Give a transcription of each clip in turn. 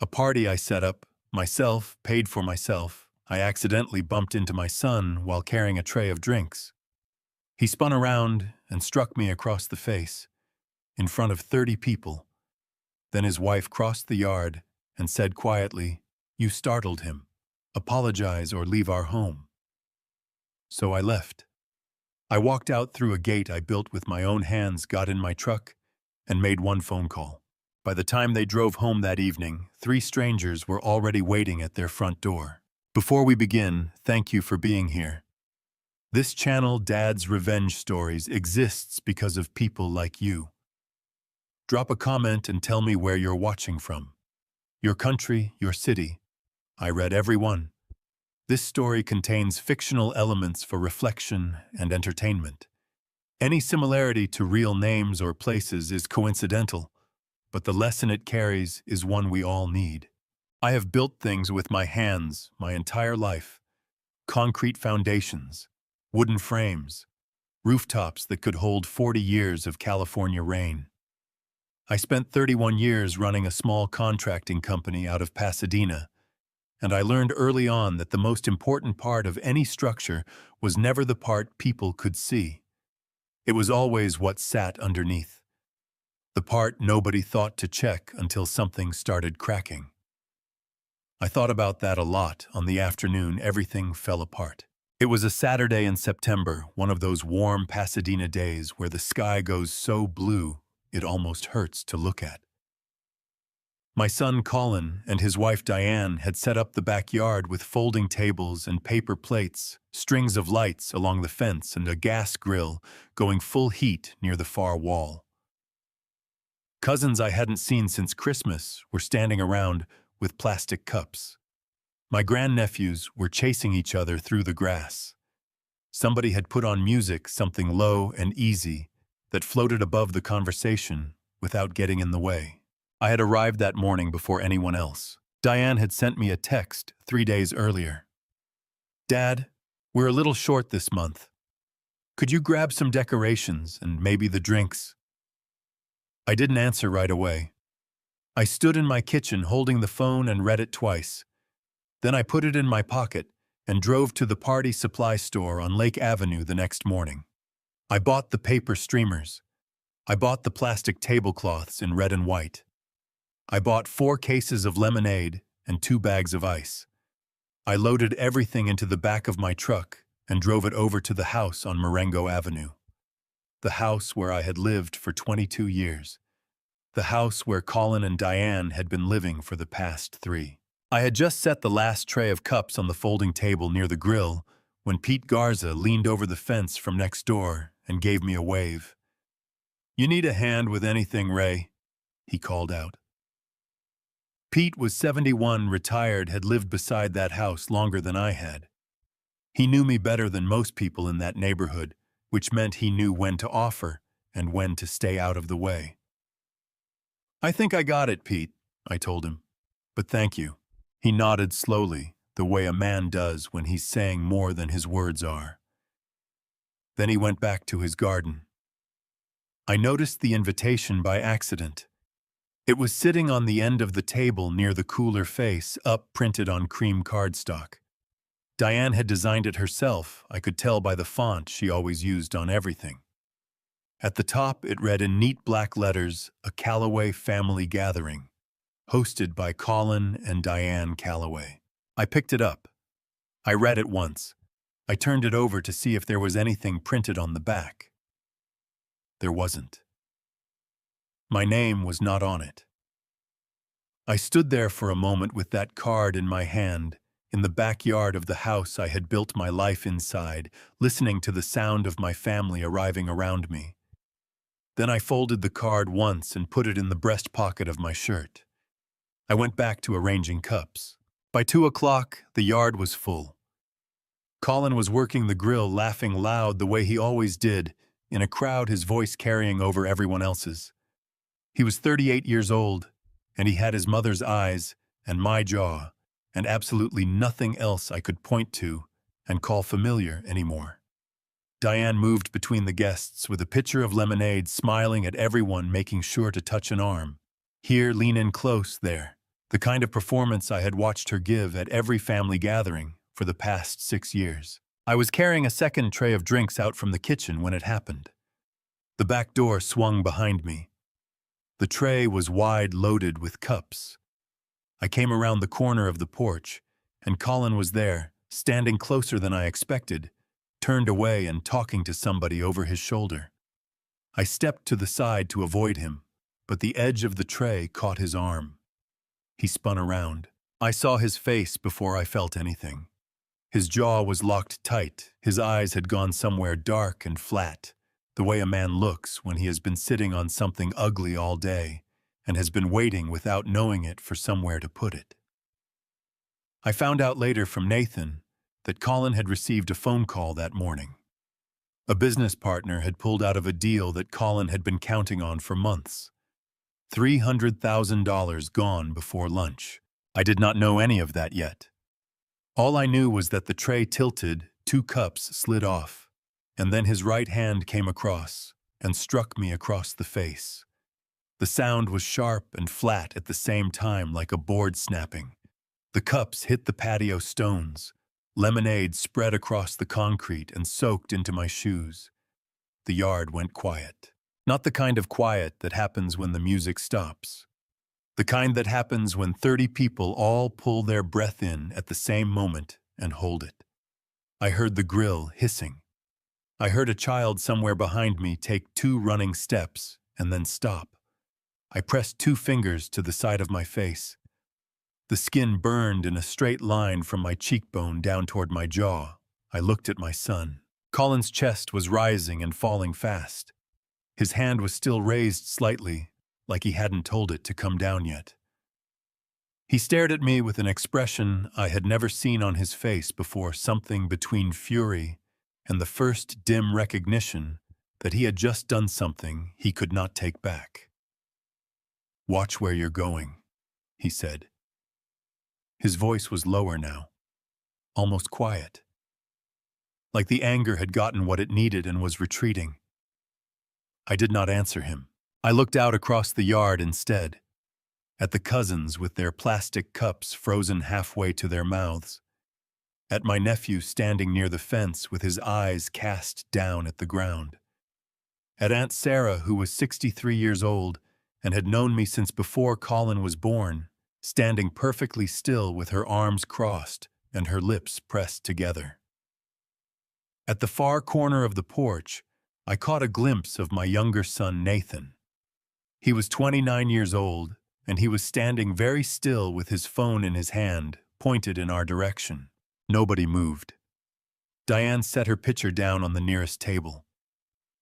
A party I set up, myself, paid for myself. I accidentally bumped into my son while carrying a tray of drinks. He spun around and struck me across the face, in front of 30 people. Then his wife crossed the yard and said quietly, "You startled him. Apologize or leave our home." So I left. I walked out through a gate I built with my own hands, got in my truck, and made one phone call. By the time they drove home that evening, 3 strangers were already waiting at their front door. Before we begin, thank you for being here. This channel, Dad's Revenge Stories, exists because of people like you. Drop a comment and tell me where you're watching from. Your country, your city. I read every one. This story contains fictional elements for reflection and entertainment. Any similarity to real names or places is coincidental, but the lesson it carries is one we all need. I have built things with my hands my entire life. Concrete foundations, wooden frames, rooftops that could hold 40 years of California rain. I spent 31 years running a small contracting company out of Pasadena, and I learned early on that the most important part of any structure was never the part people could see. It was always what sat underneath. The part nobody thought to check until something started cracking. I thought about that a lot on the afternoon everything fell apart. It was a Saturday in September, one of those warm Pasadena days where the sky goes so blue it almost hurts to look at. My son Colin and his wife Diane had set up the backyard with folding tables and paper plates, strings of lights along the fence, and a gas grill going full heat near the far wall. Cousins I hadn't seen since Christmas were standing around with plastic cups. My grandnephews were chasing each other through the grass. Somebody had put on music, something low and easy, that floated above the conversation without getting in the way. I had arrived that morning before anyone else. Diane had sent me a text 3 days earlier. "Dad, we're a little short this month. Could you grab some decorations and maybe the drinks?" I didn't answer right away. I stood in my kitchen holding the phone and read it twice. Then I put it in my pocket and drove to the party supply store on Lake Avenue the next morning. I bought the paper streamers. I bought the plastic tablecloths in red and white. I bought 4 cases of lemonade and 2 bags of ice. I loaded everything into the back of my truck and drove it over to the house on Marengo Avenue. The house where I had lived for 22 years. The house where Colin and Diane had been living for the past 3. I had just set the last tray of cups on the folding table near the grill when Pete Garza leaned over the fence from next door and gave me a wave. "You need a hand with anything, Ray?" he called out. Pete was 71, retired, had lived beside that house longer than I had. He knew me better than most people in that neighborhood, which meant he knew when to offer and when to stay out of the way. "I think I got it, Pete," I told him. "But thank you." He nodded slowly, the way a man does when he's saying more than his words are. Then he went back to his garden. I noticed the invitation by accident. It was sitting on the end of the table near the cooler face, up printed on cream cardstock. Diane had designed it herself, I could tell by the font she always used on everything. At the top it read in neat black letters, "A Calloway Family Gathering," hosted by Colin and Diane Calloway. I picked it up. I read it once. I turned it over to see if there was anything printed on the back. There wasn't. My name was not on it. I stood there for a moment with that card in my hand, in the backyard of the house I had built my life inside, listening to the sound of my family arriving around me. Then I folded the card once and put it in the breast pocket of my shirt. I went back to arranging cups. By 2 o'clock, the yard was full. Colin was working the grill, laughing loud the way he always did, in a crowd his voice carrying over everyone else's. He was 38 years old, and he had his mother's eyes and my jaw, and absolutely nothing else I could point to and call familiar anymore. Diane moved between the guests with a pitcher of lemonade, smiling at everyone, making sure to touch an arm. "Here, lean in close, there. The kind of performance I had watched her give at every family gathering for the past 6 years. I was carrying a second tray of drinks out from the kitchen when it happened. The back door swung behind me. The tray was wide loaded with cups. I came around the corner of the porch, and Colin was there, standing closer than I expected, turned away and talking to somebody over his shoulder. I stepped to the side to avoid him, but the edge of the tray caught his arm. He spun around. I saw his face before I felt anything. His jaw was locked tight, his eyes had gone somewhere dark and flat, the way a man looks when he has been sitting on something ugly all day and has been waiting without knowing it for somewhere to put it. I found out later from Nathan that Colin had received a phone call that morning. A business partner had pulled out of a deal that Colin had been counting on for months. $300,000 gone before lunch. I did not know any of that yet. All I knew was that the tray tilted, 2 cups slid off, and then his right hand came across and struck me across the face. The sound was sharp and flat at the same time, like a board snapping. The cups hit the patio stones. Lemonade spread across the concrete and soaked into my shoes. The yard went quiet. Not the kind of quiet that happens when the music stops. The kind that happens when 30 people all pull their breath in at the same moment and hold it. I heard the grill hissing. I heard a child somewhere behind me take 2 running steps and then stop. I pressed 2 fingers to the side of my face. The skin burned in a straight line from my cheekbone down toward my jaw. I looked at my son. Colin's chest was rising and falling fast. His hand was still raised slightly, like he hadn't told it to come down yet. He stared at me with an expression I had never seen on his face before, something between fury and the first dim recognition that he had just done something he could not take back. "Watch where you're going," he said. His voice was lower now, almost quiet, like the anger had gotten what it needed and was retreating. I did not answer him. I looked out across the yard instead, at the cousins with their plastic cups frozen halfway to their mouths, at my nephew standing near the fence with his eyes cast down at the ground, at Aunt Sarah, who was 63 years old and had known me since before Colin was born, standing perfectly still with her arms crossed and her lips pressed together. At the far corner of the porch, I caught a glimpse of my younger son, Nathan. He was 29 years old, and he was standing very still with his phone in his hand, pointed in our direction. Nobody moved. Diane set her pitcher down on the nearest table.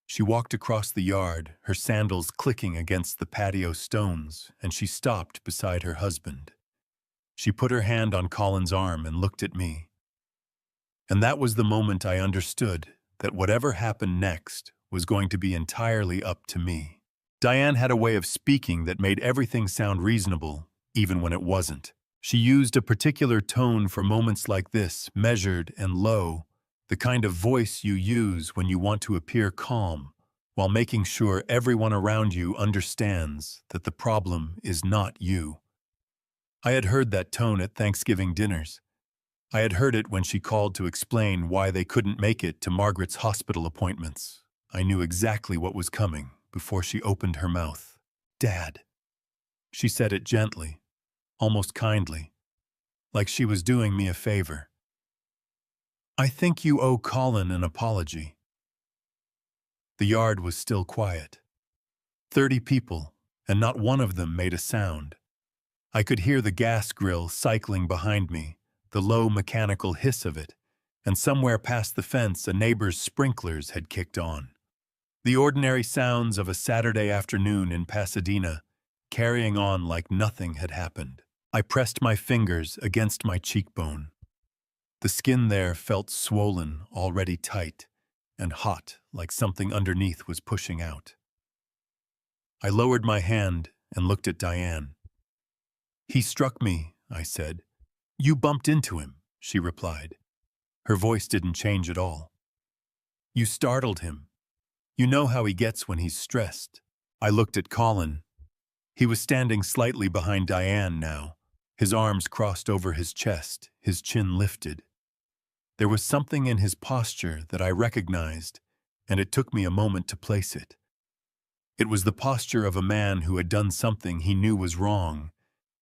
She walked across the yard, her sandals clicking against the patio stones, and she stopped beside her husband. She put her hand on Colin's arm and looked at me. And that was the moment I understood that whatever happened next was going to be entirely up to me. Diane had a way of speaking that made everything sound reasonable, even when it wasn't. She used a particular tone for moments like this, measured and low, the kind of voice you use when you want to appear calm, while making sure everyone around you understands that the problem is not you. I had heard that tone at Thanksgiving dinners. I had heard it when she called to explain why they couldn't make it to Margaret's hospital appointments. I knew exactly what was coming before she opened her mouth. "Dad." She said it gently, almost kindly, like she was doing me a favor. "I think you owe Colin an apology." The yard was still quiet. 30 people, and not one of them made a sound. I could hear the gas grill cycling behind me, the low mechanical hiss of it, and somewhere past the fence a neighbor's sprinklers had kicked on. The ordinary sounds of a Saturday afternoon in Pasadena, carrying on like nothing had happened. I pressed my fingers against my cheekbone. The skin there felt swollen, already tight, and hot, like something underneath was pushing out. I lowered my hand and looked at Diane. "He struck me," I said. "You bumped into him," she replied. Her voice didn't change at all. "You startled him. You know how he gets when he's stressed." I looked at Colin. He was standing slightly behind Diane now, His arms crossed over his chest, his chin lifted. There was something in his posture that I recognized, and it took me a moment to place it. It was the posture of a man who had done something he knew was wrong,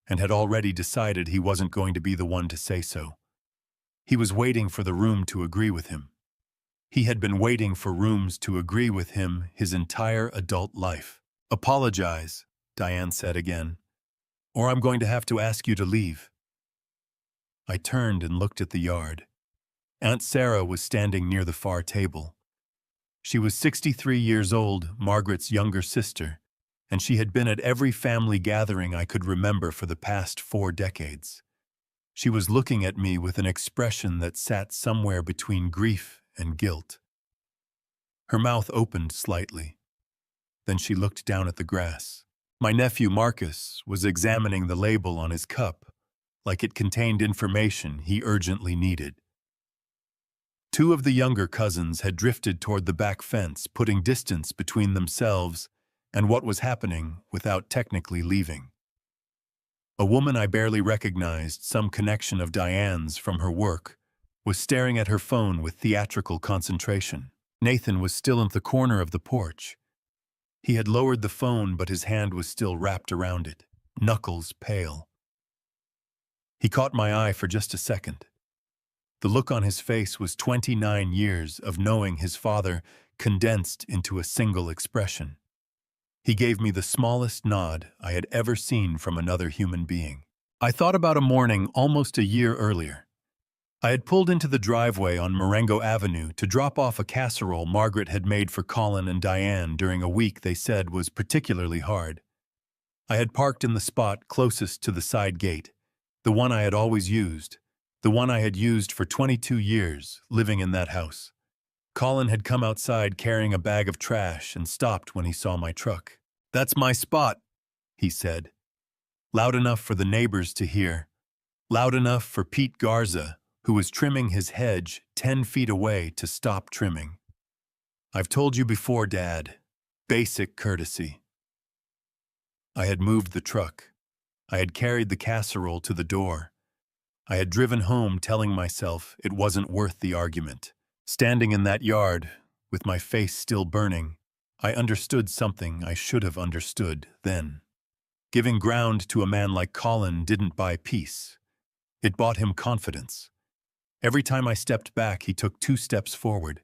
and had already decided he wasn't going to be the one to say so. He was waiting for the room to agree with him. He had been waiting for rooms to agree with him his entire adult life. "Apologize," Diane said again, "or I'm going to have to ask you to leave." I turned and looked at the yard. Aunt Sarah was standing near the far table. She was 63 years old, Margaret's younger sister, and she had been at every family gathering I could remember for the past 4 decades. She was looking at me with an expression that sat somewhere between grief and guilt. Her mouth opened slightly. Then she looked down at the grass. My nephew Marcus was examining the label on his cup, like it contained information he urgently needed. 2 of the younger cousins had drifted toward the back fence, putting distance between themselves and what was happening without technically leaving. A woman I barely recognized, some connection of Diane's from her work, was staring at her phone with theatrical concentration. Nathan was still at the corner of the porch. He had lowered the phone, but his hand was still wrapped around it, knuckles pale. He caught my eye for just a second. The look on his face was 29 years of knowing his father condensed into a single expression. He gave me the smallest nod I had ever seen from another human being. I thought about a morning almost a year earlier. I had pulled into the driveway on Marengo Avenue to drop off a casserole Margaret had made for Colin and Diane during a week they said was particularly hard. I had parked in the spot closest to the side gate, the one I had always used, the one I had used for 22 years, living in that house. Colin had come outside carrying a bag of trash and stopped when he saw my truck. "That's my spot," he said, loud enough for the neighbors to hear, loud enough for Pete Garza, who was trimming his hedge 10 feet away, to stop trimming. "I've told you before, Dad. Basic courtesy." I had moved the truck. I had carried the casserole to the door. I had driven home telling myself it wasn't worth the argument. Standing in that yard, with my face still burning, I understood something I should have understood then. Giving ground to a man like Colin didn't buy peace. It bought him confidence. Every time I stepped back, he took 2 steps forward.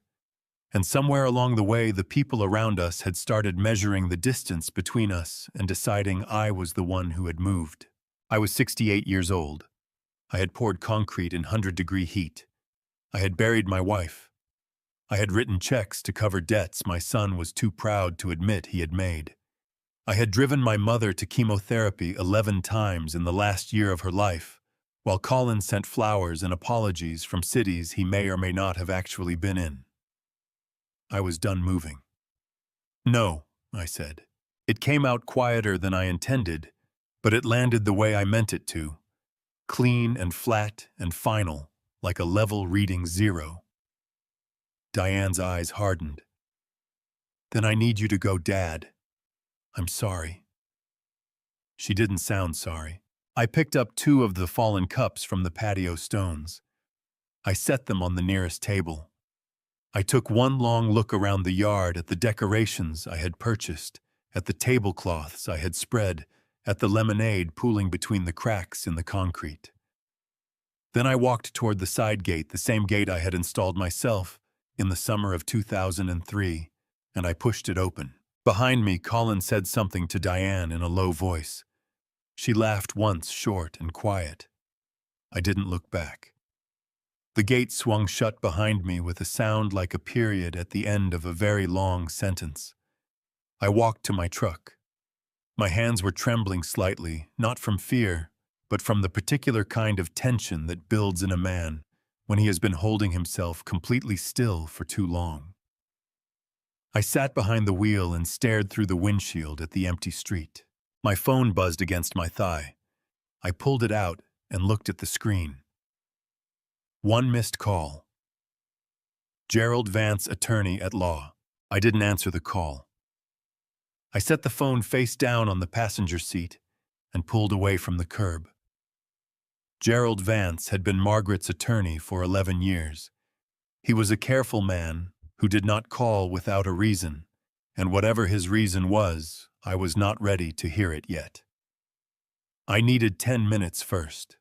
And somewhere along the way, the people around us had started measuring the distance between us and deciding I was the one who had moved. I was 68 years old. I had poured concrete in 100-degree heat. I had buried my wife. I had written checks to cover debts my son was too proud to admit he had made. I had driven my mother to chemotherapy 11 times in the last year of her life, while Colin sent flowers and apologies from cities he may or may not have actually been in. I was done moving. "No," I said. It came out quieter than I intended, but it landed the way I meant it to. Clean and flat and final, like a level reading 0. Diane's eyes hardened. "Then I need you to go, Dad. I'm sorry." She didn't sound sorry. I picked up 2 of the fallen cups from the patio stones. I set them on the nearest table. I took one long look around the yard at the decorations I had purchased, at the tablecloths I had spread, at the lemonade pooling between the cracks in the concrete. Then I walked toward the side gate, the same gate I had installed myself in the summer of 2003, and I pushed it open. Behind me, Colin said something to Diane in a low voice. She laughed once, short and quiet. I didn't look back. The gate swung shut behind me with a sound like a period at the end of a very long sentence. I walked to my truck. My hands were trembling slightly, not from fear, but from the particular kind of tension that builds in a man when he has been holding himself completely still for too long. I sat behind the wheel and stared through the windshield at the empty street. My phone buzzed against my thigh. I pulled it out and looked at the screen. 1 missed call. Gerald Vance, attorney at law. I didn't answer the call. I set the phone face down on the passenger seat and pulled away from the curb. Gerald Vance had been Margaret's attorney for 11 years. He was a careful man who did not call without a reason, and whatever his reason was, I was not ready to hear it yet. I needed 10 minutes first,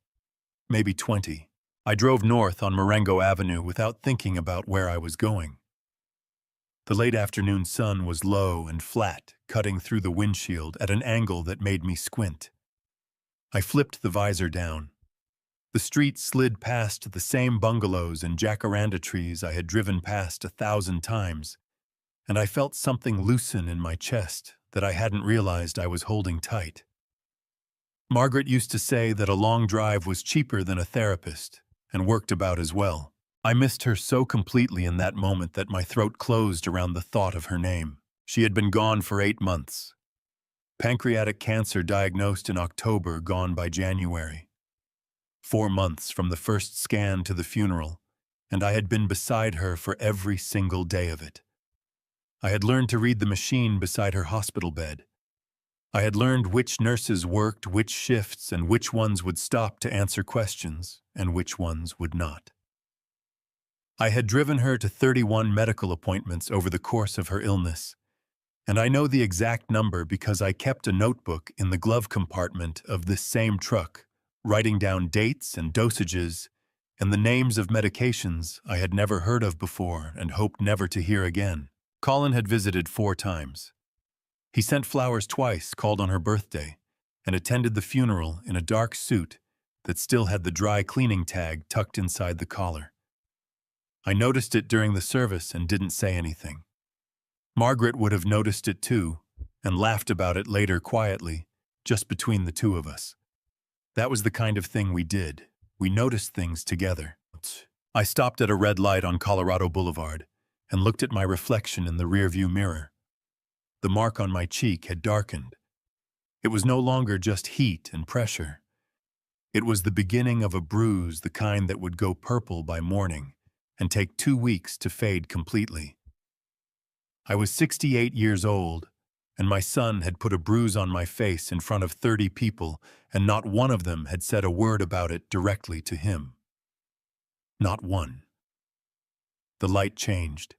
maybe 20. I drove north on Marengo Avenue without thinking about where I was going. The late afternoon sun was low and flat, cutting through the windshield at an angle that made me squint. I flipped the visor down. The street slid past the same bungalows and jacaranda trees I had driven past 1,000 times, and I felt something loosen in my chest that I hadn't realized I was holding tight. Margaret used to say that a long drive was cheaper than a therapist, and worked about as well. I missed her so completely in that moment that my throat closed around the thought of her name. She had been gone for 8 months. Pancreatic cancer diagnosed in October, gone by January. 4 months from the first scan to the funeral, and I had been beside her for every single day of it. I had learned to read the machine beside her hospital bed. I had learned which nurses worked which shifts and which ones would stop to answer questions and which ones would not. I had driven her to 31 medical appointments over the course of her illness, and I know the exact number because I kept a notebook in the glove compartment of this same truck, writing down dates and dosages and the names of medications I had never heard of before and hoped never to hear again. Colin had visited 4 times. He sent flowers twice, called on her birthday, and attended the funeral in a dark suit that still had the dry cleaning tag tucked inside the collar. I noticed it during the service and didn't say anything. Margaret would have noticed it too and laughed about it later quietly, just between the two of us. That was the kind of thing we did. We noticed things together. I stopped at a red light on Colorado Boulevard and looked at my reflection in the rearview mirror. The mark on my cheek had darkened. It was no longer just heat and pressure. It was the beginning of a bruise, the kind that would go purple by morning and take 2 weeks to fade completely. I was 68 years old, and my son had put a bruise on my face in front of 30 people, and not one of them had said a word about it directly to him. Not one. The light changed.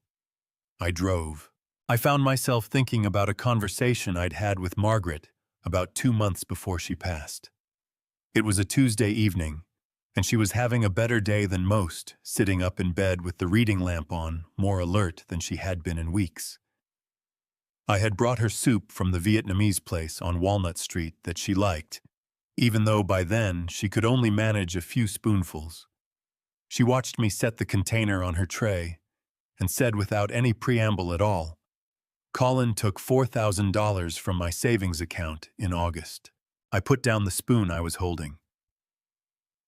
I drove. I found myself thinking about a conversation I'd had with Margaret about 2 months before she passed. It was a Tuesday evening, and she was having a better day than most, sitting up in bed with the reading lamp on, more alert than she had been in weeks. I had brought her soup from the Vietnamese place on Walnut Street that she liked, even though by then she could only manage a few spoonfuls. She watched me set the container on her tray and said without any preamble at all, "Colin took $4,000 from my savings account in August." I put down the spoon I was holding.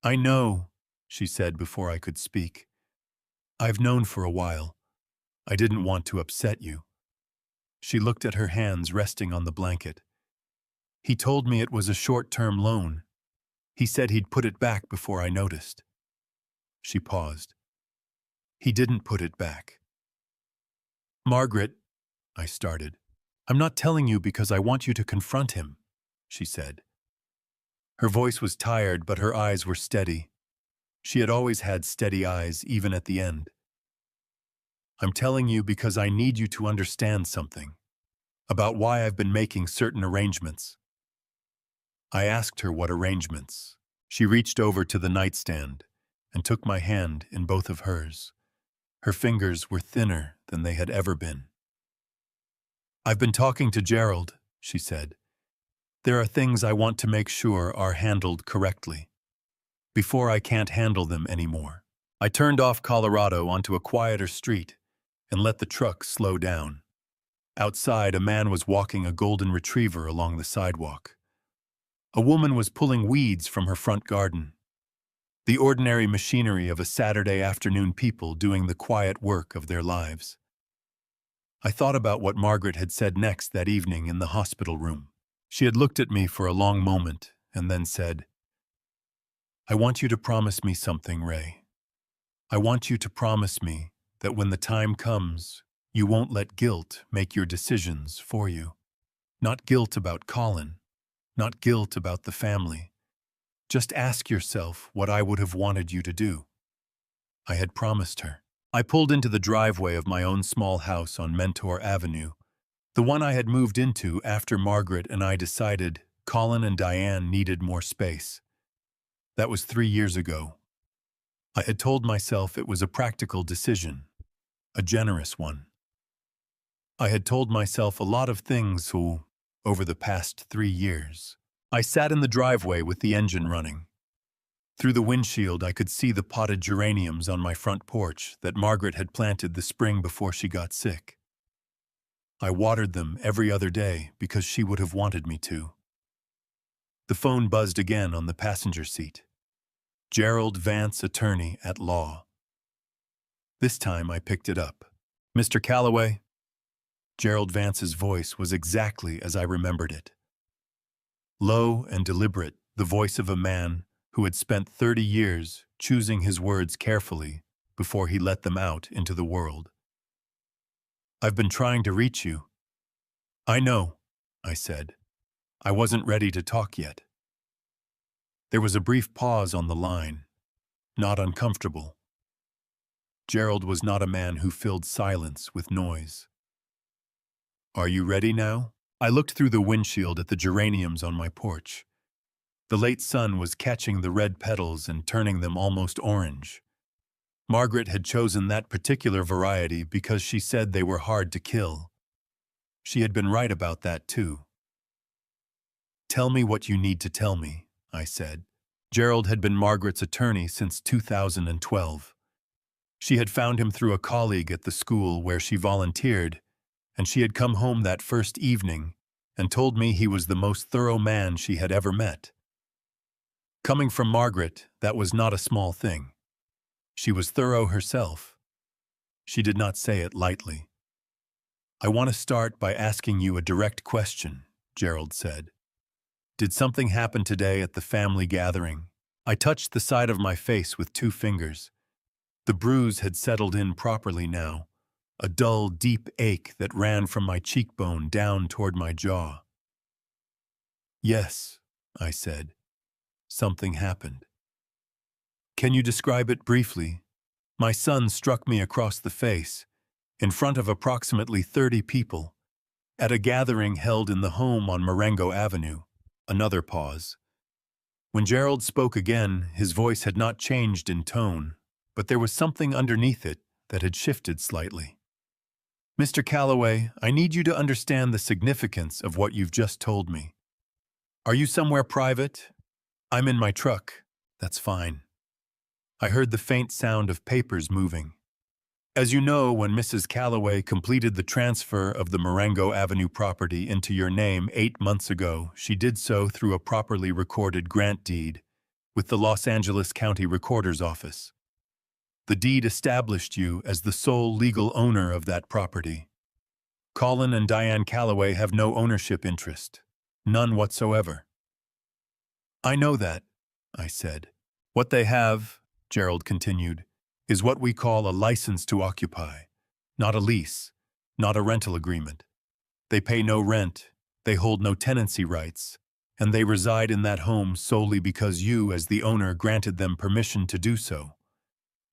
"I know," she said before I could speak. "I've known for a while. I didn't want to upset you." She looked at her hands resting on the blanket. "He told me it was a short-term loan. He said he'd put it back before I noticed." She paused. "He didn't put it back." "Margaret," I started. "I'm not telling you because I want you to confront him," she said. Her voice was tired, but her eyes were steady. She had always had steady eyes, even at the end. "I'm telling you because I need you to understand something about why I've been making certain arrangements." I asked her what arrangements. She reached over to the nightstand and took my hand in both of hers. Her fingers were thinner than they had ever been. "I've been talking to Gerald," she said. "There are things I want to make sure are handled correctly, before I can't handle them anymore." I turned off Colorado onto a quieter street and let the truck slow down. Outside, a man was walking a golden retriever along the sidewalk. A woman was pulling weeds from her front garden. The ordinary machinery of a Saturday afternoon, people doing the quiet work of their lives. I thought about what Margaret had said next that evening in the hospital room. She had looked at me for a long moment and then said, "I want you to promise me something, Ray. I want you to promise me that when the time comes, you won't let guilt make your decisions for you. Not guilt about Colin, not guilt about the family, Just ask yourself what I would have wanted you to do. I had promised her. I pulled into the driveway of my own small house on Mentor Avenue, the one I had moved into after Margaret and I decided Colin and Diane needed more space. That was 3 years ago. I had told myself it was a practical decision, a generous one. I had told myself a lot of things over the past 3 years. I sat in the driveway with the engine running. Through the windshield, I could see the potted geraniums on my front porch that Margaret had planted the spring before she got sick. I watered them every other day because she would have wanted me to. The phone buzzed again on the passenger seat. Gerald Vance, attorney at law. This time I picked it up. Mr. Calloway? Gerald Vance's voice was exactly as I remembered it. Low and deliberate, the voice of a man who had spent 30 years choosing his words carefully before he let them out into the world. I've been trying to reach you. I know, I said. I wasn't ready to talk yet. There was a brief pause on the line, not uncomfortable. Gerald was not a man who filled silence with noise. Are you ready now? I looked through the windshield at the geraniums on my porch. The late sun was catching the red petals and turning them almost orange. Margaret had chosen that particular variety because she said they were hard to kill. She had been right about that too. Tell me what you need to tell me, I said. Gerald had been Margaret's attorney since 2012. She had found him through a colleague at the school where she volunteered, and she had come home that first evening and told me he was the most thorough man she had ever met. Coming from Margaret, that was not a small thing. She was thorough herself. She did not say it lightly. I want to start by asking you a direct question, Gerald said. Did something happen today at the family gathering? I touched the side of my face with 2 fingers. The bruise had settled in properly now, a dull, deep ache that ran from my cheekbone down toward my jaw. Yes, I said. Something happened. Can you describe it briefly? My son struck me across the face, in front of approximately 30 people, at a gathering held in the home on Marengo Avenue. Another pause. When Gerald spoke again, his voice had not changed in tone, but there was something underneath it that had shifted slightly. Mr. Calloway, I need you to understand the significance of what you've just told me. Are you somewhere private? I'm in my truck. That's fine. I heard the faint sound of papers moving. As you know, when Mrs. Calloway completed the transfer of the Marengo Avenue property into your name 8 months ago, she did so through a properly recorded grant deed with the Los Angeles County Recorder's Office. The deed established you as the sole legal owner of that property. Colin and Diane Calloway have no ownership interest. None whatsoever. I know that, I said. What they have, Gerald continued, is what we call a license to occupy, not a lease, not a rental agreement. They pay no rent, they hold no tenancy rights, and they reside in that home solely because you, as the owner, granted them permission to do so.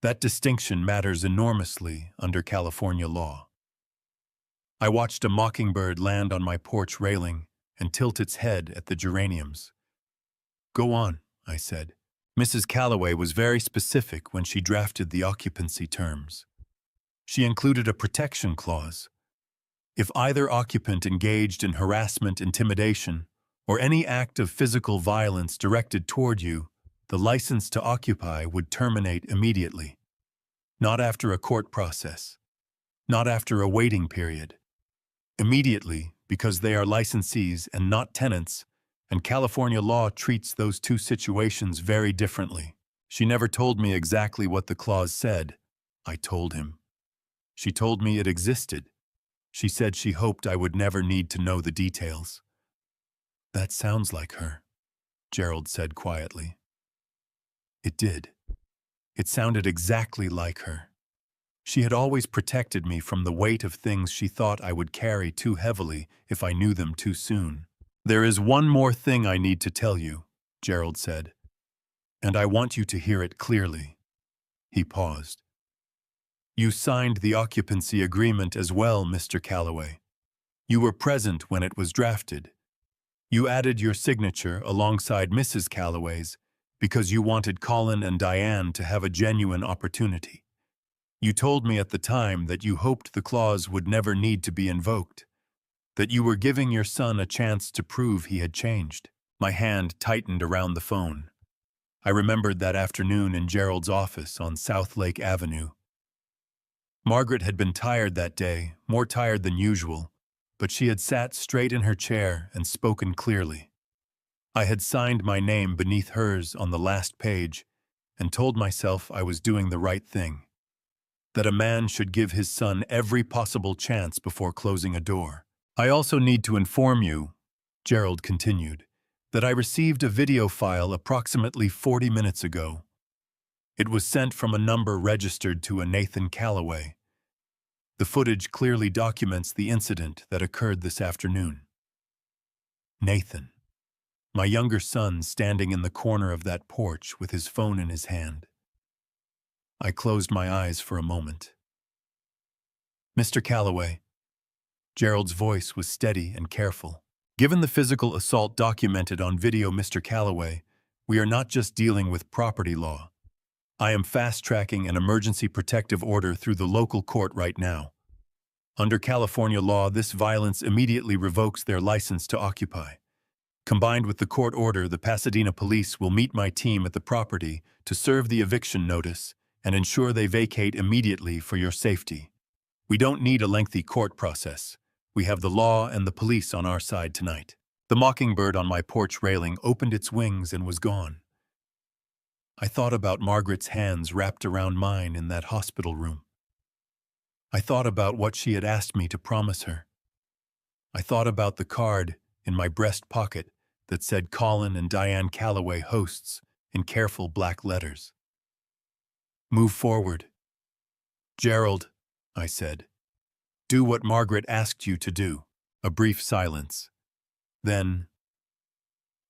That distinction matters enormously under California law. I watched a mockingbird land on my porch railing and tilt its head at the geraniums. Go on, I said. Mrs. Calloway was very specific when she drafted the occupancy terms. She included a protection clause. If either occupant engaged in harassment, intimidation, or any act of physical violence directed toward you, the license to occupy would terminate immediately. Not after a court process. Not after a waiting period. Immediately, because they are licensees and not tenants, and California law treats those 2 situations very differently. She never told me exactly what the clause said. I told him. She told me it existed. She said she hoped I would never need to know the details. That sounds like her, Gerald said quietly. It did. It sounded exactly like her. She had always protected me from the weight of things she thought I would carry too heavily if I knew them too soon. There is one more thing I need to tell you, Gerald said. And I want you to hear it clearly." He paused. "You signed the occupancy agreement as well, Mr. Calloway. You were present when it was drafted. You added your signature alongside Mrs. Calloway's because you wanted Colin and Diane to have a genuine opportunity. You told me at the time that you hoped the clause would never need to be invoked, that you were giving your son a chance to prove he had changed." My hand tightened around the phone. I remembered that afternoon in Gerald's office on South Lake Avenue. Margaret had been tired that day, more tired than usual, but she had sat straight in her chair and spoken clearly. I had signed my name beneath hers on the last page and told myself I was doing the right thing, that a man should give his son every possible chance before closing a door. "I also need to inform you," Gerald continued, "that I received a video file approximately 40 minutes ago. It was sent from a number registered to a Nathan Calloway. The footage clearly documents the incident that occurred this afternoon." Nathan. My younger son standing in the corner of that porch with his phone in his hand. I closed my eyes for a moment. "Mr. Calloway." Gerald's voice was steady and careful. "Given the physical assault documented on video, Mr. Calloway, we are not just dealing with property law. I am fast-tracking an emergency protective order through the local court right now. Under California law, this violence immediately revokes their license to occupy. Combined with the court order, the Pasadena police will meet my team at the property to serve the eviction notice and ensure they vacate immediately for your safety. We don't need a lengthy court process. We have the law and the police on our side tonight." The mockingbird on my porch railing opened its wings and was gone. I thought about Margaret's hands wrapped around mine in that hospital room. I thought about what she had asked me to promise her. I thought about the card in my breast pocket that said Colin and Diane Calloway hosts in careful black letters. "Move forward." "Gerald," I said, "do what Margaret asked you to do." A brief silence. Then,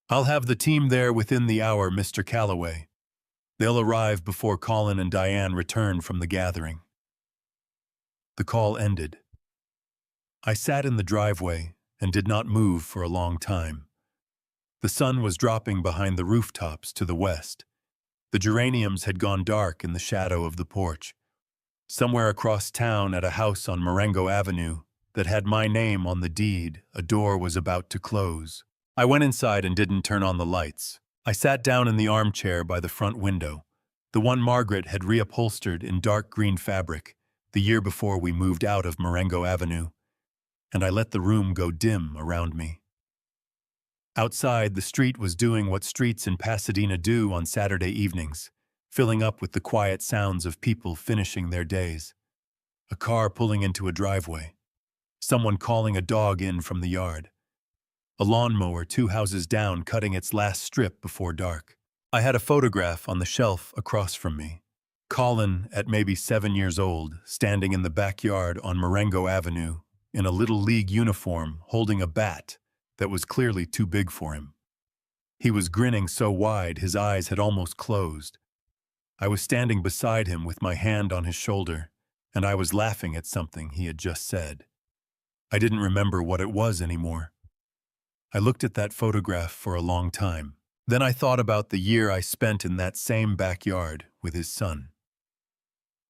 "I'll have the team there within the hour, Mr. Calloway. They'll arrive before Colin and Diane return from the gathering." The call ended. I sat in the driveway and did not move for a long time. The sun was dropping behind the rooftops to the west. The geraniums had gone dark in the shadow of the porch. Somewhere across town at a house on Marengo Avenue that had my name on the deed, a door was about to close. I went inside and didn't turn on the lights. I sat down in the armchair by the front window, the one Margaret had reupholstered in dark green fabric the year before we moved out of Marengo Avenue, and I let the room go dim around me. Outside, the street was doing what streets in Pasadena do on Saturday evenings, filling up with the quiet sounds of people finishing their days. A car pulling into a driveway. Someone calling a dog in from the yard. A lawnmower 2 houses down cutting its last strip before dark. I had a photograph on the shelf across from me. Colin, at maybe 7 years old, standing in the backyard on Marengo Avenue, in a Little League uniform, holding a bat that was clearly too big for him. He was grinning so wide his eyes had almost closed. I was standing beside him with my hand on his shoulder, and I was laughing at something he had just said. I didn't remember what it was anymore. I looked at that photograph for a long time. Then I thought about the year I spent in that same backyard with his son.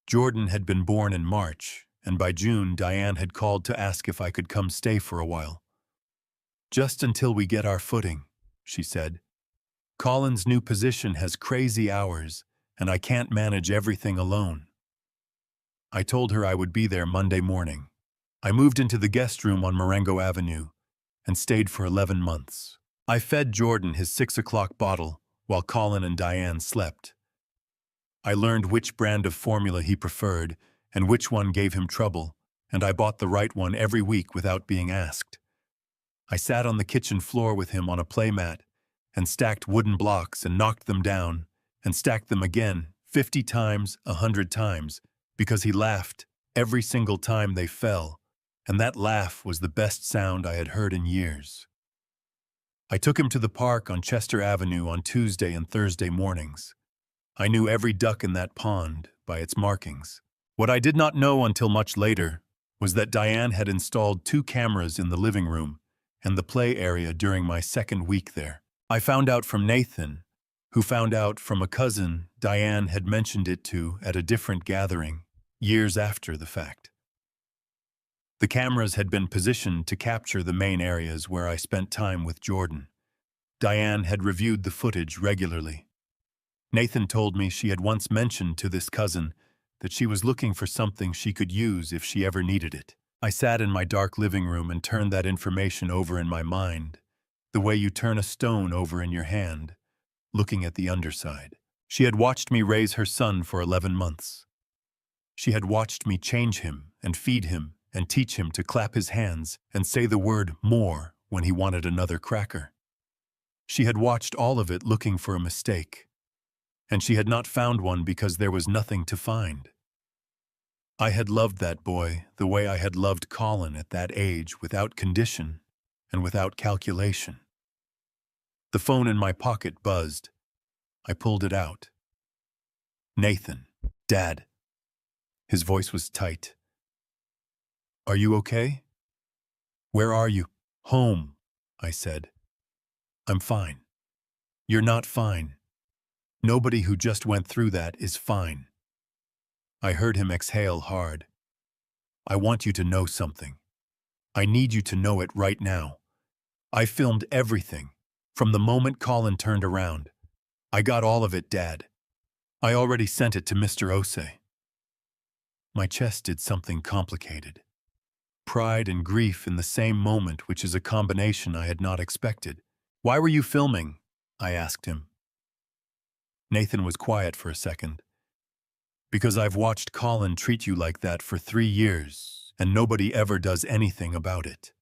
Jordan had been born in March, and by June Diane had called to ask if I could come stay for a while. "Just until we get our footing," she said. "Colin's new position has crazy hours, and I can't manage everything alone." I told her I would be there Monday morning. I moved into the guest room on Marengo Avenue and stayed for 11 months. I fed Jordan his 6 o'clock bottle while Colin and Diane slept. I learned which brand of formula he preferred and which one gave him trouble, and I bought the right one every week without being asked. I sat on the kitchen floor with him on a playmat and stacked wooden blocks and knocked them down and stacked them again 50 times, 100 times, because he laughed every single time they fell, and that laugh was the best sound I had heard in years. I took him to the park on Chester Avenue on Tuesday and Thursday mornings. I knew every duck in that pond by its markings. What I did not know until much later was that Diane had installed 2 cameras in the living room and the play area during my second week there. I found out from Nathan, who found out from a cousin Diane had mentioned it to at a different gathering years after the fact. The cameras had been positioned to capture the main areas where I spent time with Jordan. Diane had reviewed the footage regularly. Nathan told me she had once mentioned to this cousin that she was looking for something she could use if she ever needed it. I sat in my dark living room and turned that information over in my mind, the way you turn a stone over in your hand, looking at the underside. She had watched me raise her son for 11 months. She had watched me change him and feed him and teach him to clap his hands and say the word more when he wanted another cracker. She had watched all of it looking for a mistake, and she had not found one because there was nothing to find. I had loved that boy the way I had loved Colin at that age, without condition and without calculation. The phone in my pocket buzzed. I pulled it out. Nathan. Dad. His voice was tight. Are you okay? Where are you? Home, I said. I'm fine. You're not fine. Nobody who just went through that is fine. I heard him exhale hard. I want you to know something. I need you to know it right now. I filmed everything, from the moment Colin turned around. I got all of it, Dad. I already sent it to Mr. Osei. My chest did something complicated. Pride and grief in the same moment, which is a combination I had not expected. Why were you filming? I asked him. Nathan was quiet for a second. Because I've watched Colin treat you like that for 3 years, and nobody ever does anything about it.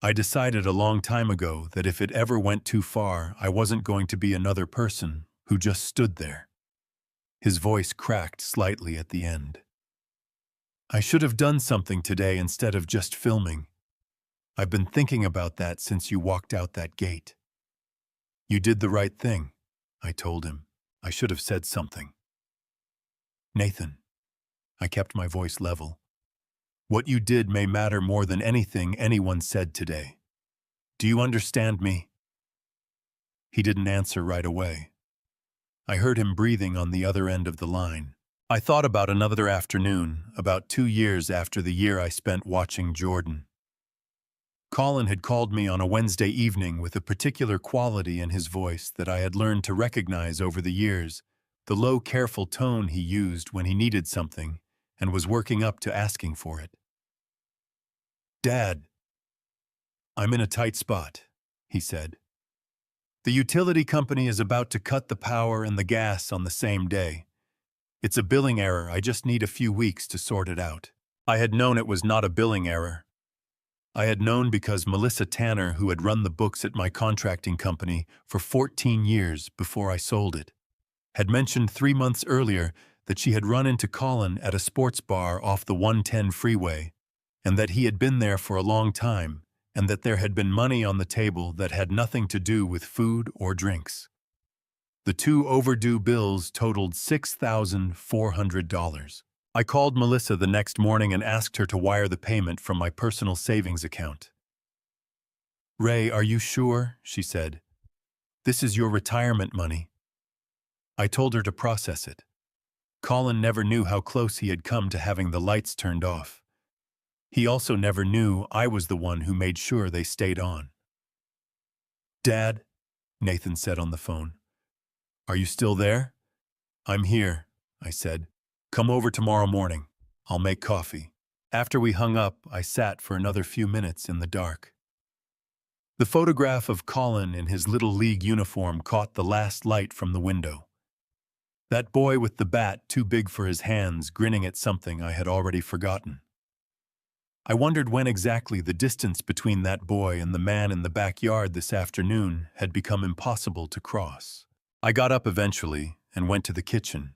I decided a long time ago that if it ever went too far, I wasn't going to be another person who just stood there. His voice cracked slightly at the end. I should have done something today instead of just filming. I've been thinking about that since you walked out that gate. You did the right thing, I told him. I should have said something. Nathan, I kept my voice level. What you did may matter more than anything anyone said today. Do you understand me? He didn't answer right away. I heard him breathing on the other end of the line. I thought about another afternoon, about 2 years after the year I spent watching Jordan. Colin had called me on a Wednesday evening with a particular quality in his voice that I had learned to recognize over the years, the low, careful tone he used when he needed something and was working up to asking for it. Dad, I'm in a tight spot, he said. The utility company is about to cut the power and the gas on the same day. It's a billing error. I just need a few weeks to sort it out. I had known it was not a billing error. I had known because Melissa Tanner, who had run the books at my contracting company for 14 years before I sold it, had mentioned 3 months earlier that she had run into Colin at a sports bar off the 110 freeway, and that he had been there for a long time, and that there had been money on the table that had nothing to do with food or drinks. The 2 overdue bills totaled $6,400. I called Melissa the next morning and asked her to wire the payment from my personal savings account. Ray, are you sure? She said. This is your retirement money. I told her to process it. Colin never knew how close he had come to having the lights turned off. He also never knew I was the one who made sure they stayed on. Dad, Nathan said on the phone. Are you still there? I'm here, I said. Come over tomorrow morning. I'll make coffee. After we hung up, I sat for another few minutes in the dark. The photograph of Colin in his Little League uniform caught the last light from the window. That boy with the bat too big for his hands, grinning at something I had already forgotten. I wondered when exactly the distance between that boy and the man in the backyard this afternoon had become impossible to cross. I got up eventually and went to the kitchen.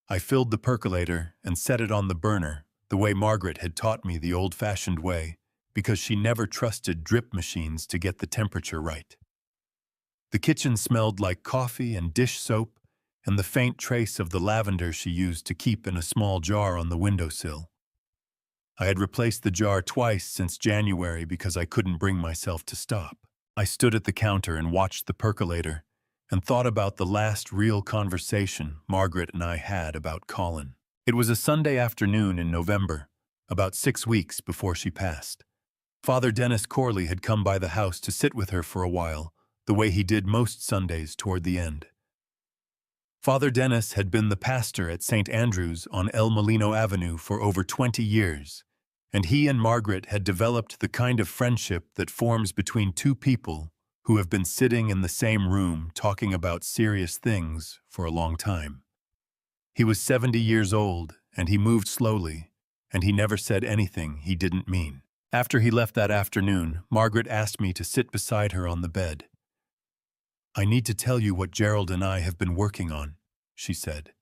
I filled the percolator and set it on the burner, the way Margaret had taught me, the old-fashioned way, because she never trusted drip machines to get the temperature right. The kitchen smelled like coffee and dish soap and the faint trace of the lavender she used to keep in a small jar on the windowsill. I had replaced the jar twice since January because I couldn't bring myself to stop. I stood at the counter and watched the percolator and thought about the last real conversation Margaret and I had about Colin. It was a Sunday afternoon in November, about 6 weeks before she passed. Father Dennis Corley had come by the house to sit with her for a while, the way he did most Sundays toward the end. Father Dennis had been the pastor at St. Andrew's on El Molino Avenue for over 20 years, and he and Margaret had developed the kind of friendship that forms between two people who have been sitting in the same room talking about serious things for a long time. He was 70 years old, and he moved slowly, and he never said anything he didn't mean. After he left that afternoon, Margaret asked me to sit beside her on the bed. "I need to tell you what Gerald and I have been working on," she said.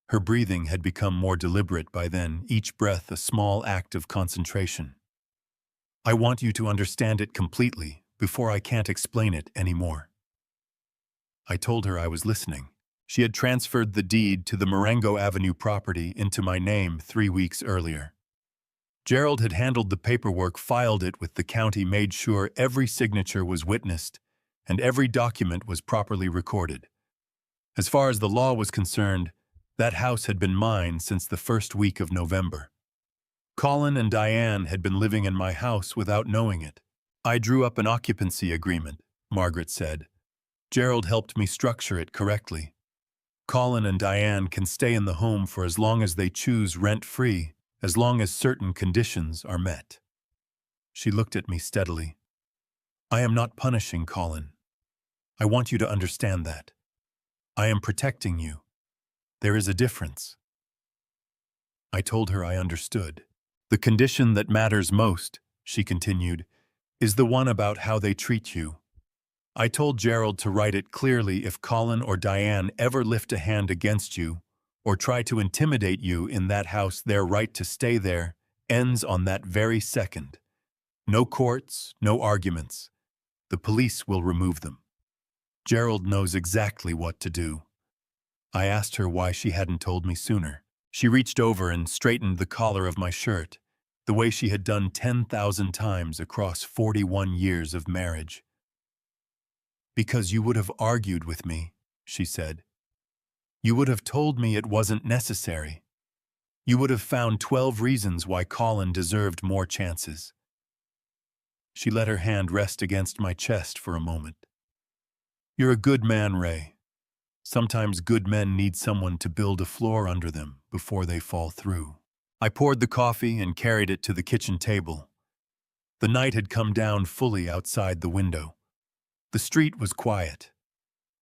Her breathing had become more deliberate by then, each breath a small act of concentration. "I want you to understand it completely before I can't explain it anymore." I told her I was listening. She had transferred the deed to the Marengo Avenue property into my name 3 weeks earlier. Gerald had handled the paperwork, filed it with the county, made sure every signature was witnessed, and every document was properly recorded. As far as the law was concerned, that house had been mine since the first week of November. Colin and Diane had been living in my house without knowing it. "I drew up an occupancy agreement," Margaret said. "Gerald helped me structure it correctly. Colin and Diane can stay in the home for as long as they choose, rent-free, as long as certain conditions are met." She looked at me steadily. "I am not punishing Colin. I want you to understand that. I am protecting you. There is a difference." I told her I understood. "The condition that matters most," she continued, "is the one about how they treat you. I told Gerald to write it clearly. If Colin or Diane ever lift a hand against you or try to intimidate you in that house, their right to stay there ends on that very second. No courts, no arguments. The police will remove them. Gerald knows exactly what to do." I asked her why she hadn't told me sooner. She reached over and straightened the collar of my shirt, the way she had done 10,000 times across 41 years of marriage. "Because you would have argued with me," she said. "You would have told me it wasn't necessary. You would have found 12 reasons why Colin deserved more chances." She let her hand rest against my chest for a moment. "You're a good man, Ray. Sometimes good men need someone to build a floor under them before they fall through." I poured the coffee and carried it to the kitchen table. The night had come down fully outside the window. The street was quiet.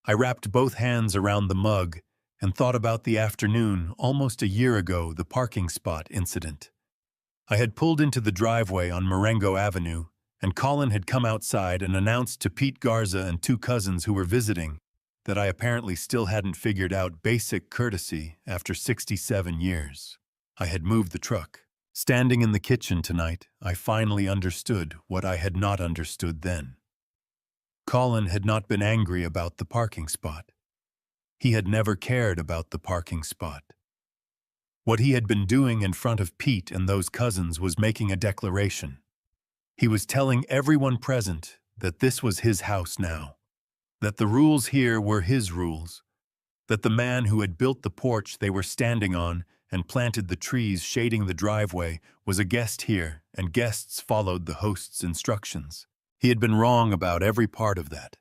I wrapped both hands around the mug and thought about the afternoon almost a year ago, the parking spot incident. I had pulled into the driveway on Marengo Avenue, and Colin had come outside and announced to Pete Garza and 2 cousins who were visiting that I apparently still hadn't figured out basic courtesy after 67 years. I had moved the truck. Standing in the kitchen tonight, I finally understood what I had not understood then. Colin had not been angry about the parking spot. He had never cared about the parking spot. What he had been doing in front of Pete and those cousins was making a declaration. He was telling everyone present that this was his house now, that the rules here were his rules, that the man who had built the porch they were standing on and planted the trees shading the driveway was a guest here, and guests followed the host's instructions. He had been wrong about every part of that.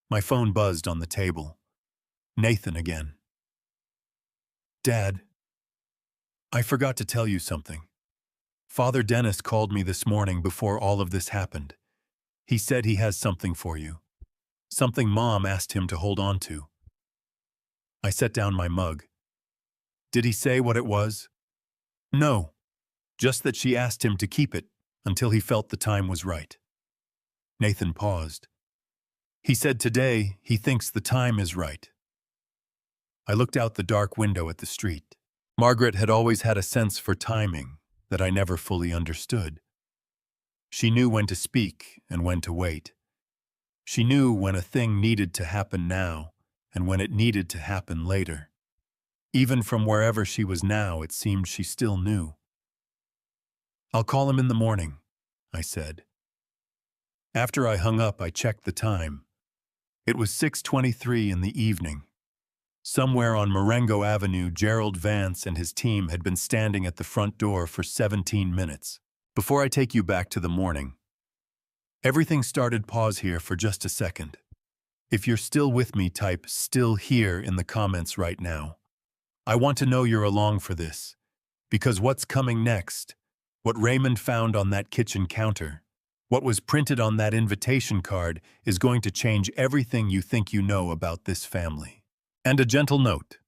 My phone buzzed on the table. Nathan again. "Dad, I forgot to tell you something. Father Dennis called me this morning before all of this happened. He said he has something for you. Something Mom asked him to hold on to." I set down my mug. "Did he say what it was?" "No, just that she asked him to keep it until he felt the time was right." Nathan paused. "He said today he thinks the time is right." I looked out the dark window at the street. Margaret had always had a sense for timing that I never fully understood. She knew when to speak and when to wait. She knew when a thing needed to happen now and when it needed to happen later. Even from wherever she was now, it seemed she still knew. "I'll call him in the morning," I said. After I hung up, I checked the time. It was 6:23 in the evening. Somewhere on Marengo Avenue, Gerald Vance and his team had been standing at the front door for 17 minutes. Before I take you back to the morning, everything started. Pause here for just a second. If you're still with me, type "still here" in the comments right now. I want to know you're along for this, because what's coming next, what Raymond found on that kitchen counter, what was printed on that invitation card, is going to change everything you think you know about this family. And a gentle note: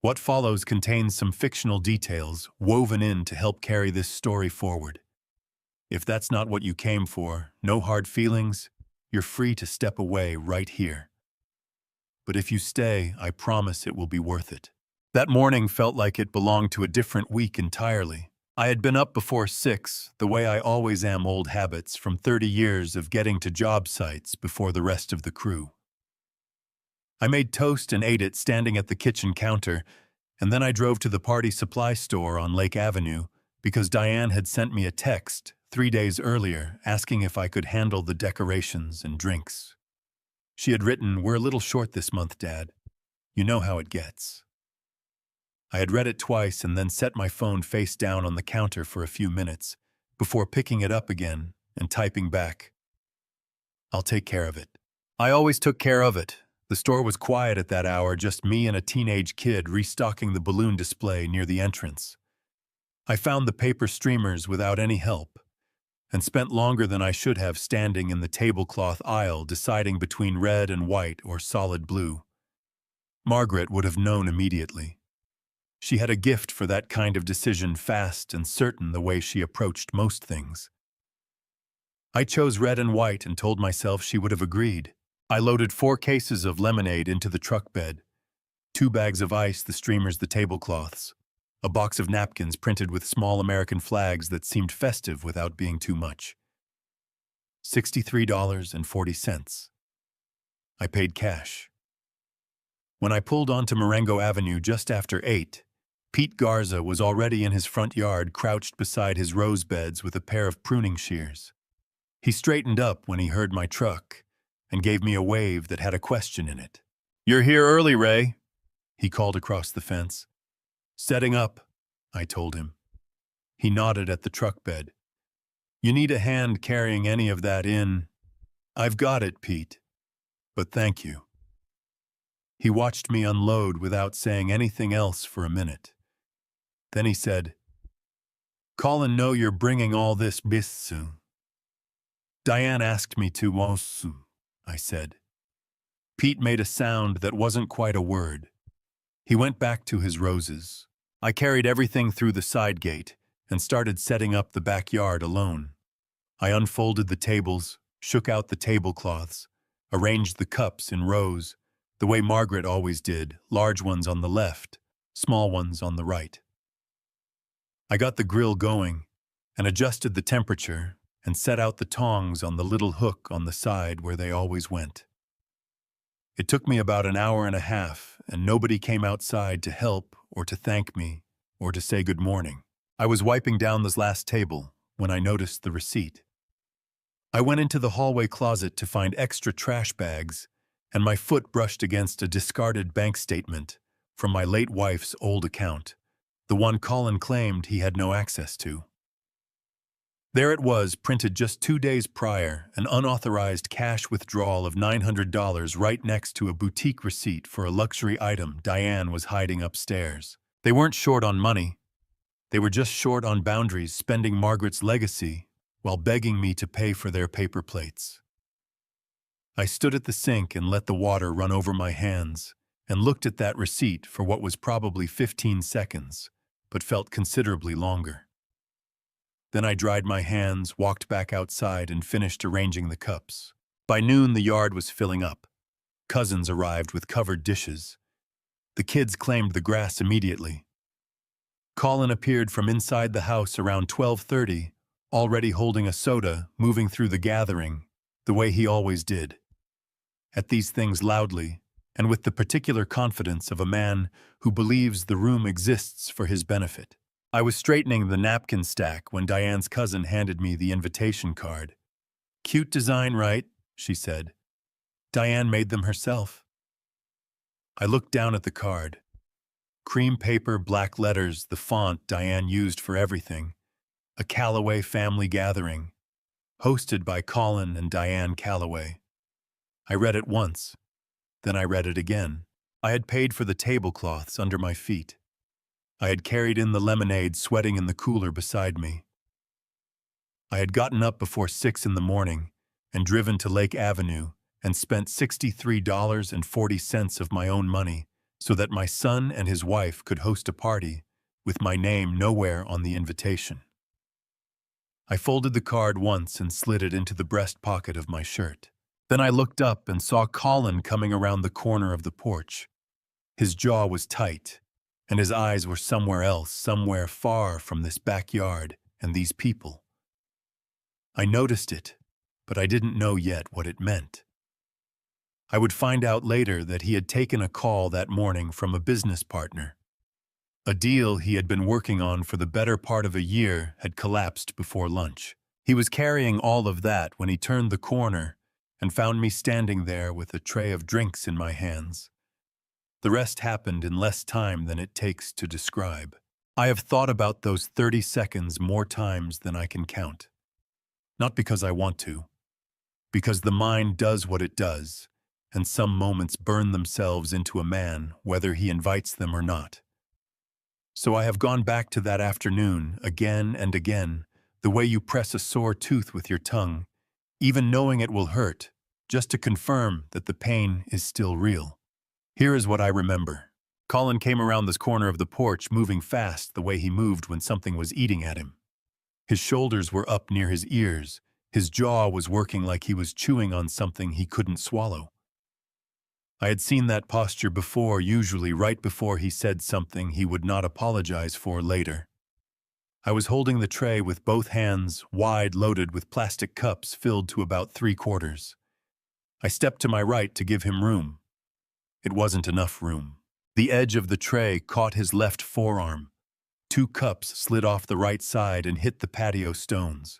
what follows contains some fictional details woven in to help carry this story forward. If that's not what you came for, no hard feelings, you're free to step away right here. But if you stay, I promise it will be worth it. That morning felt like it belonged to a different week entirely. I had been up before 6, the way I always am, old habits from 30 years of getting to job sites before the rest of the crew. I made toast and ate it standing at the kitchen counter, and then I drove to the party supply store on Lake Avenue because Diane had sent me a text 3 days earlier asking if I could handle the decorations and drinks. She had written, "We're a little short this month, Dad. You know how it gets." I had read it twice and then set my phone face down on the counter for a few minutes before picking it up again and typing back, "I'll take care of it." I always took care of it. The store was quiet at that hour, just me and a teenage kid restocking the balloon display near the entrance. I found the paper streamers without any help and spent longer than I should have standing in the tablecloth aisle deciding between red and white or solid blue. Margaret would have known immediately. She had a gift for that kind of decision, fast and certain the way she approached most things. I chose red and white and told myself she would have agreed. I loaded 4 cases of lemonade into the truck bed, 2 bags of ice, the streamers, the tablecloths, a box of napkins printed with small American flags that seemed festive without being too much. $63.40. I paid cash. When I pulled onto Marengo Avenue just after 8, Pete Garza was already in his front yard, crouched beside his rose beds with a pair of pruning shears. He straightened up when he heard my truck and gave me a wave that had a question in it. "You're here early, Ray," he called across the fence. "Setting up," I told him. He nodded at the truck bed. "You need a hand carrying any of that in?" "I've got it, Pete. But thank you." He watched me unload without saying anything else for a minute. Then he said, "Call and know you're bringing all this bisu." "Diane asked me to wosu," I said. Pete made a sound that wasn't quite a word. He went back to his roses. I carried everything through the side gate and started setting up the backyard alone. I unfolded the tables, shook out the tablecloths, arranged the cups in rows, the way Margaret always did, large ones on the left, small ones on the right. I got the grill going and adjusted the temperature and set out the tongs on the little hook on the side where they always went. It took me about an hour and a half, and nobody came outside to help or to thank me or to say good morning. I was wiping down this last table when I noticed the receipt. I went into the hallway closet to find extra trash bags, and my foot brushed against a discarded bank statement from my late wife's old account, the one Colin claimed he had no access to. There it was, printed just 2 days prior, an unauthorized cash withdrawal of $900 right next to a boutique receipt for a luxury item Diane was hiding upstairs. They weren't short on money. They were just short on boundaries, spending Margaret's legacy while begging me to pay for their paper plates. I stood at the sink and let the water run over my hands and looked at that receipt for what was probably 15 seconds, but felt considerably longer. Then I dried my hands, walked back outside, and finished arranging the cups. By noon, the yard was filling up. Cousins arrived with covered dishes. The kids claimed the grass immediately. Colin appeared from inside the house around 12:30, already holding a soda, moving through the gathering, the way he always did. at these things loudly, and with the particular confidence of a man who believes the room exists for his benefit. I was straightening the napkin stack when Diane's cousin handed me the invitation card. "Cute design, right?" she said. "Diane made them herself." I looked down at the card. Cream paper, black letters, the font Diane used for everything. A Calloway family gathering, hosted by Colin and Diane Calloway. I read it once, then I read it again. I had paid for the tablecloths under my feet. I had carried in the lemonade sweating in the cooler beside me. I had gotten up before 6 in the morning and driven to Lake Avenue and spent $63.40 of my own money so that my son and his wife could host a party with my name nowhere on the invitation. I folded the card once and slid it into the breast pocket of my shirt. Then I looked up and saw Colin coming around the corner of the porch. His jaw was tight, and his eyes were somewhere else, somewhere far from this backyard and these people. I noticed it, but I didn't know yet what it meant. I would find out later that he had taken a call that morning from a business partner. A deal he had been working on for the better part of a year had collapsed before lunch. He was carrying all of that when he turned the corner and found me standing there with a tray of drinks in my hands. The rest happened in less time than it takes to describe. I have thought about those 30 seconds more times than I can count. Not because I want to, because the mind does what it does, and some moments burn themselves into a man, whether he invites them or not. So I have gone back to that afternoon again and again, the way you press a sore tooth with your tongue, even knowing it will hurt, just to confirm that the pain is still real. Here is what I remember. Colin came around this corner of the porch moving fast the way he moved when something was eating at him. His shoulders were up near his ears. His jaw was working like he was chewing on something he couldn't swallow. I had seen that posture before, usually right before he said something he would not apologize for later. I was holding the tray with both hands, wide loaded with plastic cups filled to about 3/4. I stepped to my right to give him room. It wasn't enough room. The edge of the tray caught his left forearm. 2 cups slid off the right side and hit the patio stones.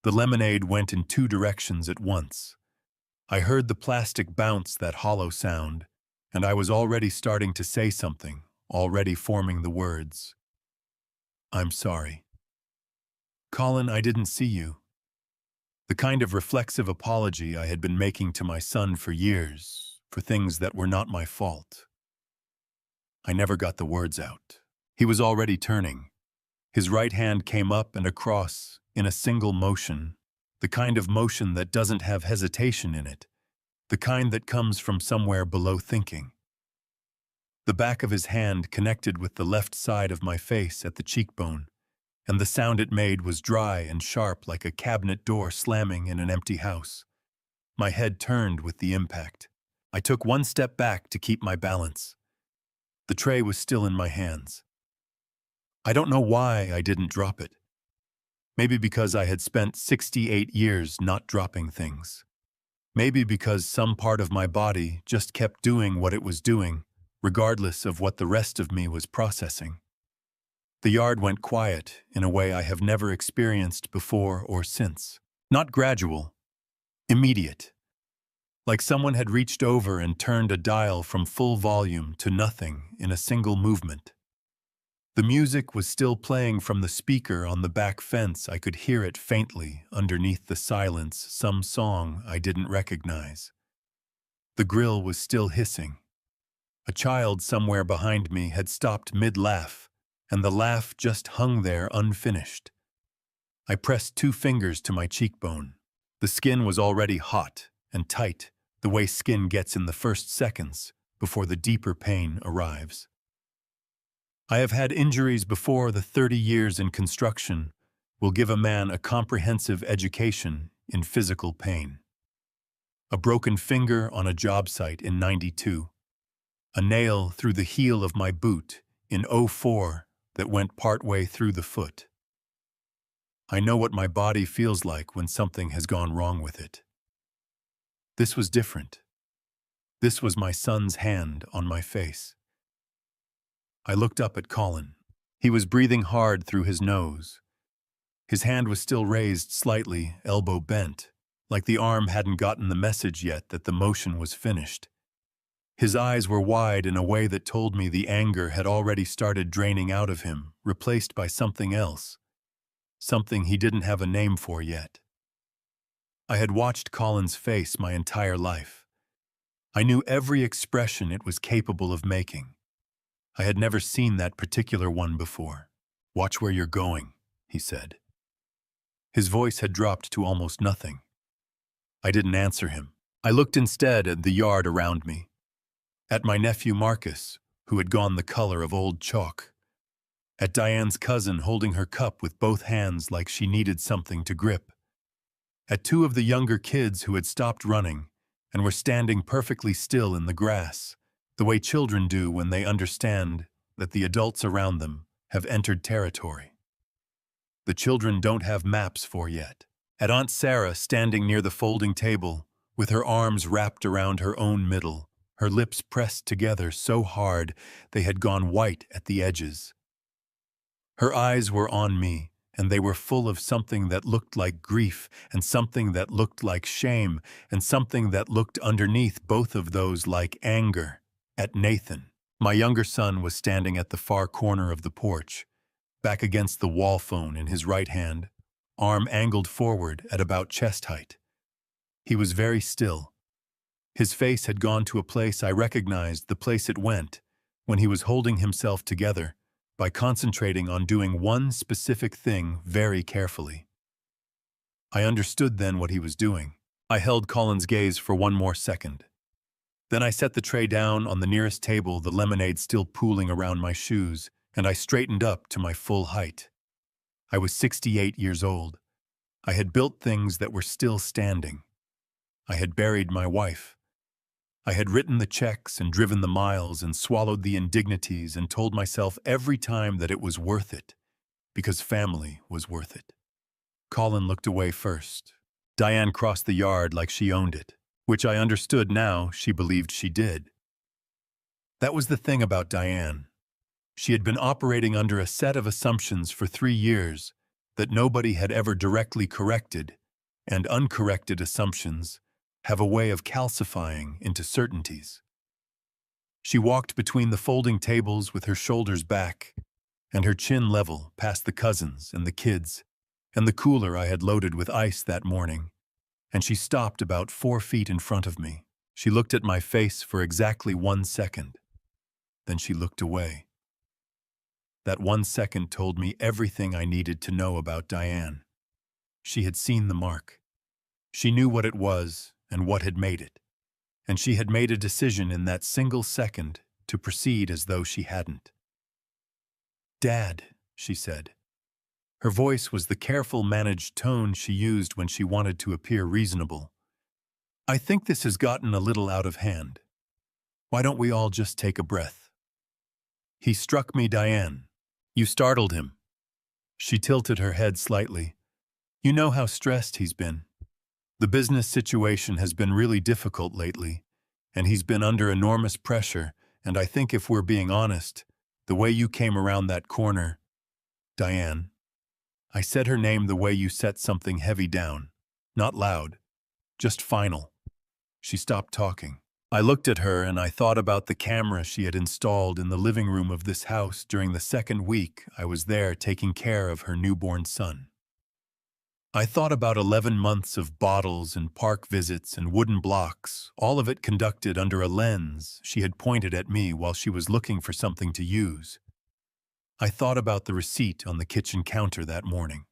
The lemonade went in 2 directions at once. I heard the plastic bounce that hollow sound, and I was already starting to say something, already forming the words. "I'm sorry. Colin, I didn't see you." The kind of reflexive apology I had been making to my son for years, for things that were not my fault. I never got the words out. He was already turning. His right hand came up and across in a single motion, the kind of motion that doesn't have hesitation in it, the kind that comes from somewhere below thinking. The back of his hand connected with the left side of my face at the cheekbone, and the sound it made was dry and sharp like a cabinet door slamming in an empty house. My head turned with the impact. I took 1 step back to keep my balance. The tray was still in my hands. I don't know why I didn't drop it. Maybe because I had spent 68 years not dropping things. Maybe because some part of my body just kept doing what it was doing, regardless of what the rest of me was processing. The yard went quiet in a way I have never experienced before or since. Not gradual, immediate. Like someone had reached over and turned a dial from full volume to nothing in a single movement. The music was still playing from the speaker on the back fence. I could hear it faintly underneath the silence, some song I didn't recognize. The grill was still hissing. A child somewhere behind me had stopped mid-laugh, and the laugh just hung there unfinished. I pressed 2 fingers to my cheekbone. The skin was already hot and tight, the way skin gets in the first seconds before the deeper pain arrives. I have had injuries before. The 30 years in construction will give a man a comprehensive education in physical pain. A broken finger on a job site in '92. A nail through the heel of my boot in '04 that went partway through the foot. I know what my body feels like when something has gone wrong with it. This was different. This was my son's hand on my face. I looked up at Colin. He was breathing hard through his nose. His hand was still raised slightly, elbow bent, like the arm hadn't gotten the message yet that the motion was finished. His eyes were wide in a way that told me the anger had already started draining out of him, replaced by something else, something he didn't have a name for yet. I had watched Colin's face my entire life. I knew every expression it was capable of making. I had never seen that particular one before. "Watch where you're going," he said. His voice had dropped to almost nothing. I didn't answer him. I looked instead at the yard around me, at my nephew Marcus, who had gone the color of old chalk, at Diane's cousin holding her cup with both hands like she needed something to grip, at two of the younger kids who had stopped running and were standing perfectly still in the grass, the way children do when they understand that the adults around them have entered territory the children don't have maps for yet. At Aunt Sarah standing near the folding table, with her arms wrapped around her own middle, her lips pressed together so hard they had gone white at the edges. Her eyes were on me, and they were full of something that looked like grief, and something that looked like shame, and something that looked underneath both of those like anger. At Nathan. My younger son was standing at the far corner of the porch, back against the wall phone in his right hand, arm angled forward at about chest height. He was very still. His face had gone to a place I recognized the place it went when he was holding himself together by concentrating on doing one specific thing very carefully. I understood then what he was doing. I held Colin's gaze for one more second. Then I set the tray down on the nearest table, the lemonade still pooling around my shoes, and I straightened up to my full height. I was 68 years old. I had built things that were still standing. I had buried my wife. I had written the checks and driven the miles and swallowed the indignities and told myself every time that it was worth it, because family was worth it. Colin looked away first. Diane crossed the yard like she owned it, which I understood now she believed she did. That was the thing about Diane. She had been operating under a set of assumptions for 3 years that nobody had ever directly corrected, and uncorrected assumptions have a way of calcifying into certainties. She walked between the folding tables with her shoulders back and her chin level past the cousins and the kids and the cooler I had loaded with ice that morning, and she stopped about 4 feet in front of me. She looked at my face for exactly 1 second. Then she looked away. That 1 second told me everything I needed to know about Diane. She had seen the mark. She knew what it was and what had made it. And she had made a decision in that single second to proceed as though she hadn't. "Dad," she said. Her voice was the careful, managed tone she used when she wanted to appear reasonable. "I think this has gotten a little out of hand. Why don't we all just take a breath?" "He struck me, Diane. You startled him." She tilted her head slightly. "You know how stressed he's been. The business situation has been really difficult lately, and he's been under enormous pressure, and I think if we're being honest, the way you came around that corner, Diane." I said her name the way you set something heavy down, not loud, just final. She stopped talking. I looked at her and I thought about the camera she had installed in the living room of this house during the 2nd week I was there taking care of her newborn son. I thought about 11 months of bottles and park visits and wooden blocks, all of it conducted under a lens she had pointed at me while she was looking for something to use. I thought about the receipt on the kitchen counter that morning.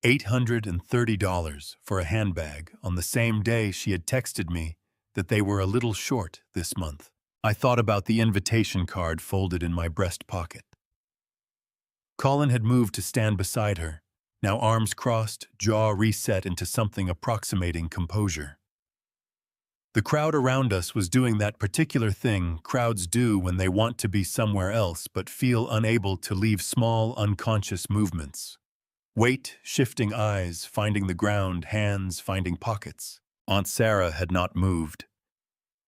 $830 for a handbag on the same day she had texted me that they were a little short this month. I thought about the invitation card folded in my breast pocket. Colin had moved to stand beside her, now arms crossed, jaw reset into something approximating composure. The crowd around us was doing that particular thing crowds do when they want to be somewhere else but feel unable to leave small, unconscious movements. Weight, shifting eyes, finding the ground, hands finding pockets. Aunt Sarah had not moved.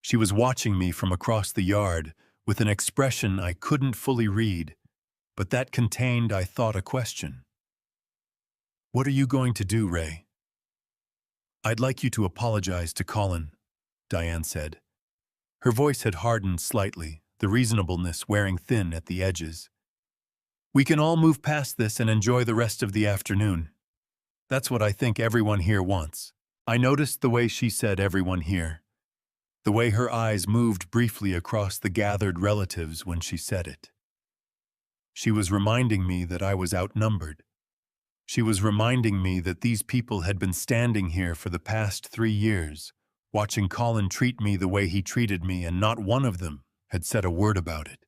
She was watching me from across the yard with an expression I couldn't fully read, but that contained, I thought, a question. "What are you going to do, Ray?" "I'd like you to apologize to Colin," Diane said. Her voice had hardened slightly, the reasonableness wearing thin at the edges. "We can all move past this and enjoy the rest of the afternoon. That's what I think everyone here wants." I noticed the way she said everyone here, the way her eyes moved briefly across the gathered relatives when she said it. She was reminding me that I was outnumbered. She was reminding me that these people had been standing here for the past 3 years, watching Colin treat me the way he treated me, and not one of them had said a word about it.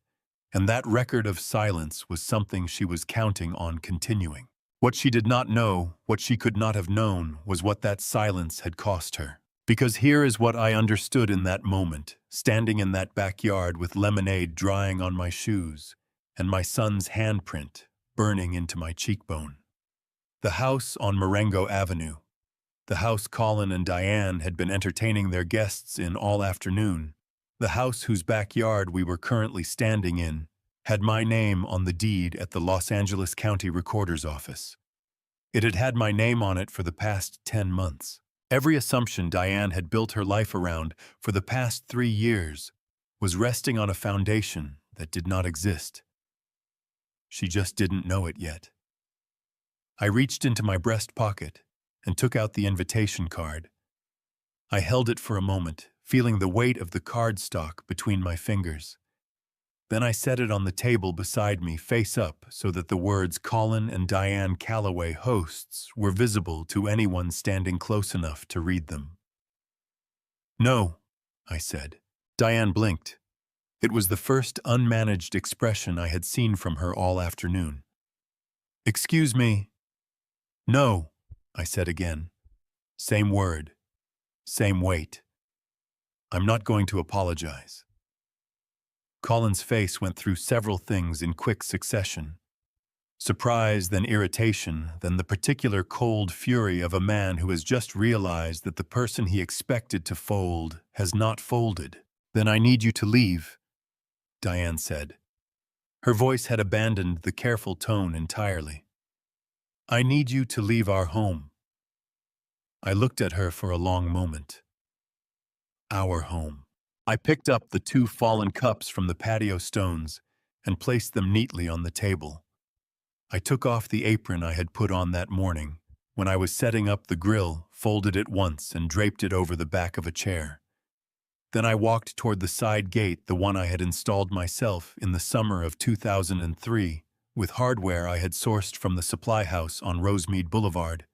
And that record of silence was something she was counting on continuing. What she did not know, what she could not have known, was what that silence had cost her. Because here is what I understood in that moment, standing in that backyard with lemonade drying on my shoes, and my son's handprint burning into my cheekbone. The house on Marengo Avenue, the house Colin and Diane had been entertaining their guests in all afternoon, the house whose backyard we were currently standing in, had my name on the deed at the Los Angeles County Recorder's Office. It had had my name on it for the past 10 months. Every assumption Diane had built her life around for the past 3 years was resting on a foundation that did not exist. She just didn't know it yet. I reached into my breast pocket and took out the invitation card. I held it for a moment, feeling the weight of the cardstock between my fingers. Then I set it on the table beside me, face up, so that the words Colin and Diane Calloway hosts were visible to anyone standing close enough to read them. "No," I said. Diane blinked. It was the first unmanaged expression I had seen from her all afternoon. "Excuse me." "No," I said again. Same word, same weight. "I'm not going to apologize." Colin's face went through several things in quick succession. Surprise, then irritation, then the particular cold fury of a man who has just realized that the person he expected to fold has not folded. "Then I need you to leave," Diane said. Her voice had abandoned the careful tone entirely. "I need you to leave our home." I looked at her for a long moment. Our home. I picked up the 2 fallen cups from the patio stones and placed them neatly on the table. I took off the apron I had put on that morning when I was setting up the grill, folded it once and draped it over the back of a chair. Then I walked toward the side gate, the one I had installed myself in the summer of 2003, with hardware I had sourced from the supply house on Rosemead Boulevard,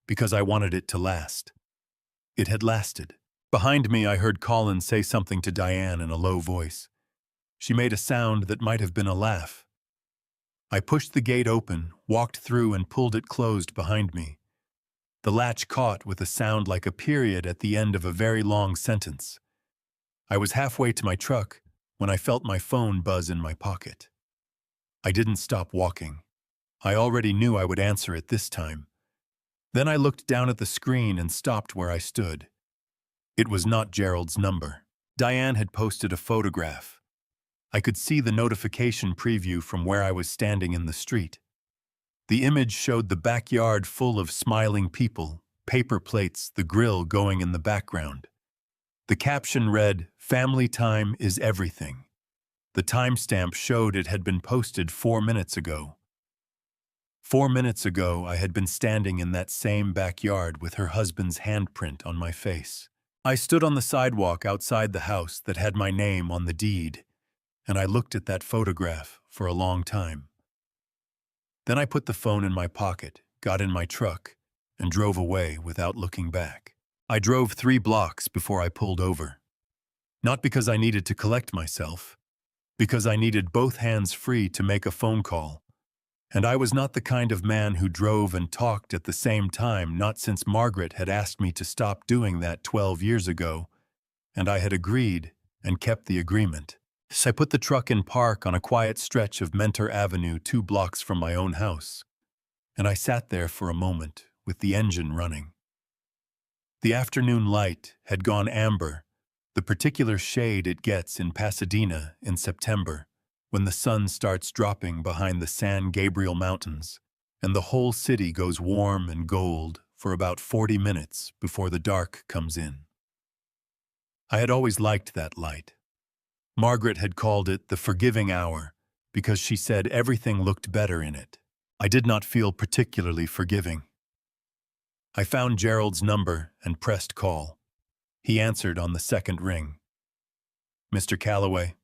because I wanted it to last. It had lasted. Behind me, I heard Colin say something to Diane in a low voice. She made a sound that might have been a laugh. I pushed the gate open, walked through, and pulled it closed behind me. The latch caught with a sound like a period at the end of a very long sentence. I was halfway to my truck when I felt my phone buzz in my pocket. I didn't stop walking. I already knew I would answer it this time. Then I looked down at the screen and stopped where I stood. It was not Gerald's number. Diane had posted a photograph. I could see the notification preview from where I was standing in the street. The image showed the backyard full of smiling people, paper plates, the grill going in the background. The caption read, "Family time is everything." The timestamp showed it had been posted 4 minutes ago. 4 minutes ago, I had been standing in that same backyard with her husband's handprint on my face. I stood on the sidewalk outside the house that had my name on the deed, and I looked at that photograph for a long time. Then I put the phone in my pocket, got in my truck, and drove away without looking back. I drove 3 blocks before I pulled over. Not because I needed to collect myself, because I needed both hands free to make a phone call. And I was not the kind of man who drove and talked at the same time, not since Margaret had asked me to stop doing that 12 years ago, and I had agreed and kept the agreement. So I put the truck in park on a quiet stretch of Mentor Avenue 2 blocks from my own house, and I sat there for a moment with the engine running. The afternoon light had gone amber, the particular shade it gets in Pasadena in September, when the sun starts dropping behind the San Gabriel Mountains, and the whole city goes warm and gold for about 40 minutes before the dark comes in. I had always liked that light. Margaret had called it the forgiving hour because she said everything looked better in it. I did not feel particularly forgiving. I found Gerald's number and pressed call. He answered on the second ring. "Mr. Calloway?"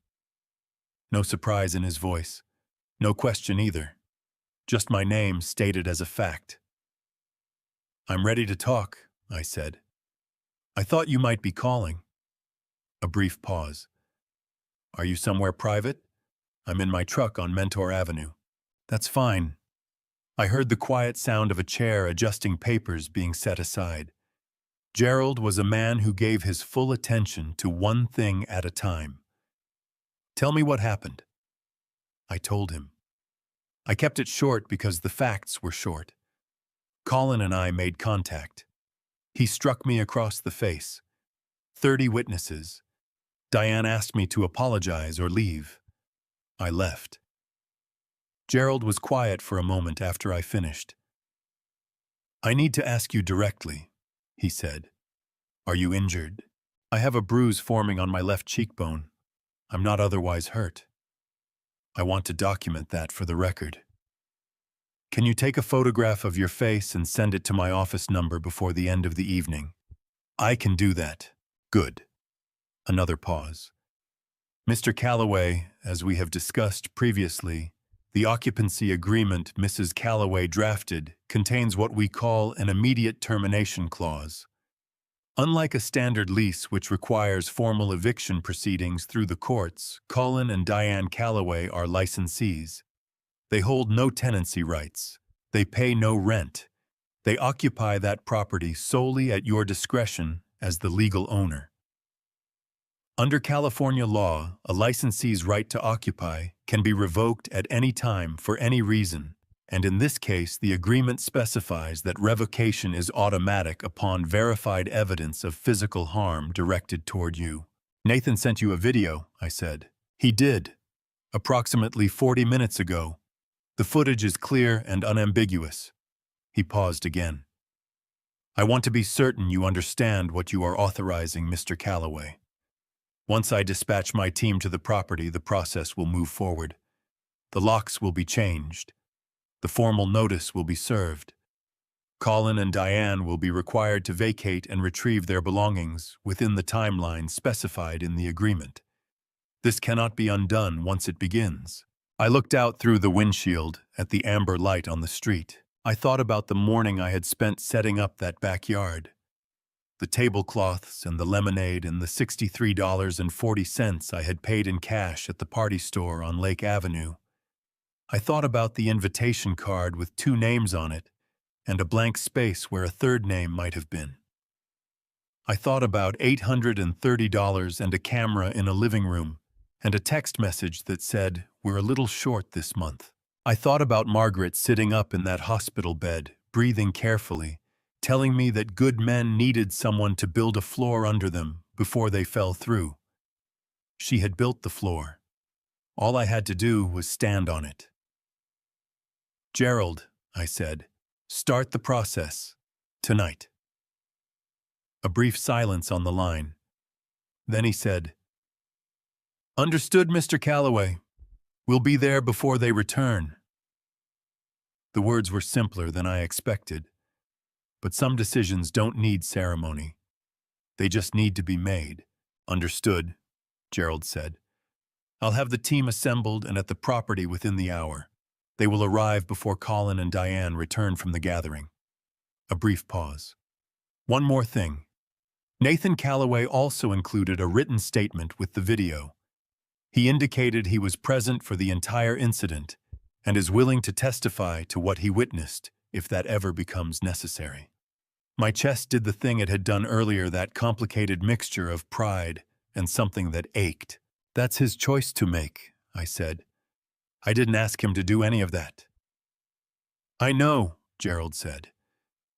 No surprise in his voice. No question either. Just my name stated as a fact. "I'm ready to talk," I said. "I thought you might be calling." A brief pause. "Are you somewhere private?" "I'm in my truck on Mentor Avenue." "That's fine." I heard the quiet sound of a chair adjusting papers being set aside. Gerald was a man who gave his full attention to one thing at a time. "Tell me what happened." I told him. I kept it short because the facts were short. Colin and I made contact. He struck me across the face. 30 witnesses. Diane asked me to apologize or leave. I left. Gerald was quiet for a moment after I finished. "I need to ask you directly," he said. "Are you injured?" "I have a bruise forming on my left cheekbone. I'm not otherwise hurt." "I want to document that for the record." "Can you take a photograph of your face and send it to my office number before the end of the evening?" "I can do that." "Good." Another pause. "Mr. Calloway, as we have discussed previously, the occupancy agreement Mrs. Calloway drafted contains what we call an immediate termination clause. Unlike a standard lease which requires formal eviction proceedings through the courts, Colin and Diane Calloway are licensees. They hold no tenancy rights. They pay no rent. They occupy that property solely at your discretion as the legal owner. Under California law, a licensee's right to occupy can be revoked at any time for any reason, and in this case the agreement specifies that revocation is automatic upon verified evidence of physical harm directed toward you. "Nathan sent you a video," I said. "He did. Approximately 40 minutes ago. The footage is clear and unambiguous." He paused again. "I want to be certain you understand what you are authorizing, Mr. Calloway. Once I dispatch my team to the property, the process will move forward. The locks will be changed. The formal notice will be served. Colin and Diane will be required to vacate and retrieve their belongings within the timeline specified in the agreement. This cannot be undone once it begins." I looked out through the windshield at the amber light on the street. I thought about the morning I had spent setting up that backyard. The tablecloths and the lemonade and the $63.40 I had paid in cash at the party store on Lake Avenue. I thought about the invitation card with 2 names on it and a blank space where a third name might have been. I thought about $830 and a camera in a living room and a text message that said, "We're a little short this month." I thought about Margaret sitting up in that hospital bed, breathing carefully, telling me that good men needed someone to build a floor under them before they fell through. She had built the floor. All I had to do was stand on it. "Gerald," I said, "start the process. Tonight." A brief silence on the line. Then he said, "Understood, Mr. Calloway. We'll be there before they return." The words were simpler than I expected. But some decisions don't need ceremony. They just need to be made. "Understood," Gerald said. "I'll have the team assembled and at the property within the hour. They will arrive before Colin and Diane return from the gathering." A brief pause. "One more thing. Nathan Calloway also included a written statement with the video. He indicated he was present for the entire incident and is willing to testify to what he witnessed if that ever becomes necessary." My chest did the thing it had done earlier, that complicated mixture of pride and something that ached. "That's his choice to make," I said. "I didn't ask him to do any of that." "I know," Gerald said.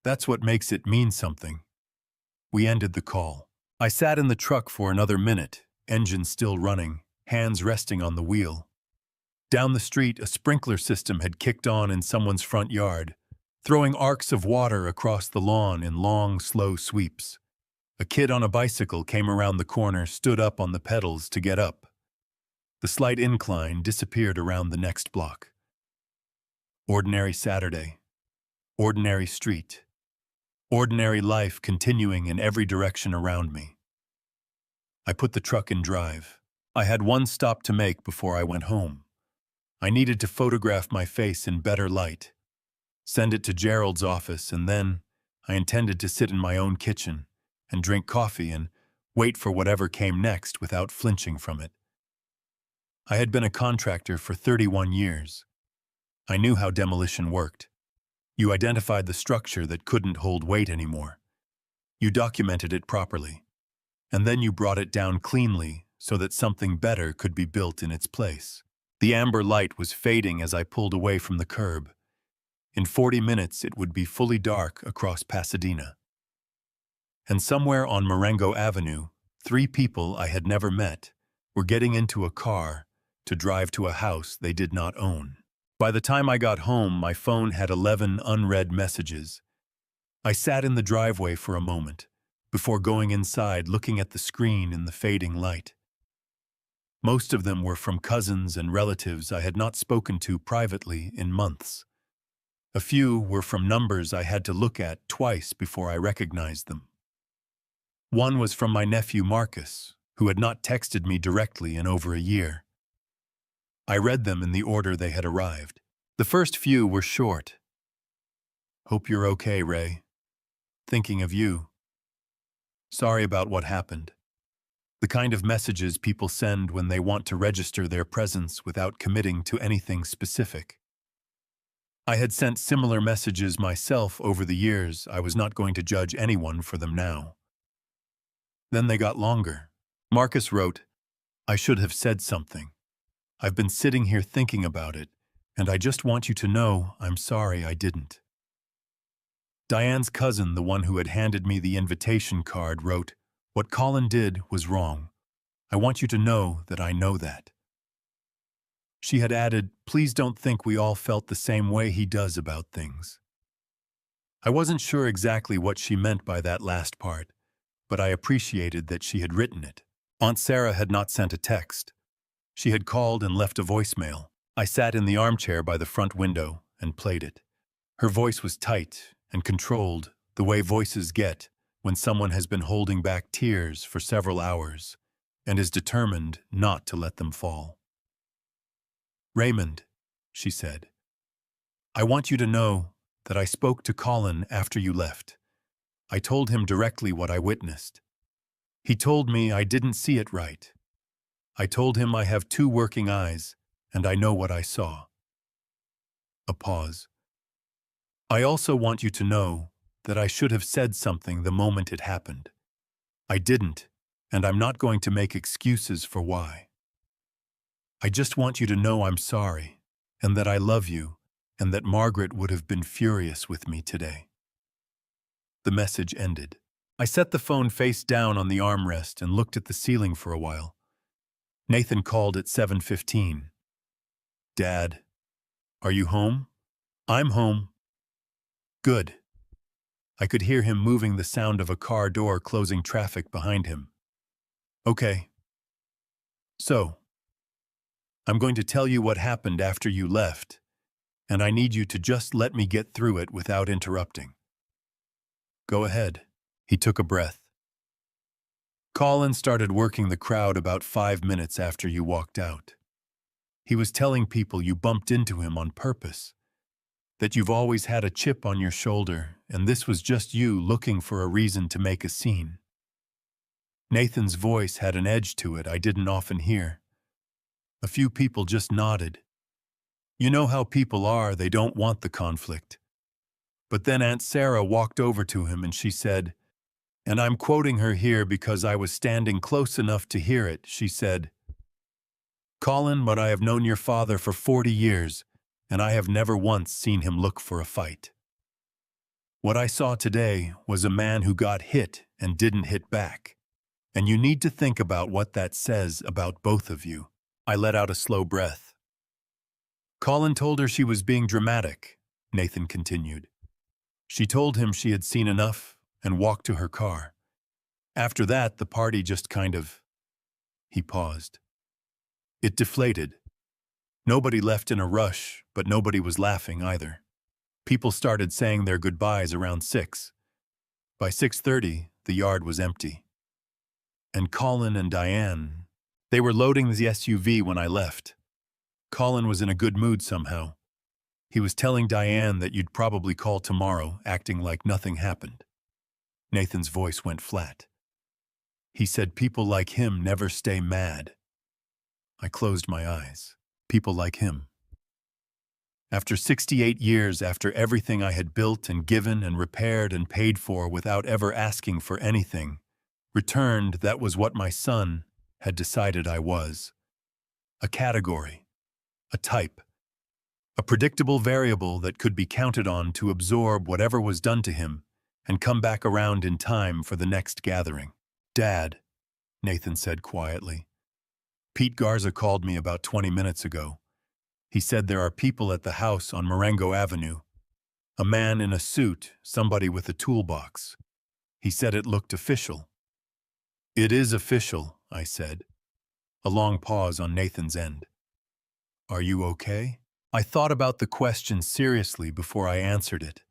"That's what makes it mean something." We ended the call. I sat in the truck for another minute, engine still running, hands resting on the wheel. Down the street, a sprinkler system had kicked on in someone's front yard, throwing arcs of water across the lawn in long, slow sweeps. A kid on a bicycle came around the corner, stood up on the pedals to get up. The slight incline disappeared around the next block. Ordinary Saturday. Ordinary street. Ordinary life continuing in every direction around me. I put the truck in drive. I had one stop to make before I went home. I needed to photograph my face in better light, send it to Gerald's office, and then I intended to sit in my own kitchen and drink coffee and wait for whatever came next without flinching from it. I had been a contractor for 31 years. I knew how demolition worked. You identified the structure that couldn't hold weight anymore. You documented it properly, and then you brought it down cleanly so that something better could be built in its place. The amber light was fading as I pulled away from the curb. In 40 minutes, it would be fully dark across Pasadena. And somewhere on Marengo Avenue, 3 people I had never met were getting into a car to drive to a house they did not own. By the time I got home, my phone had 11 unread messages. I sat in the driveway for a moment, before going inside looking at the screen in the fading light. Most of them were from cousins and relatives I had not spoken to privately in months. A few were from numbers I had to look at twice before I recognized them. One was from my nephew Marcus, who had not texted me directly in over a year. I read them in the order they had arrived. The first few were short. Hope you're okay, Ray. Thinking of you. Sorry about what happened. The kind of messages people send when they want to register their presence without committing to anything specific. I had sent similar messages myself over the years. I was not going to judge anyone for them now. Then they got longer. Marcus wrote, "I should have said something. I've been sitting here thinking about it, and I just want you to know I'm sorry I didn't." Diane's cousin, the one who had handed me the invitation card, wrote, "What Colin did was wrong. I want you to know that I know that." She had added, "Please don't think we all felt the same way he does about things." I wasn't sure exactly what she meant by that last part, but I appreciated that she had written it. Aunt Sarah had not sent a text. She had called and left a voicemail. I sat in the armchair by the front window and played it. Her voice was tight and controlled, the way voices get when someone has been holding back tears for several hours and is determined not to let them fall. "Raymond," she said, "I want you to know that I spoke to Colin after you left. I told him directly what I witnessed. He told me I didn't see it right. I told him I have 2 working eyes, and I know what I saw." A pause. "I also want you to know that I should have said something the moment it happened. I didn't, and I'm not going to make excuses for why. I just want you to know I'm sorry, and that I love you, and that Margaret would have been furious with me today." The message ended. I set the phone face down on the armrest and looked at the ceiling for a while. Nathan called at 7:15. "Dad, are you home?" "I'm home." "Good." I could hear him moving, the sound of a car door closing traffic behind him. "Okay. So, I'm going to tell you what happened after you left, and I need you to just let me get through it without interrupting." "Go ahead." He took a breath. "Colin started working the crowd about 5 minutes after you walked out. He was telling people you bumped into him on purpose, that you've always had a chip on your shoulder, and this was just you looking for a reason to make a scene. Nathan's voice had an edge to it I didn't often hear. A few people just nodded. You know how people are, they don't want the conflict. But then Aunt Sarah walked over to him and she said, and I'm quoting her here because I was standing close enough to hear it, she said, "Colin, but I have known your father for 40 years, and I have never once seen him look for a fight. What I saw today was a man who got hit and didn't hit back. And you need to think about what that says about both of you. I let out a slow breath. Colin told her she was being dramatic, Nathan continued. She told him she had seen enough and walked to her car. After that, the party just kind of... He paused. It deflated. Nobody left in a rush, but nobody was laughing either. People started saying their goodbyes around 6. By 6:30, the yard was empty. And Colin and Diane, they were loading the SUV when I left. Colin was in a good mood somehow. He was telling Diane that you'd probably call tomorrow, acting like nothing happened. Nathan's voice went flat. He said people like him never stay mad. I closed my eyes. People like him. After 68 years, after everything I had built and given and repaired and paid for without ever asking for anything, returned, that was what my son had decided I was. A category, a type, a predictable variable that could be counted on to absorb whatever was done to him and come back around in time for the next gathering. Dad, Nathan said quietly. Pete Garza called me about 20 minutes ago. He said there are people at the house on Marengo Avenue. A man in a suit, somebody with a toolbox. He said it looked official. It is official, I said. A long pause on Nathan's end. Are you okay? I thought about the question seriously before I answered it.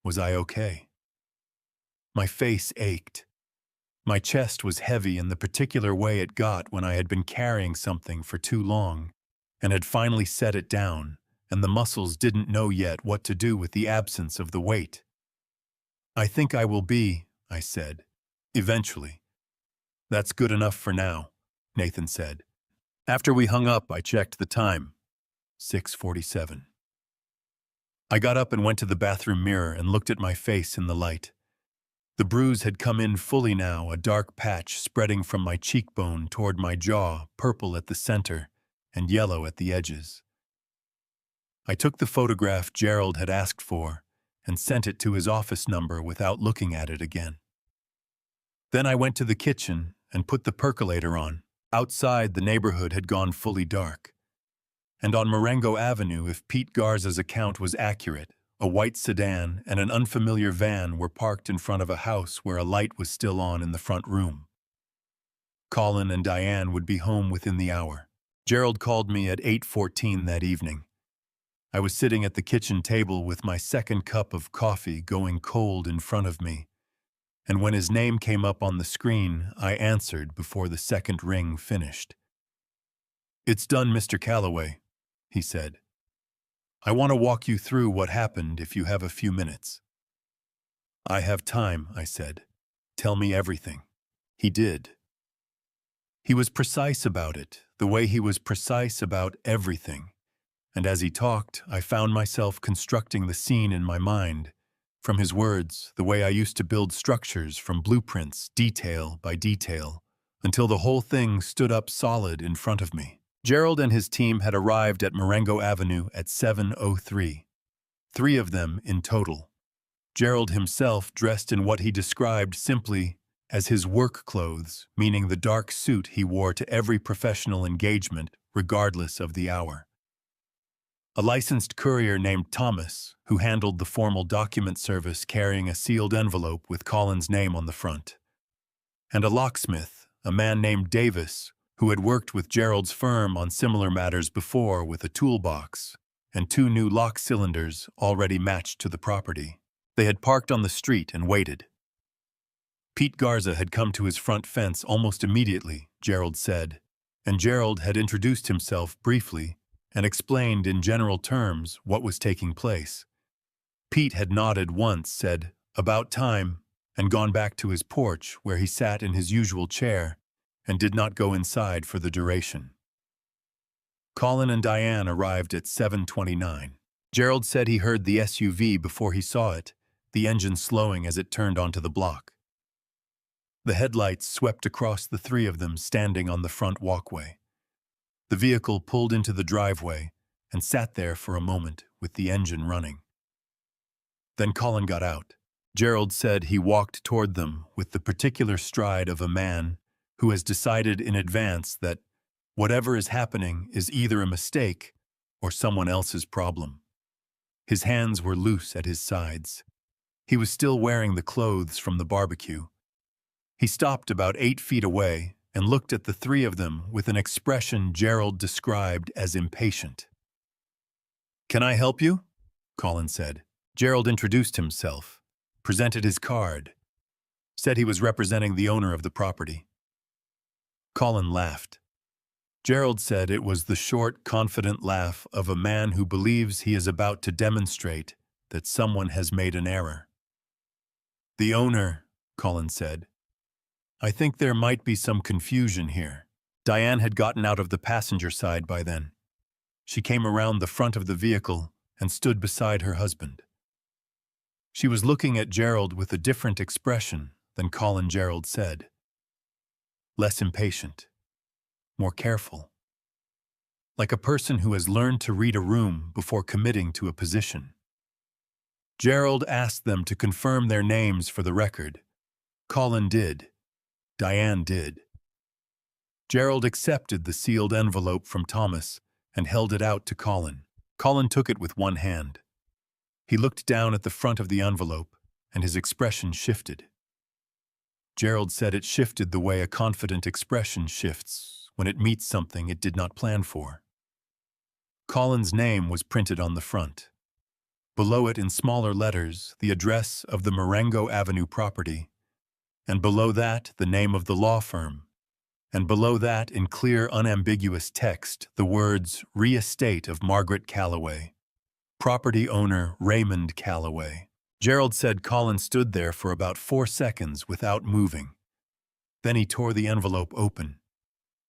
Was I okay? My face ached. My chest was heavy in the particular way it got when I had been carrying something for too long and had finally set it down, and the muscles didn't know yet what to do with the absence of the weight. I think I will be, I said, eventually. That's good enough for now, Nathan said. After we hung up, I checked the time. 6:47. I got up and went to the bathroom mirror and looked at my face in the light. The bruise had come in fully now, a dark patch spreading from my cheekbone toward my jaw, purple at the center and yellow at the edges. I took the photograph Gerald had asked for and sent it to his office number without looking at it again. Then I went to the kitchen and put the percolator on. Outside, the neighborhood had gone fully dark. And on Marengo Avenue, if Pete Garza's account was accurate, a white sedan and an unfamiliar van were parked in front of a house where a light was still on in the front room. Colin and Diane would be home within the hour. Gerald called me at 8:14 that evening. I was sitting at the kitchen table with my second cup of coffee going cold in front of me, and when his name came up on the screen, I answered before the second ring finished. "It's done, Mr. Calloway," he said. "I want to walk you through what happened if you have a few minutes." "I have time," I said. "Tell me everything." He did. He was precise about it, the way he was precise about everything. And as he talked, I found myself constructing the scene in my mind, from his words, the way I used to build structures from blueprints, detail by detail, until the whole thing stood up solid in front of me. Gerald and his team had arrived at Marengo Avenue at 7:03. 3 of them in total. Gerald himself dressed in what he described simply as his work clothes, meaning the dark suit he wore to every professional engagement, regardless of the hour. A licensed courier named Thomas, who handled the formal document service carrying a sealed envelope with Colin's name on the front. And a locksmith, a man named Davis, who had worked with Gerald's firm on similar matters before with a toolbox, and 2 new lock cylinders already matched to the property. They had parked on the street and waited. Pete Garza had come to his front fence almost immediately, Gerald said, and Gerald had introduced himself briefly and explained in general terms what was taking place. Pete had nodded once, said, "About time," and gone back to his porch where he sat in his usual chair and did not go inside for the duration. Colin and Diane arrived at 7:29. Gerald said he heard the SUV before he saw it, the engine slowing as it turned onto the block. The headlights swept across the 3 of them standing on the front walkway. The vehicle pulled into the driveway and sat there for a moment with the engine running. Then Colin got out. Gerald said he walked toward them with the particular stride of a man who has decided in advance that whatever is happening is either a mistake or someone else's problem. His hands were loose at his sides. He was still wearing the clothes from the barbecue. He stopped about 8 feet away and looked at the three of them with an expression Gerald described as impatient. "Can I help you?" Colin said. Gerald introduced himself, presented his card, said he was representing the owner of the property. Colin laughed. Gerald said it was the short, confident laugh of a man who believes he is about to demonstrate that someone has made an error. "The owner," Colin said. "I think there might be some confusion here." Diane had gotten out of the passenger side by then. She came around the front of the vehicle and stood beside her husband. She was looking at Gerald with a different expression than Colin. Gerald said. Less impatient, more careful. Like a person who has learned to read a room before committing to a position. Gerald asked them to confirm their names for the record. Colin did. Diane did. Gerald accepted the sealed envelope from Thomas and held it out to Colin. Colin took it with one hand. He looked down at the front of the envelope, and his expression shifted. Gerald said it shifted the way a confident expression shifts when it meets something it did not plan for. Colin's name was printed on the front. Below it in smaller letters, the address of the Marengo Avenue property, and below that, the name of the law firm, and below that, in clear, unambiguous text, the words, "Re-estate of Margaret Calloway. Property owner Raymond Calloway." Gerald said Colin stood there for about 4 seconds without moving. Then he tore the envelope open.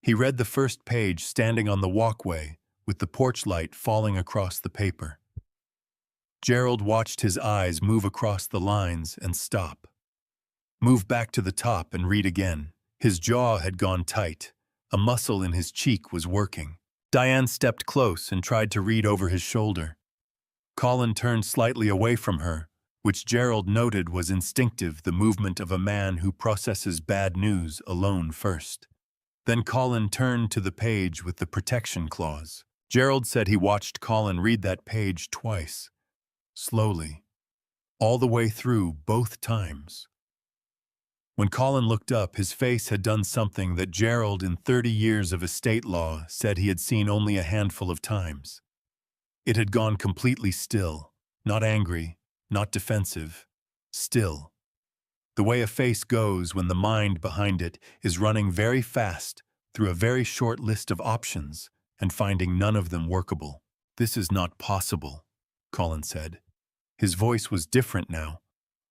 He read the first page standing on the walkway with the porch light falling across the paper. Gerald watched his eyes move across the lines and stop. Move back to the top and read again. His jaw had gone tight. A muscle in his cheek was working. Diane stepped close and tried to read over his shoulder. Colin turned slightly away from her, which Gerald noted was instinctive, the movement of a man who processes bad news alone first. Then Colin turned to the page with the protection clause. Gerald said he watched Colin read that page twice, slowly, all the way through both times. When Colin looked up, his face had done something that Gerald, in 30 years of estate law, said he had seen only a handful of times. It had gone completely still, not angry, not defensive, still. The way a face goes when the mind behind it is running very fast through a very short list of options and finding none of them workable. "This is not possible," Colin said. His voice was different now,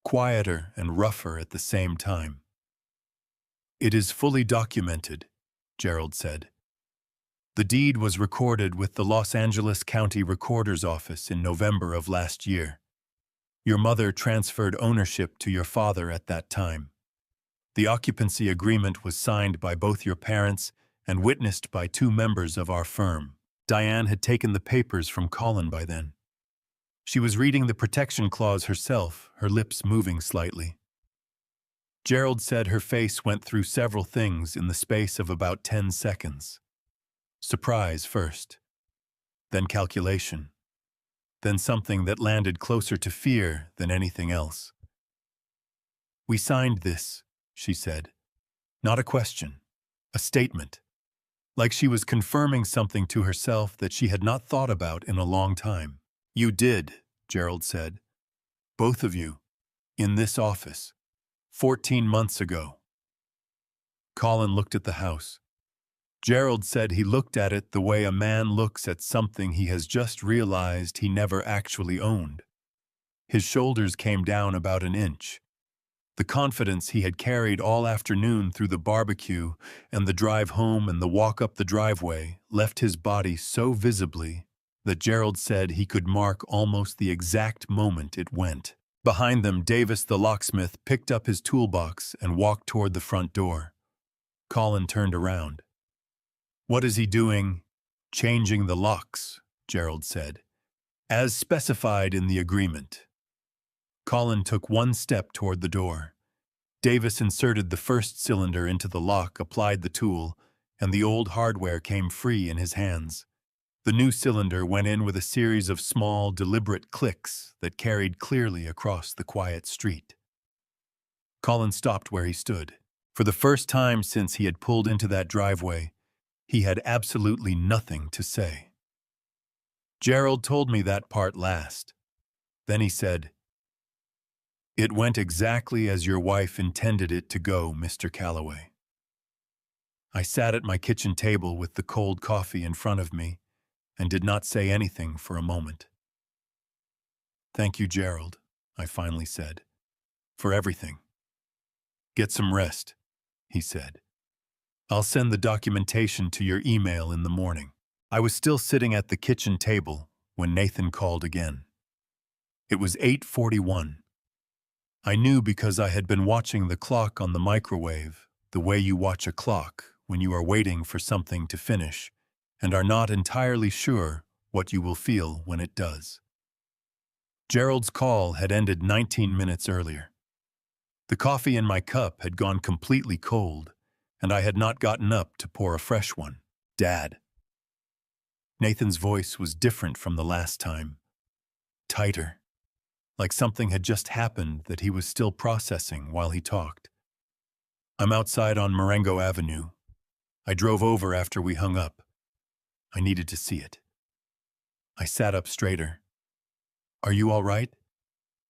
quieter and rougher at the same time. "It is fully documented," Gerald said. "The deed was recorded with the Los Angeles County Recorder's Office in November of last year. Your mother transferred ownership to your father at that time. The occupancy agreement was signed by both your parents and witnessed by 2 members of our firm." Diane had taken the papers from Colin by then. She was reading the protection clause herself, her lips moving slightly. Gerald said her face went through several things in the space of about 10 seconds. Surprise first, then calculation, then something that landed closer to fear than anything else. "We signed this," she said. Not a question, a statement. Like she was confirming something to herself that she had not thought about in a long time. "You did," Gerald said. "Both of you, in this office, 14 months ago." Colin looked at the house. Gerald said he looked at it the way a man looks at something he has just realized he never actually owned. His shoulders came down about an inch. The confidence he had carried all afternoon through the barbecue and the drive home and the walk up the driveway left his body so visibly that Gerald said he could mark almost the exact moment it went. Behind them, Davis the locksmith picked up his toolbox and walked toward the front door. Colin turned around. "What is he doing?" "Changing the locks," Gerald said, "as specified in the agreement." Colin took one step toward the door. Davis inserted the first cylinder into the lock, applied the tool, and the old hardware came free in his hands. The new cylinder went in with a series of small, deliberate clicks that carried clearly across the quiet street. Colin stopped where he stood. For the first time since he had pulled into that driveway, he had absolutely nothing to say. "Gerald told me that part last." Then he said, "It went exactly as your wife intended it to go, Mr. Calloway." I sat at my kitchen table with the cold coffee in front of me and did not say anything for a moment. "Thank you, Gerald," I finally said, "for everything." "Get some rest," he said. "I'll send the documentation to your email in the morning." I was still sitting at the kitchen table when Nathan called again. It was 8:41. I knew because I had been watching the clock on the microwave, the way you watch a clock when you are waiting for something to finish and are not entirely sure what you will feel when it does. Gerald's call had ended 19 minutes earlier. The coffee in my cup had gone completely cold, and I had not gotten up to pour a fresh one. "Dad." Nathan's voice was different from the last time. Tighter. Like something had just happened that he was still processing while he talked. "I'm outside on Marengo Avenue. I drove over after we hung up. I needed to see it." I sat up straighter. "Are you all right?"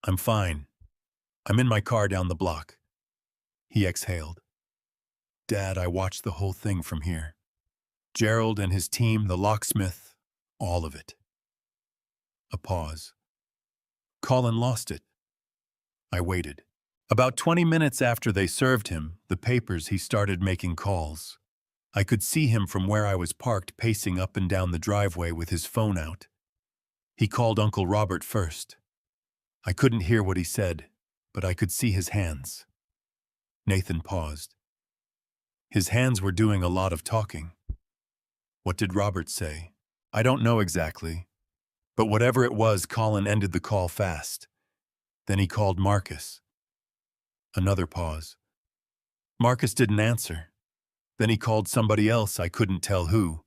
"I'm fine. I'm in my car down the block." He exhaled. "Dad, I watched the whole thing from here. Gerald and his team, the locksmith, all of it." A pause. "Colin lost it." I waited. About 20 minutes after they served him the papers, he started making calls. I could see him from where I was parked, pacing up and down the driveway with his phone out. He called Uncle Robert first. I couldn't hear what he said, but I could see his hands. Nathan paused. His hands were doing a lot of talking. "What did Robert say?" "I don't know exactly. But whatever it was, Colin ended the call fast. Then he called Marcus." Another pause. "Marcus didn't answer. Then he called somebody else, I couldn't tell who.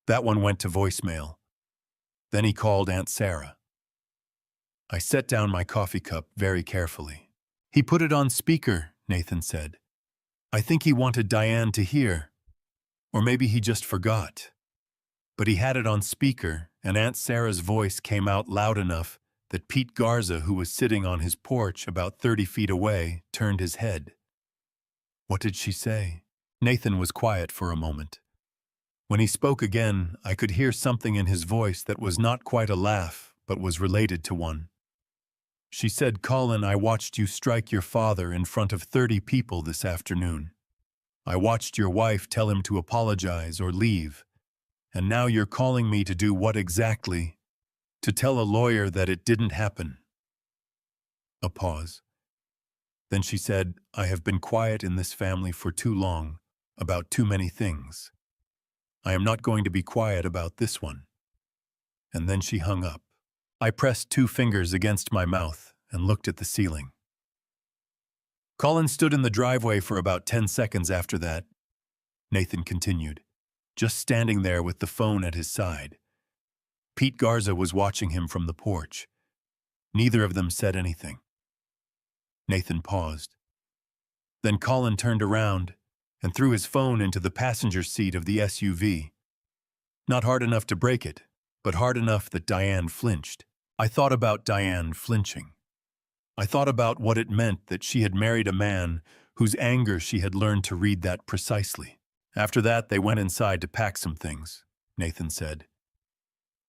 That one went to voicemail. Then he called Aunt Sarah." I set down my coffee cup very carefully. "He put it on speaker," Nathan said. "I think he wanted Diane to hear. Or maybe he just forgot. But he had it on speaker, and Aunt Sarah's voice came out loud enough that Pete Garza, who was sitting on his porch about 30 feet away, turned his head." "What did she say?" Nathan was quiet for a moment. When he spoke again, I could hear something in his voice that was not quite a laugh, but was related to one. "She said, 'Colin, I watched you strike your father in front of 30 people this afternoon. I watched your wife tell him to apologize or leave. And now you're calling me to do what exactly? To tell a lawyer that it didn't happen." A pause. Then she said, "I have been quiet in this family for too long, about too many things. I am not going to be quiet about this one." And then she hung up. I pressed 2 fingers against my mouth and looked at the ceiling. Colin stood in the driveway for about 10 seconds after that. Nathan continued, just standing there with the phone at his side. Pete Garza was watching him from the porch. Neither of them said anything. Nathan paused. Then Colin turned around and threw his phone into the passenger seat of the SUV. Not hard enough to break it, but hard enough that Diane flinched. I thought about Diane flinching. I thought about what it meant that she had married a man whose anger she had learned to read that precisely. After that, they went inside to pack some things, Nathan said.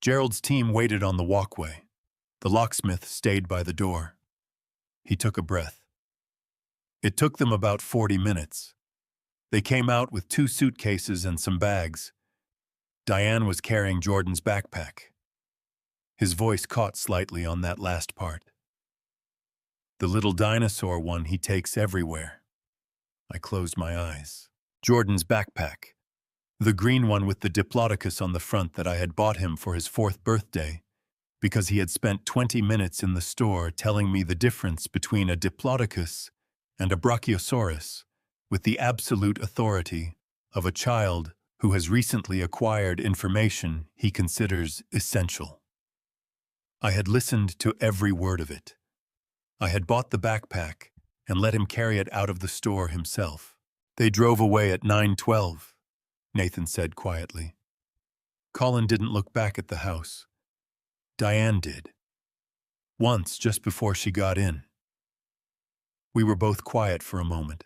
Gerald's team waited on the walkway. The locksmith stayed by the door. He took a breath. It took them about 40 minutes. They came out with 2 suitcases and some bags. Diane was carrying Jordan's backpack. His voice caught slightly on that last part. "The little dinosaur one he takes everywhere." I closed my eyes. Jordan's backpack. The green one with the Diplodocus on the front that I had bought him for his 4th birthday. because he had spent 20 minutes in the store telling me the difference between a diplodocus and a brachiosaurus with the absolute authority of a child who has recently acquired information he considers essential. I had listened to every word of it. I had bought the backpack and let him carry it out of the store himself. They drove away at 9:12, Nathan said quietly. Colin didn't look back at the house. Diane did. Once, just before she got in. We were both quiet for a moment.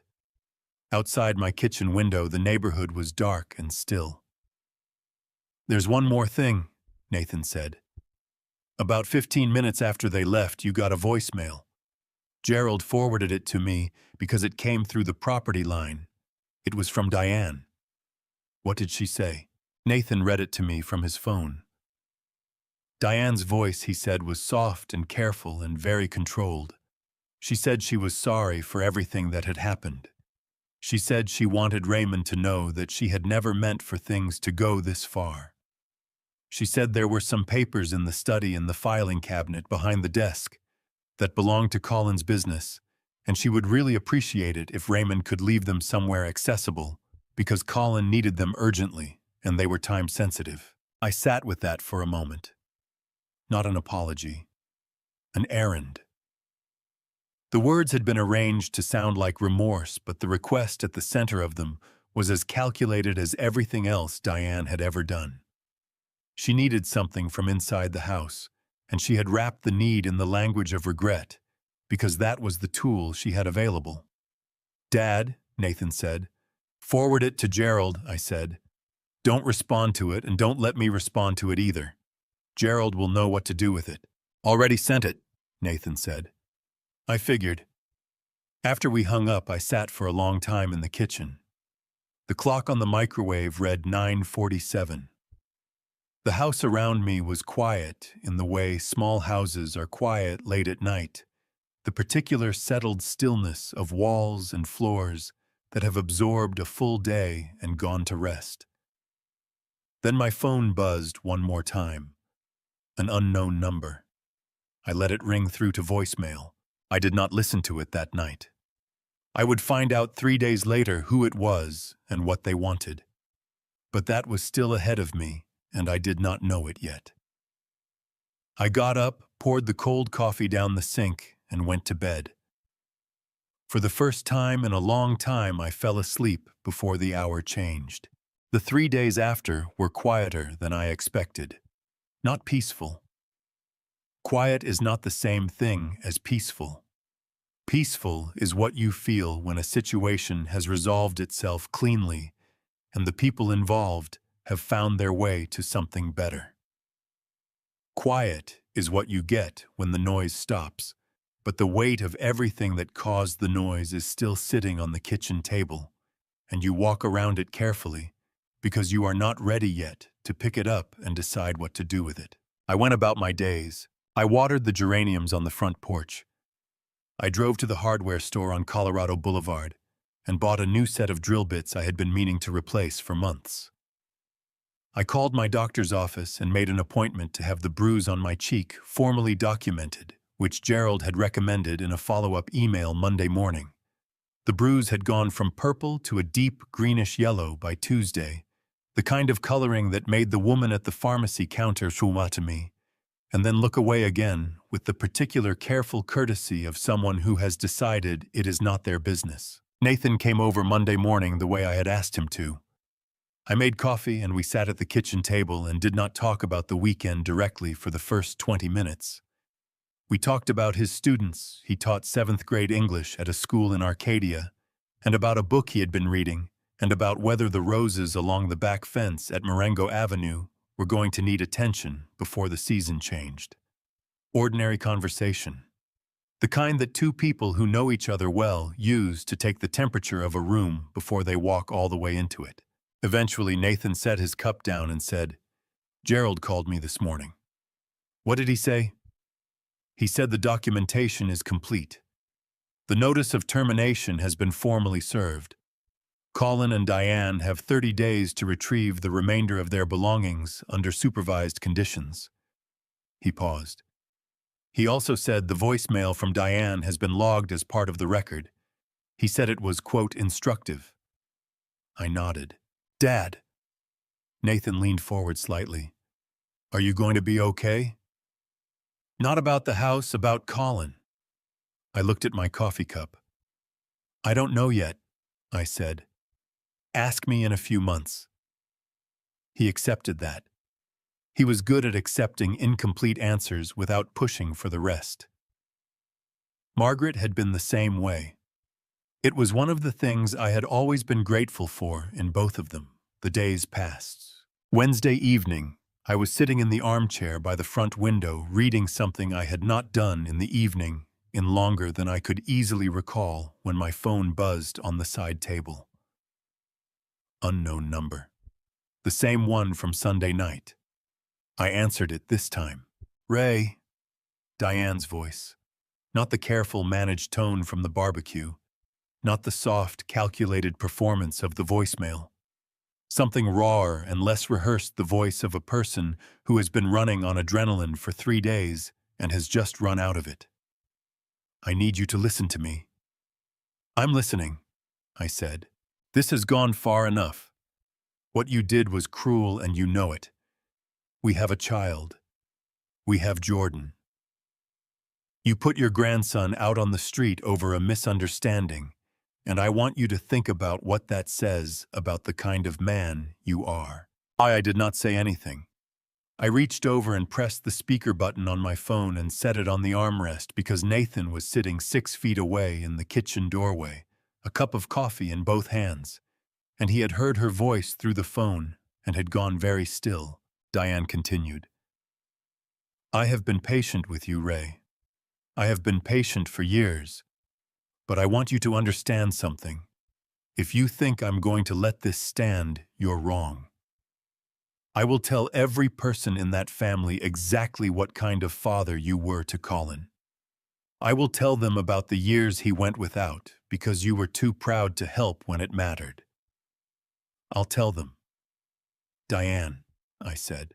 Outside my kitchen window, the neighborhood was dark and still. "There's one more thing," Nathan said. "About 15 minutes after they left, you got a voicemail. Gerald forwarded it to me because it came through the property line. It was from Diane." "What did she say?" Nathan read it to me from his phone. Diane's voice, he said, was soft and careful and very controlled. She said she was sorry for everything that had happened. She said she wanted Raymond to know that she had never meant for things to go this far. She said there were some papers in the study in the filing cabinet behind the desk that belonged to Colin's business, and she would really appreciate it if Raymond could leave them somewhere accessible, because Colin needed them urgently, and they were time-sensitive. I sat with that for a moment. Not an apology. An errand. The words had been arranged to sound like remorse, but the request at the center of them was as calculated as everything else Diane had ever done. She needed something from inside the house, and she had wrapped the need in the language of regret, because that was the tool she had available. "Dad," Nathan said. "Forward it to Gerald," I said. "Don't respond to it, and don't let me respond to it either. Gerald will know what to do with it." "Already sent it," Nathan said. I figured. After we hung up, I sat for a long time in the kitchen. The clock on the microwave read 9:47. The house around me was quiet in the way small houses are quiet late at night, the particular settled stillness of walls and floors that have absorbed a full day and gone to rest. Then my phone buzzed one more time. An unknown number. I let it ring through to voicemail. I did not listen to it that night. I would find out 3 days later who it was and what they wanted. But that was still ahead of me, and I did not know it yet. I got up, poured the cold coffee down the sink, and went to bed. For the first time in a long time, I fell asleep before the hour changed. The 3 days after were quieter than I expected. Not peaceful. Quiet is not the same thing as peaceful. Peaceful is what you feel when a situation has resolved itself cleanly and the people involved have found their way to something better. Quiet is what you get when the noise stops, but the weight of everything that caused the noise is still sitting on the kitchen table, and you walk around it carefully because you are not ready yet to pick it up and decide what to do with it. I went about my days. I watered the geraniums on the front porch. I drove to the hardware store on Colorado Boulevard and bought a new set of drill bits I had been meaning to replace for months. I called my doctor's office and made an appointment to have the bruise on my cheek formally documented, which Gerald had recommended in a follow-up email Monday morning. The bruise had gone from purple to a deep greenish yellow by Tuesday, the kind of coloring that made the woman at the pharmacy counter shuma to me, and then look away again with the particular careful courtesy of someone who has decided it is not their business. Nathan came over Monday morning the way I had asked him to. I made coffee and we sat at the kitchen table and did not talk about the weekend directly for the first 20 minutes. We talked about his students. He taught 7th grade English at a school in Arcadia, and about a book he had been reading, and about whether the roses along the back fence at Marengo Avenue were going to need attention before the season changed. Ordinary conversation. The kind that two people who know each other well use to take the temperature of a room before they walk all the way into it. Eventually, Nathan set his cup down and said, "Gerald called me this morning." "What did he say?" "He said the documentation is complete. The notice of termination has been formally served. Colin and Diane have 30 days to retrieve the remainder of their belongings under supervised conditions. He paused. He also said the voicemail from Diane has been logged as part of the record. He said it was, quote, instructive. I nodded. Dad. Nathan leaned forward slightly. Are you going to be okay? Not about the house, about Colin. I looked at my coffee cup. I don't know yet, I said. Ask me in a few months. He accepted that. He was good at accepting incomplete answers without pushing for the rest. Margaret had been the same way. It was one of the things I had always been grateful for in both of them. The days passed. Wednesday evening, I was sitting in the armchair by the front window reading something I had not done in the evening in longer than I could easily recall when my phone buzzed on the side table. Unknown number. The same one from Sunday night. I answered it this time. Ray. Diane's voice. Not the careful, managed tone from the barbecue. Not the soft, calculated performance of the voicemail. Something rawer and less rehearsed, the voice of a person who has been running on adrenaline for 3 days and has just run out of it. I need you to listen to me. I'm listening, I said. This has gone far enough. What you did was cruel and you know it. We have a child. We have Jordan. You put your grandson out on the street over a misunderstanding, and I want you to think about what that says about the kind of man you are. I did not say anything. I reached over and pressed the speaker button on my phone and set it on the armrest because Nathan was sitting 6 feet away in the kitchen doorway, a cup of coffee in both hands, and he had heard her voice through the phone and had gone very still. Diane continued. I have been patient with you, Ray. I have been patient for years. But I want you to understand something. If you think I'm going to let this stand, you're wrong. I will tell every person in that family exactly what kind of father you were to Colin. I will tell them about the years he went without because you were too proud to help when it mattered. I'll tell them. Diane, I said,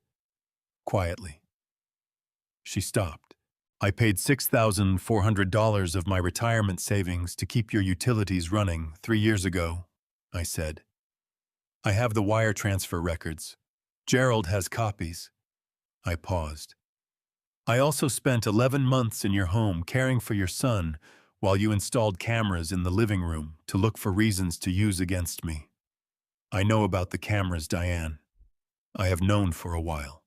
quietly. She stopped. I paid $6,400 of my retirement savings to keep your utilities running 3 years ago, I said. I have the wire transfer records. Gerald has copies. I paused. I also spent 11 months in your home caring for your son while you installed cameras in the living room to look for reasons to use against me. I know about the cameras, Diane. I have known for a while.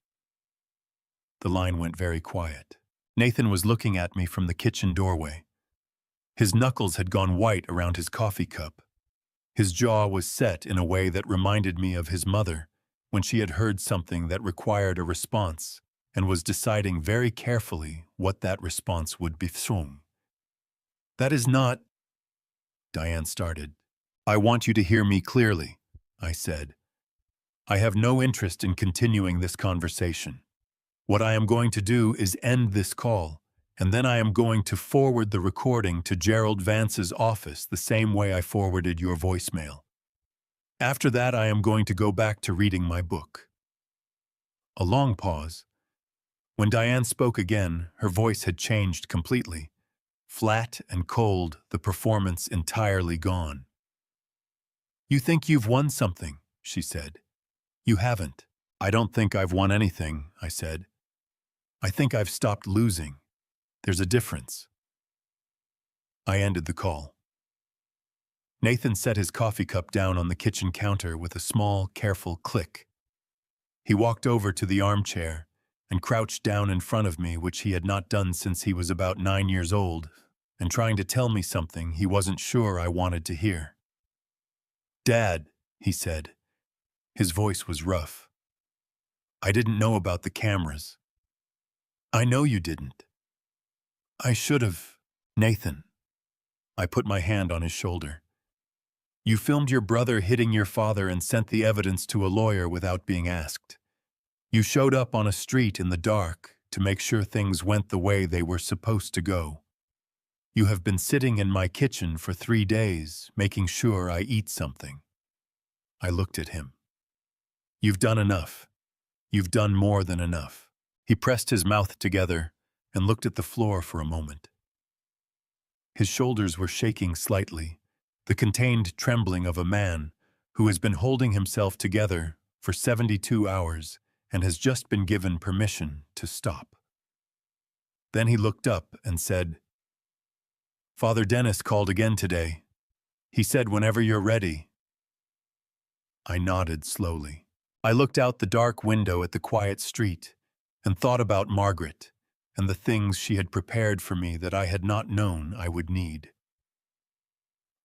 The line went very quiet. Nathan was looking at me from the kitchen doorway. His knuckles had gone white around his coffee cup. His jaw was set in a way that reminded me of his mother when she had heard something that required a response and was deciding very carefully what that response would be. That is not... Diane started. I want you to hear me clearly, I said. I have no interest in continuing this conversation. What I am going to do is end this call, and then I am going to forward the recording to Gerald Vance's office the same way I forwarded your voicemail. After that, I am going to go back to reading my book. A long pause. When Diane spoke again, her voice had changed completely. Flat and cold, the performance entirely gone. You think you've won something, she said. You haven't. I don't think I've won anything, I said. I think I've stopped losing. There's a difference. I ended the call. Nathan set his coffee cup down on the kitchen counter with a small, careful click. He walked over to the armchair and crouched down in front of me, which he had not done since he was about 9 years old, and trying to tell me something he wasn't sure I wanted to hear. Dad, he said. His voice was rough. I didn't know about the cameras. I know you didn't. I should have, Nathan. I put my hand on his shoulder. You filmed your brother hitting your father and sent the evidence to a lawyer without being asked. You showed up on a street in the dark to make sure things went the way they were supposed to go. You have been sitting in my kitchen for 3 days, making sure I eat something. I looked at him. You've done enough. You've done more than enough. He pressed his mouth together and looked at the floor for a moment. His shoulders were shaking slightly, the contained trembling of a man who has been holding himself together for 72 hours and has just been given permission to stop. Then he looked up and said, "Father Dennis called again today. He said whenever you're ready." I nodded slowly. I looked out the dark window at the quiet street and thought about Margaret and the things she had prepared for me that I had not known I would need.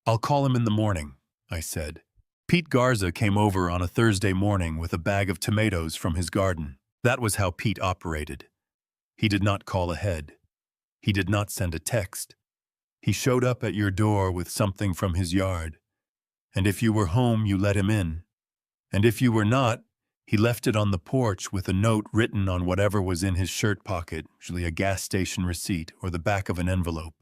"I'll call him in the morning," I said. Pete Garza came over on a Thursday morning with a bag of tomatoes from his garden. That was how Pete operated. He did not call ahead. He did not send a text. He showed up at your door with something from his yard. And if you were home, you let him in. And if you were not, he left it on the porch with a note written on whatever was in his shirt pocket, usually a gas station receipt or the back of an envelope.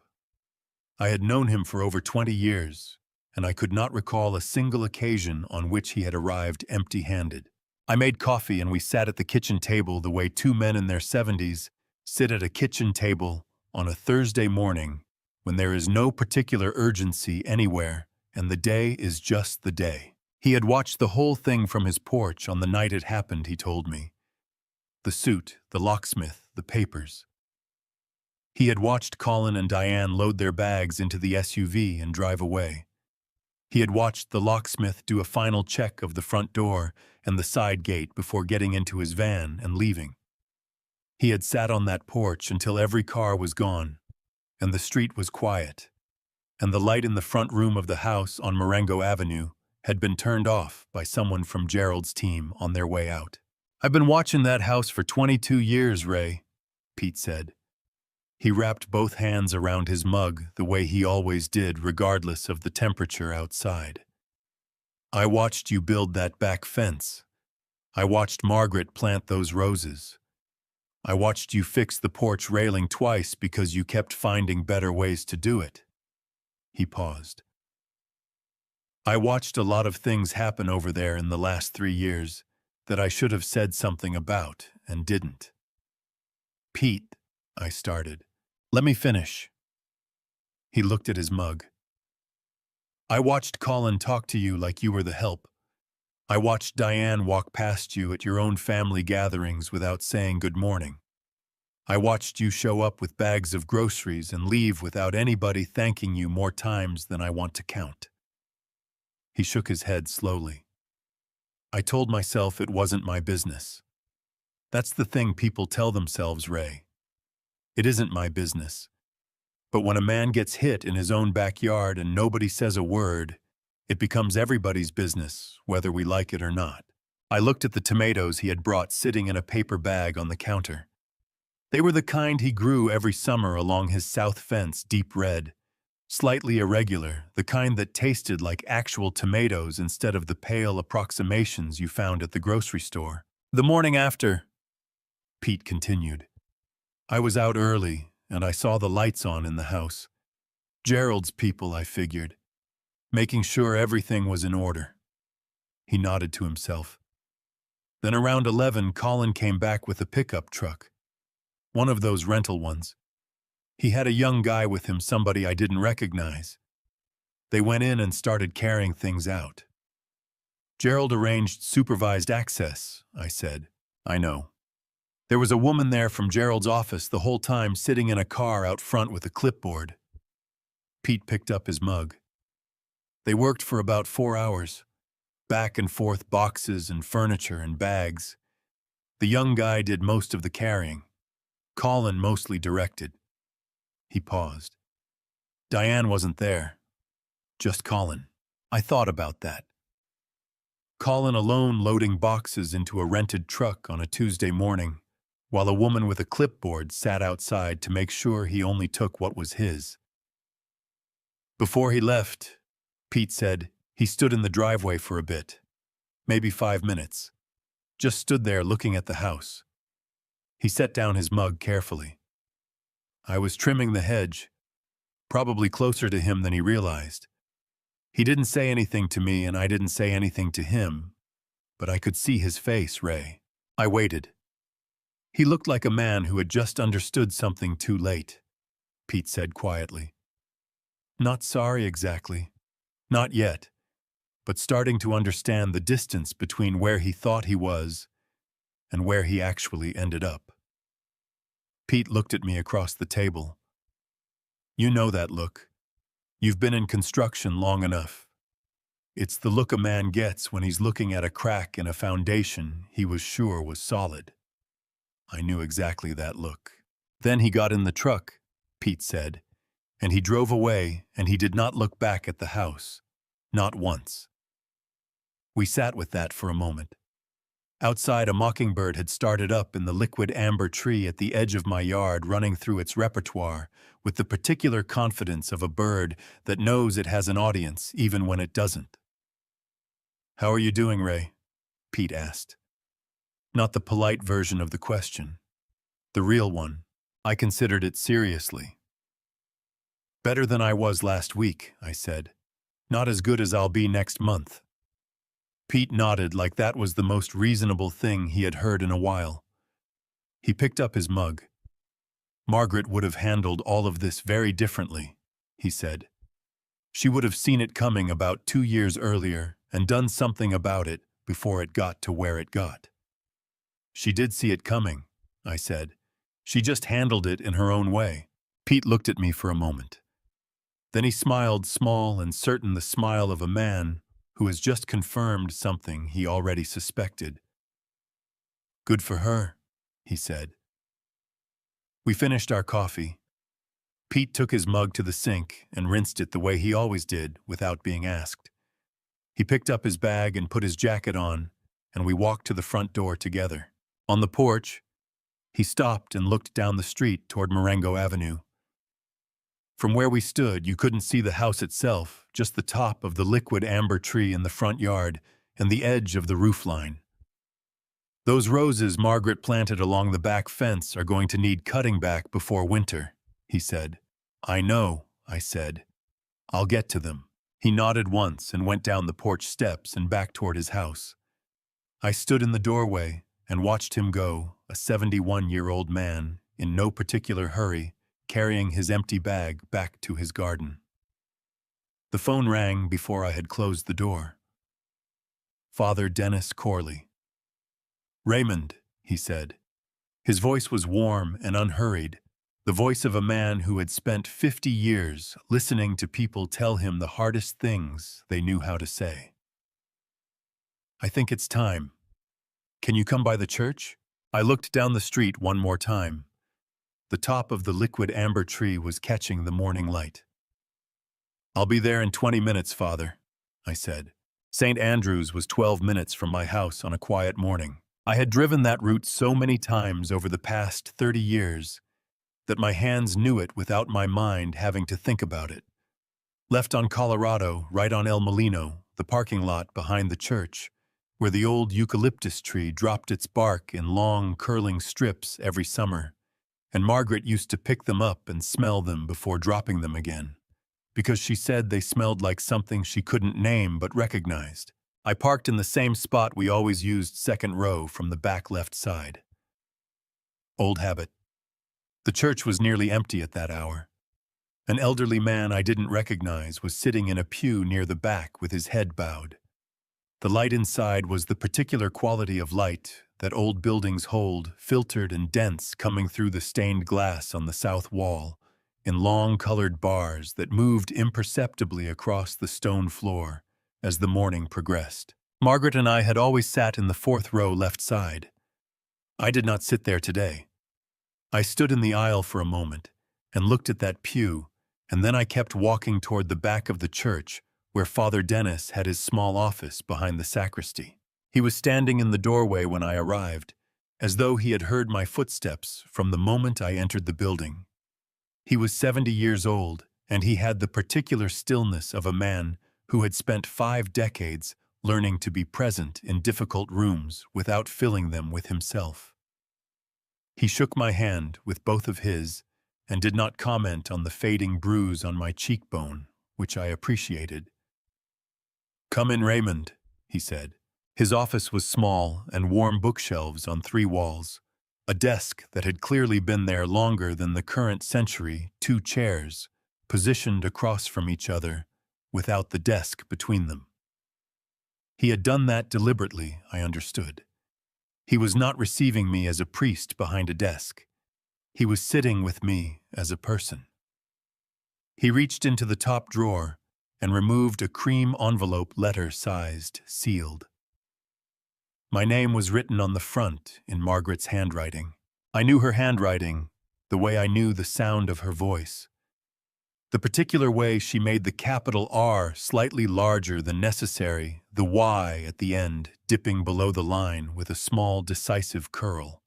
I had known him for over 20 years, and I could not recall a single occasion on which he had arrived empty-handed. I made coffee and we sat at the kitchen table the way two men in their 70s sit at a kitchen table on a Thursday morning when there is no particular urgency anywhere and the day is just the day. He had watched the whole thing from his porch on the night it happened, he told me. The suit, the locksmith, the papers. He had watched Colin and Diane load their bags into the SUV and drive away. He had watched the locksmith do a final check of the front door and the side gate before getting into his van and leaving. He had sat on that porch until every car was gone, and the street was quiet, and the light in the front room of the house on Marengo Avenue had been turned off by someone from Gerald's team on their way out. "I've been watching that house for 22 years, Ray," Pete said. He wrapped both hands around his mug the way he always did regardless of the temperature outside. "I watched you build that back fence. I watched Margaret plant those roses. I watched you fix the porch railing twice because you kept finding better ways to do it." He paused. "I watched a lot of things happen over there in the last 3 years that I should have said something about and didn't." "Pete," I started. "Let me finish." He looked at his mug. "I watched Colin talk to you like you were the help. I watched Diane walk past you at your own family gatherings without saying good morning. I watched you show up with bags of groceries and leave without anybody thanking you more times than I want to count." He shook his head slowly. "I told myself it wasn't my business. That's the thing people tell themselves, Ray. It isn't my business. But when a man gets hit in his own backyard and nobody says a word, it becomes everybody's business, whether we like it or not." I looked at the tomatoes he had brought sitting in a paper bag on the counter. They were the kind he grew every summer along his south fence, deep red, slightly irregular, the kind that tasted like actual tomatoes instead of the pale approximations you found at the grocery store. "The morning after," Pete continued, "I was out early and I saw the lights on in the house. Gerald's people, I figured, making sure everything was in order." He nodded to himself. "Then around 11, Colin came back with a pickup truck. One of those rental ones. He had a young guy with him, somebody I didn't recognize. They went in and started carrying things out." "Gerald arranged supervised access," I said. "I know. There was a woman there from Gerald's office the whole time sitting in a car out front with a clipboard." Pete picked up his mug. "They worked for about 4 hours. Back and forth boxes and furniture and bags. The young guy did most of the carrying. Colin mostly directed." He paused. "Diane wasn't there. Just Colin." I thought about that. Colin alone loading boxes into a rented truck on a Tuesday morning, while a woman with a clipboard sat outside to make sure he only took what was his. Before he left, Pete said he stood in the driveway for a bit, maybe 5 minutes, just stood there looking at the house. He set down his mug carefully. I was trimming the hedge, probably closer to him than he realized. He didn't say anything to me and I didn't say anything to him, but I could see his face, Ray. I waited. He looked like a man who had just understood something too late, Pete said quietly. Not sorry exactly. Not yet, but starting to understand the distance between where he thought he was and where he actually ended up. Pete looked at me across the table. You know that look. You've been in construction long enough. It's the look a man gets when he's looking at a crack in a foundation he was sure was solid. I knew exactly that look. Then he got in the truck, Pete said, and he drove away, and he did not look back at the house. Not once. We sat with that for a moment. Outside, a mockingbird had started up in the liquid amber tree at the edge of my yard, running through its repertoire with the particular confidence of a bird that knows it has an audience even when it doesn't. How are you doing, Ray? Pete asked. Not the polite version of the question. The real one. I considered it seriously. Better than I was last week, I said. Not as good as I'll be next month. Pete nodded like that was the most reasonable thing he had heard in a while. He picked up his mug. Margaret would have handled all of this very differently, he said. She would have seen it coming about 2 years earlier and done something about it before it got to where it got. She did see it coming, I said. She just handled it in her own way. Pete looked at me for a moment. Then he smiled, small and certain, the smile of a man who has just confirmed something he already suspected. Good for her, he said. We finished our coffee. Pete took his mug to the sink and rinsed it the way he always did without being asked. He picked up his bag and put his jacket on, and we walked to the front door together. On the porch, he stopped and looked down the street toward Marengo Avenue. From where we stood, you couldn't see the house itself, just the top of the liquid amber tree in the front yard and the edge of the roofline. Those roses Margaret planted along the back fence are going to need cutting back before winter, he said. I know, I said. I'll get to them. He nodded once and went down the porch steps and back toward his house. I stood in the doorway and watched him go, a 71-year-old man, in no particular hurry, carrying his empty bag back to his garden. The phone rang before I had closed the door. Father Dennis Corley. Raymond, he said. His voice was warm and unhurried, the voice of a man who had spent 50 years listening to people tell him the hardest things they knew how to say. I think it's time. Can you come by the church? I looked down the street one more time. The top of the liquid amber tree was catching the morning light. I'll be there in 20 minutes, Father, I said. St. Andrew's was 12 minutes from my house on a quiet morning. I had driven that route so many times over the past 30 years that my hands knew it without my mind having to think about it. Left on Colorado, right on El Molino, the parking lot behind the church, where the old eucalyptus tree dropped its bark in long, curling strips every summer, and Margaret used to pick them up and smell them before dropping them again, because she said they smelled like something she couldn't name but recognized. I parked in the same spot we always used, second row from the back left side. Old habit. The church was nearly empty at that hour. An elderly man I didn't recognize was sitting in a pew near the back with his head bowed. The light inside was the particular quality of light that old buildings hold, filtered and dense, coming through the stained glass on the south wall, in long colored bars that moved imperceptibly across the stone floor as the morning progressed. Margaret and I had always sat in the fourth row left side. I did not sit there today. I stood in the aisle for a moment and looked at that pew, and then I kept walking toward the back of the church where Father Dennis had his small office behind the sacristy. He was standing in the doorway when I arrived, as though he had heard my footsteps from the moment I entered the building. He was 70 years old, and he had the particular stillness of a man who had spent 5 decades learning to be present in difficult rooms without filling them with himself. He shook my hand with both of his and did not comment on the fading bruise on my cheekbone, which I appreciated. "Come in, Raymond," he said. His office was small and warm bookshelves on 3 walls, A desk that had clearly been there longer than the current century, 2 chairs, positioned across from each other, without the desk between them. He had done that deliberately, I understood. He was not receiving me as a priest behind a desk. He was sitting with me as a person. He reached into the top drawer and removed a cream envelope, letter-sized, sealed. My name was written on the front in Margaret's handwriting. I knew her handwriting the way I knew the sound of her voice. The particular way she made the capital R slightly larger than necessary, the Y at the end dipping below the line with a small, decisive curl.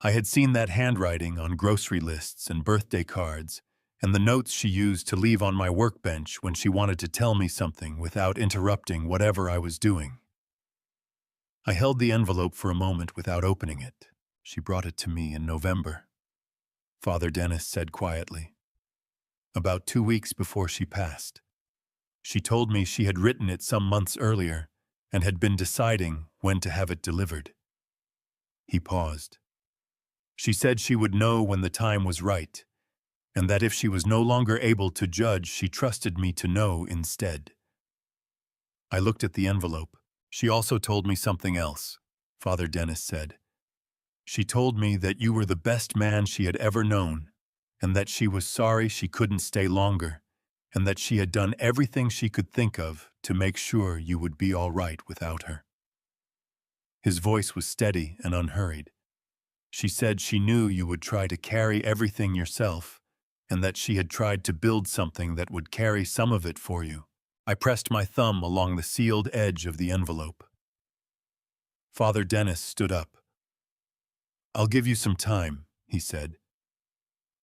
I had seen that handwriting on grocery lists and birthday cards, and the notes she used to leave on my workbench when she wanted to tell me something without interrupting whatever I was doing. I held the envelope for a moment without opening it. She brought it to me in November, Father Dennis said quietly. About 2 weeks before she passed. She told me she had written it some months earlier and had been deciding when to have it delivered. He paused. She said she would know when the time was right, and that if she was no longer able to judge, she trusted me to know instead. I looked at the envelope. She also told me something else, Father Dennis said. She told me that you were the best man she had ever known, and that she was sorry she couldn't stay longer, and that she had done everything she could think of to make sure you would be all right without her. His voice was steady and unhurried. She said she knew you would try to carry everything yourself, and that she had tried to build something that would carry some of it for you. I pressed my thumb along the sealed edge of the envelope. Father Dennis stood up. "I'll give you some time," he said.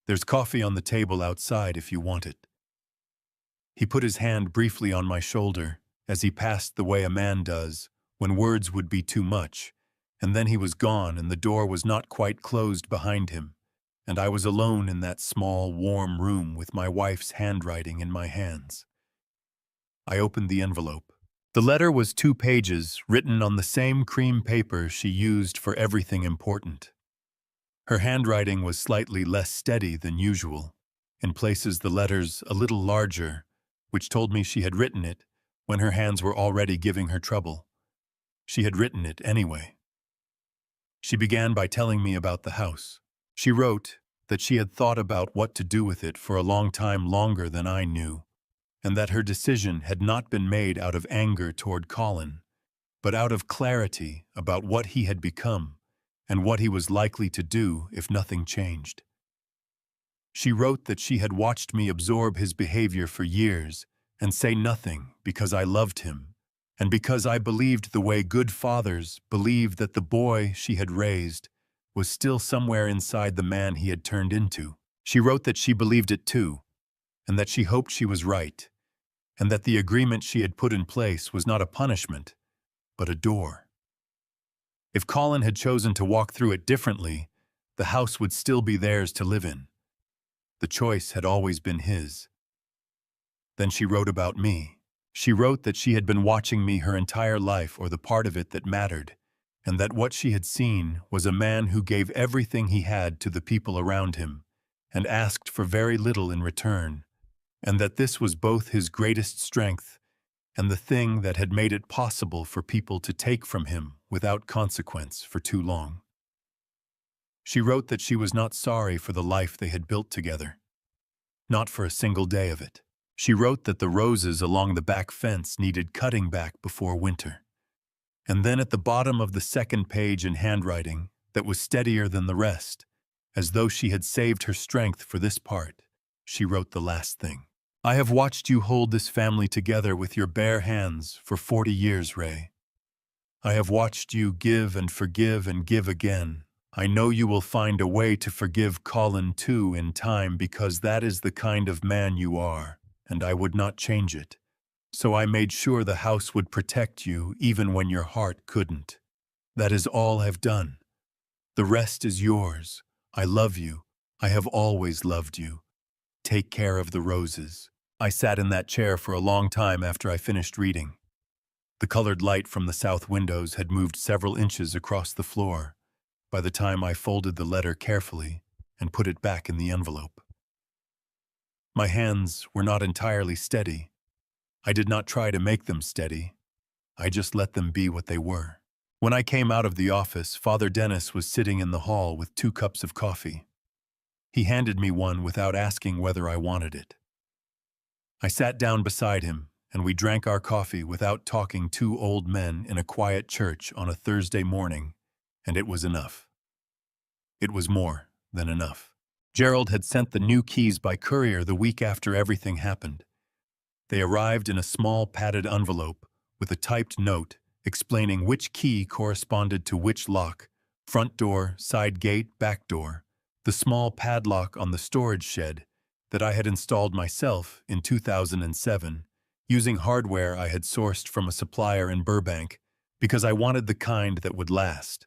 "There's coffee on the table outside if you want it." He put his hand briefly on my shoulder, as he passed the way a man does, when words would be too much, and then he was gone and the door was not quite closed behind him, and I was alone in that small, warm room with my wife's handwriting in my hands. I opened the envelope. The letter was 2 pages, written on the same cream paper she used for everything important. Her handwriting was slightly less steady than usual, in places the letters a little larger, which told me she had written it when her hands were already giving her trouble. She had written it anyway. She began by telling me about the house. She wrote that she had thought about what to do with it for a long time, longer than I knew, and that her decision had not been made out of anger toward Colin, but out of clarity about what he had become and what he was likely to do if nothing changed. She wrote that she had watched me absorb his behavior for years and say nothing because I loved him, and because I believed the way good fathers believe that the boy she had raised was still somewhere inside the man he had turned into. She wrote that she believed it too, and that she hoped she was right, and that the agreement she had put in place was not a punishment, but a door. If Colin had chosen to walk through it differently, the house would still be theirs to live in. The choice had always been his. Then she wrote about me. She wrote that she had been watching me her entire life, or the part of it that mattered, and that what she had seen was a man who gave everything he had to the people around him and asked for very little in return, and that this was both his greatest strength and the thing that had made it possible for people to take from him without consequence for too long. She wrote that she was not sorry for the life they had built together, not for a single day of it. She wrote that the roses along the back fence needed cutting back before winter. And then at the bottom of the second page, in handwriting that was steadier than the rest, as though she had saved her strength for this part, she wrote the last thing. "I have watched you hold this family together with your bare hands for 40 years, Ray. I have watched you give and give again. I know you will find a way to forgive Colin too in time, because that is the kind of man you are, and I would not change it. So I made sure the house would protect you even when your heart couldn't. That is all I've done. The rest is yours. I love you. I have always loved you. Take care of the roses." I sat in that chair for a long time after I finished reading. The colored light from the south windows had moved several inches across the floor, by the time I folded the letter carefully and put it back in the envelope. My hands were not entirely steady. I did not try to make them steady. I just let them be what they were. When I came out of the office, Father Dennis was sitting in the hall with 2 cups of coffee. He handed me one without asking whether I wanted it. I sat down beside him, and we drank our coffee without talking 2 old men in a quiet church on a Thursday morning, and it was enough. It was more than enough. Gerald had sent the new keys by courier the week after everything happened. They arrived in a small padded envelope with a typed note explaining which key corresponded to which lock: front door, side gate, back door, the small padlock on the storage shed that I had installed myself in 2007, using hardware I had sourced from a supplier in Burbank because I wanted the kind that would last.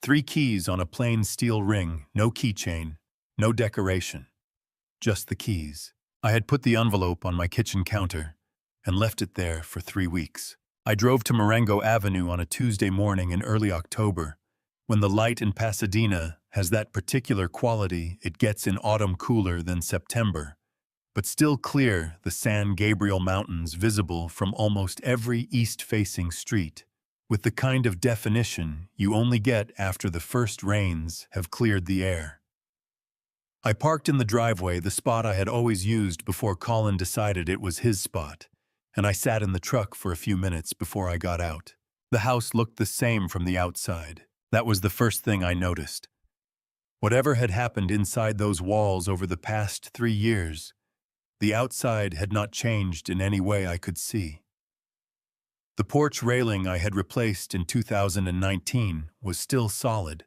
3 keys on a plain steel ring, no keychain, no decoration, just the keys. I had put the envelope on my kitchen counter and left it there for 3 weeks. I drove to Marengo Avenue on a Tuesday morning in early October, when the light in Pasadena has that particular quality it gets in autumn, cooler than September, but still clear, the San Gabriel Mountains visible from almost every east-facing street, with the kind of definition you only get after the first rains have cleared the air. I parked in the driveway, the spot I had always used before Colin decided it was his spot, and I sat in the truck for a few minutes before I got out. The house looked the same from the outside. That was the first thing I noticed. Whatever had happened inside those walls over the past 3 years, the outside had not changed in any way I could see. The porch railing I had replaced in 2019 was still solid.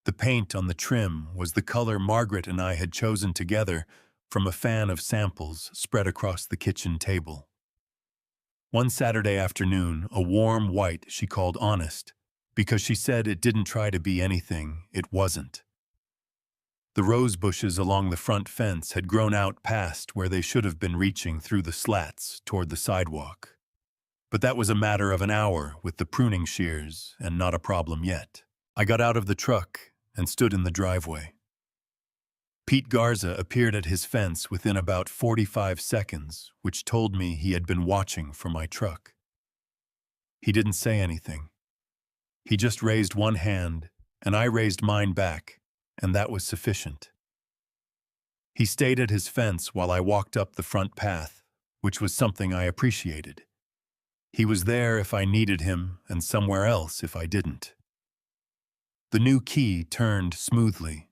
The paint on the trim was the color Margaret and I had chosen together from a fan of samples spread across the kitchen table. One Saturday afternoon, a warm white she called honest, because she said it didn't try to be anything it wasn't. The rose bushes along the front fence had grown out past where they should have been, reaching through the slats toward the sidewalk. But that was a matter of an hour with the pruning shears, and not a problem yet. I got out of the truck and stood in the driveway. Pete Garza appeared at his fence within about 45 seconds, which told me he had been watching for my truck. He didn't say anything. He just raised one hand, and I raised mine back, and that was sufficient. He stayed at his fence while I walked up the front path, which was something I appreciated. He was there if I needed him, and somewhere else if I didn't. The new key turned smoothly.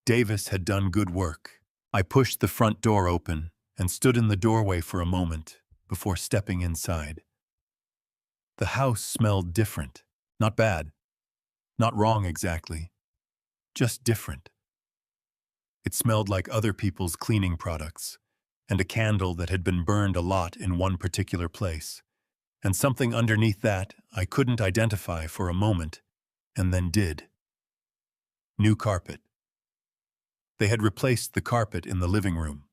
Davis had done good work. I pushed the front door open and stood in the doorway for a moment before stepping inside. The house smelled different. Not bad. Not wrong exactly. Just different. It smelled like other people's cleaning products, and a candle that had been burned a lot in one particular place, and something underneath that I couldn't identify for a moment, and then did. New carpet. They had replaced the carpet in the living room.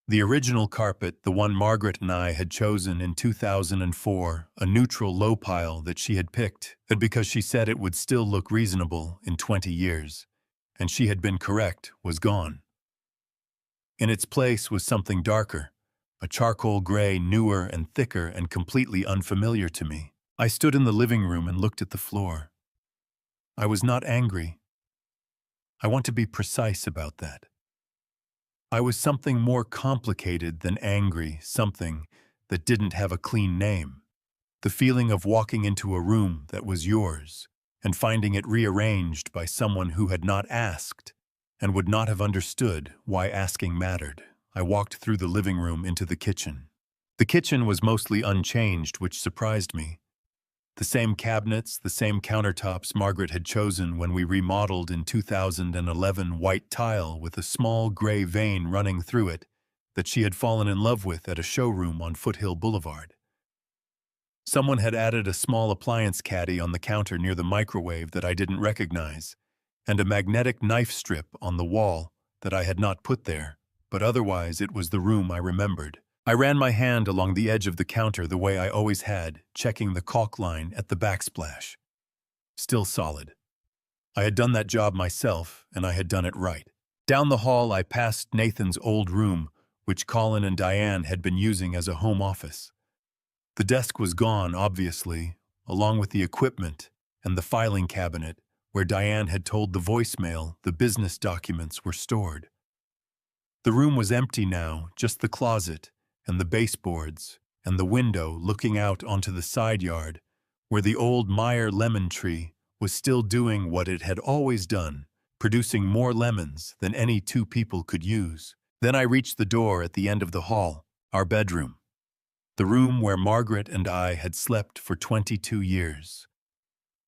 The original carpet, the one Margaret and I had chosen in 2004, a neutral low pile that she had picked, and because she said it would still look reasonable in 20 years, and she had been correct, was gone. In its place was something darker, a charcoal gray, newer and thicker and completely unfamiliar to me. I stood in the living room and looked at the floor. I was not angry. I want to be precise about that. I was something more complicated than angry, something that didn't have a clean name. The feeling of walking into a room that was yours and finding it rearranged by someone who had not asked and would not have understood why asking mattered. I walked through the living room into the kitchen. The kitchen was mostly unchanged, which surprised me. The same cabinets, the same countertops Margaret had chosen when we remodeled in 2011, white tile with a small gray vein running through it that she had fallen in love with at a showroom on Foothill Boulevard. Someone had added a small appliance caddy on the counter near the microwave that I didn't recognize, and a magnetic knife strip on the wall that I had not put there, but otherwise it was the room I remembered. I ran my hand along the edge of the counter the way I always had, checking the caulk line at the backsplash. Still solid. I had done that job myself, and I had done it right. Down the hall, I passed Nathan's old room, which Colin and Diane had been using as a home office. The desk was gone, obviously, along with the equipment and the filing cabinet where Diane had told the voicemail the business documents were stored. The room was empty now, just the closet and the baseboards and the window looking out onto the side yard where the old Meyer lemon tree was still doing what it had always done, producing more lemons than any two people could use. Then I reached the door at the end of the hall, our bedroom. The room where Margaret and I had slept for 22 years.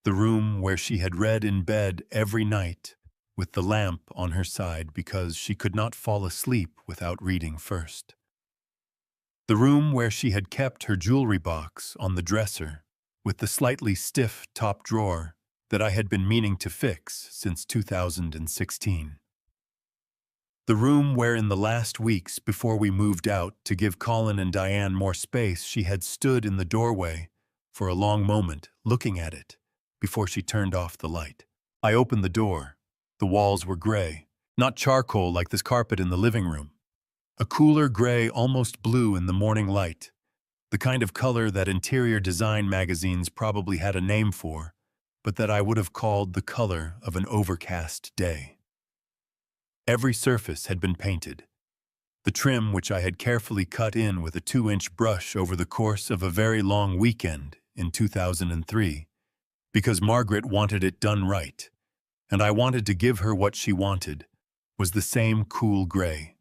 The room where she had read in bed every night with the lamp on her side because she could not fall asleep without reading first. The room where she had kept her jewelry box on the dresser with the slightly stiff top drawer that I had been meaning to fix since 2016. The room where in the last weeks before we moved out to give Colin and Diane more space, she had stood in the doorway for a long moment looking at it before she turned off the light. I opened the door. The walls were gray, not charcoal like this carpet in the living room. A cooler gray, almost blue in the morning light, the kind of color that interior design magazines probably had a name for, but that I would have called the color of an overcast day. Every surface had been painted. The trim, which I had carefully cut in with a 2-inch brush over the course of a very long weekend in 2003, because Margaret wanted it done right, and I wanted to give her what she wanted, was the same cool gray.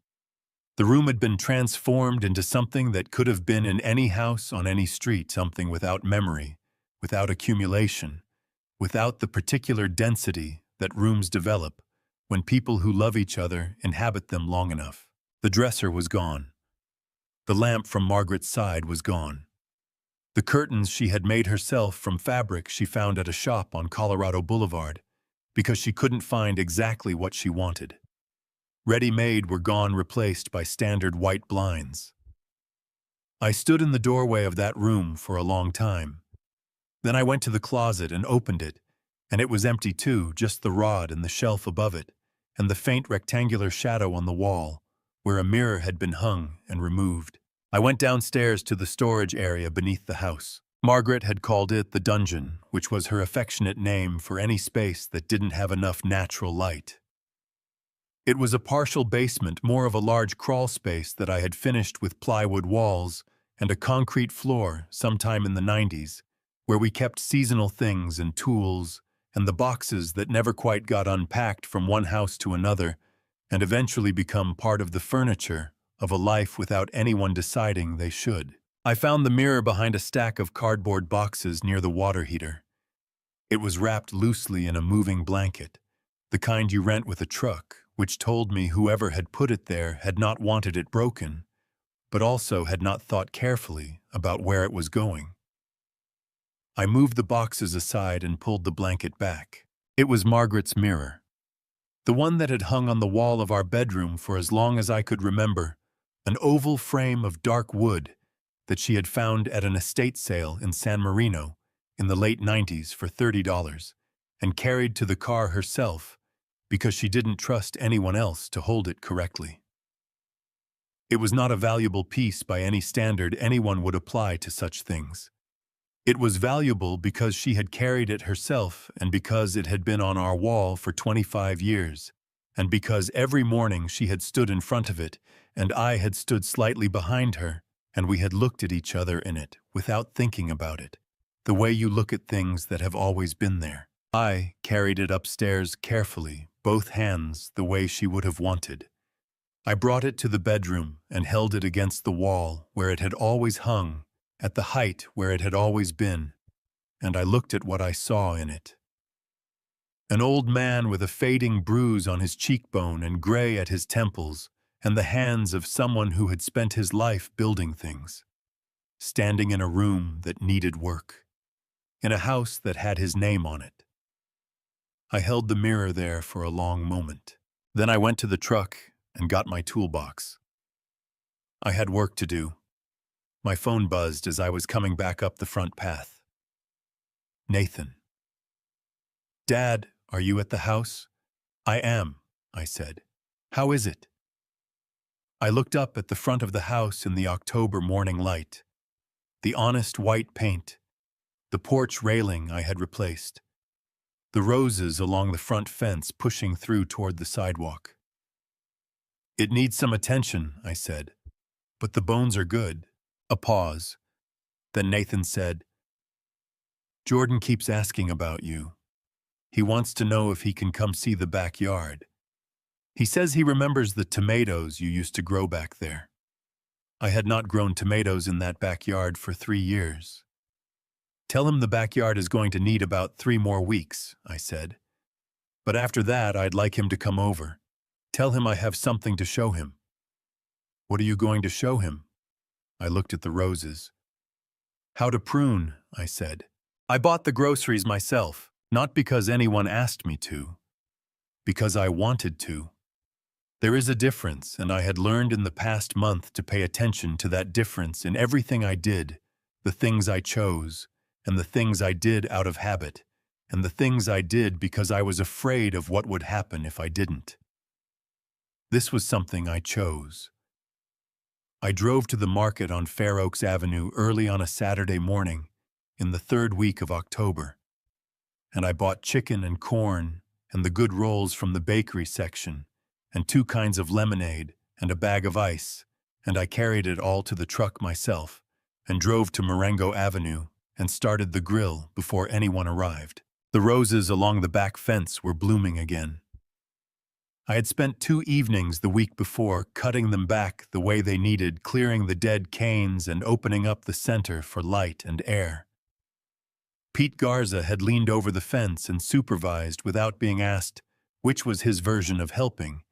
The room had been transformed into something that could have been in any house on any street, something without memory, without accumulation, without the particular density that rooms develop when people who love each other inhabit them long enough. The dresser was gone. The lamp from Margaret's side was gone. The curtains she had made herself from fabric she found at a shop on Colorado Boulevard because she couldn't find exactly what she wanted. Ready-made were gone, replaced by standard white blinds. I stood in the doorway of that room for a long time. Then I went to the closet and opened it, and it was empty too, just the rod and the shelf above it, and the faint rectangular shadow on the wall, where a mirror had been hung and removed. I went downstairs to the storage area beneath the house. Margaret had called it the dungeon, which was her affectionate name for any space that didn't have enough natural light. It was a partial basement, more of a large crawl space that I had finished with plywood walls and a concrete floor sometime in the 90s, where we kept seasonal things and tools and the boxes that never quite got unpacked from one house to another and eventually become part of the furniture of a life without anyone deciding they should. I found the mirror behind a stack of cardboard boxes near the water heater. It was wrapped loosely in a moving blanket, the kind you rent with a truck, which told me whoever had put it there had not wanted it broken, but also had not thought carefully about where it was going. I moved the boxes aside and pulled the blanket back. It was Margaret's mirror, the one that had hung on the wall of our bedroom for as long as I could remember, an oval frame of dark wood that she had found at an estate sale in San Marino in the late 90s for $30 and carried to the car herself because she didn't trust anyone else to hold it correctly. It was not a valuable piece by any standard anyone would apply to such things. It was valuable because she had carried it herself and because it had been on our wall for 25 years, and because every morning she had stood in front of it and I had stood slightly behind her, and we had looked at each other in it without thinking about it, the way you look at things that have always been there. I carried it upstairs carefully, both hands the way she would have wanted. I brought it to the bedroom and held it against the wall where it had always hung, at the height where it had always been, and I looked at what I saw in it. An old man with a fading bruise on his cheekbone and gray at his temples, and the hands of someone who had spent his life building things, standing in a room that needed work, in a house that had his name on it. I held the mirror there for a long moment. Then I went to the truck and got my toolbox. I had work to do. My phone buzzed as I was coming back up the front path. Nathan. "Dad, "Are you at the house?" "I am," I said. "How is it?" I looked up at the front of the house in the October morning light. The honest white paint, the porch railing I had replaced, the roses along the front fence pushing through toward the sidewalk. "It needs some attention," I said, "but the bones are good." A pause. Then Nathan said, "Jordan keeps asking about you. He wants to know if he can come see the backyard. He says he remembers the tomatoes you used to grow back there." I had not grown tomatoes in that backyard for 3 years. "Tell him the backyard is going to need about 3 more weeks," I said. "But after that, I'd like him to come over. Tell him I have something to show him." "What are you going to show him?" I looked at the roses. "How to prune," I said. "I bought the groceries myself, not because anyone asked me to, because I wanted to." There is a difference, and I had learned in the past month to pay attention to that difference in everything I did, the things I chose, and the things I did out of habit, and the things I did because I was afraid of what would happen if I didn't. This was something I chose. I drove to the market on Fair Oaks Avenue early on a Saturday morning in the 3rd week of October, and I bought chicken and corn and the good rolls from the bakery section, and 2 kinds of lemonade and a bag of ice, and I carried it all to the truck myself and drove to Marengo Avenue and started the grill before anyone arrived. The roses along the back fence were blooming again. I had spent 2 evenings the week before cutting them back the way they needed, clearing the dead canes and opening up the center for light and air. Pete Garza had leaned over the fence and supervised without being asked which was his version of helping,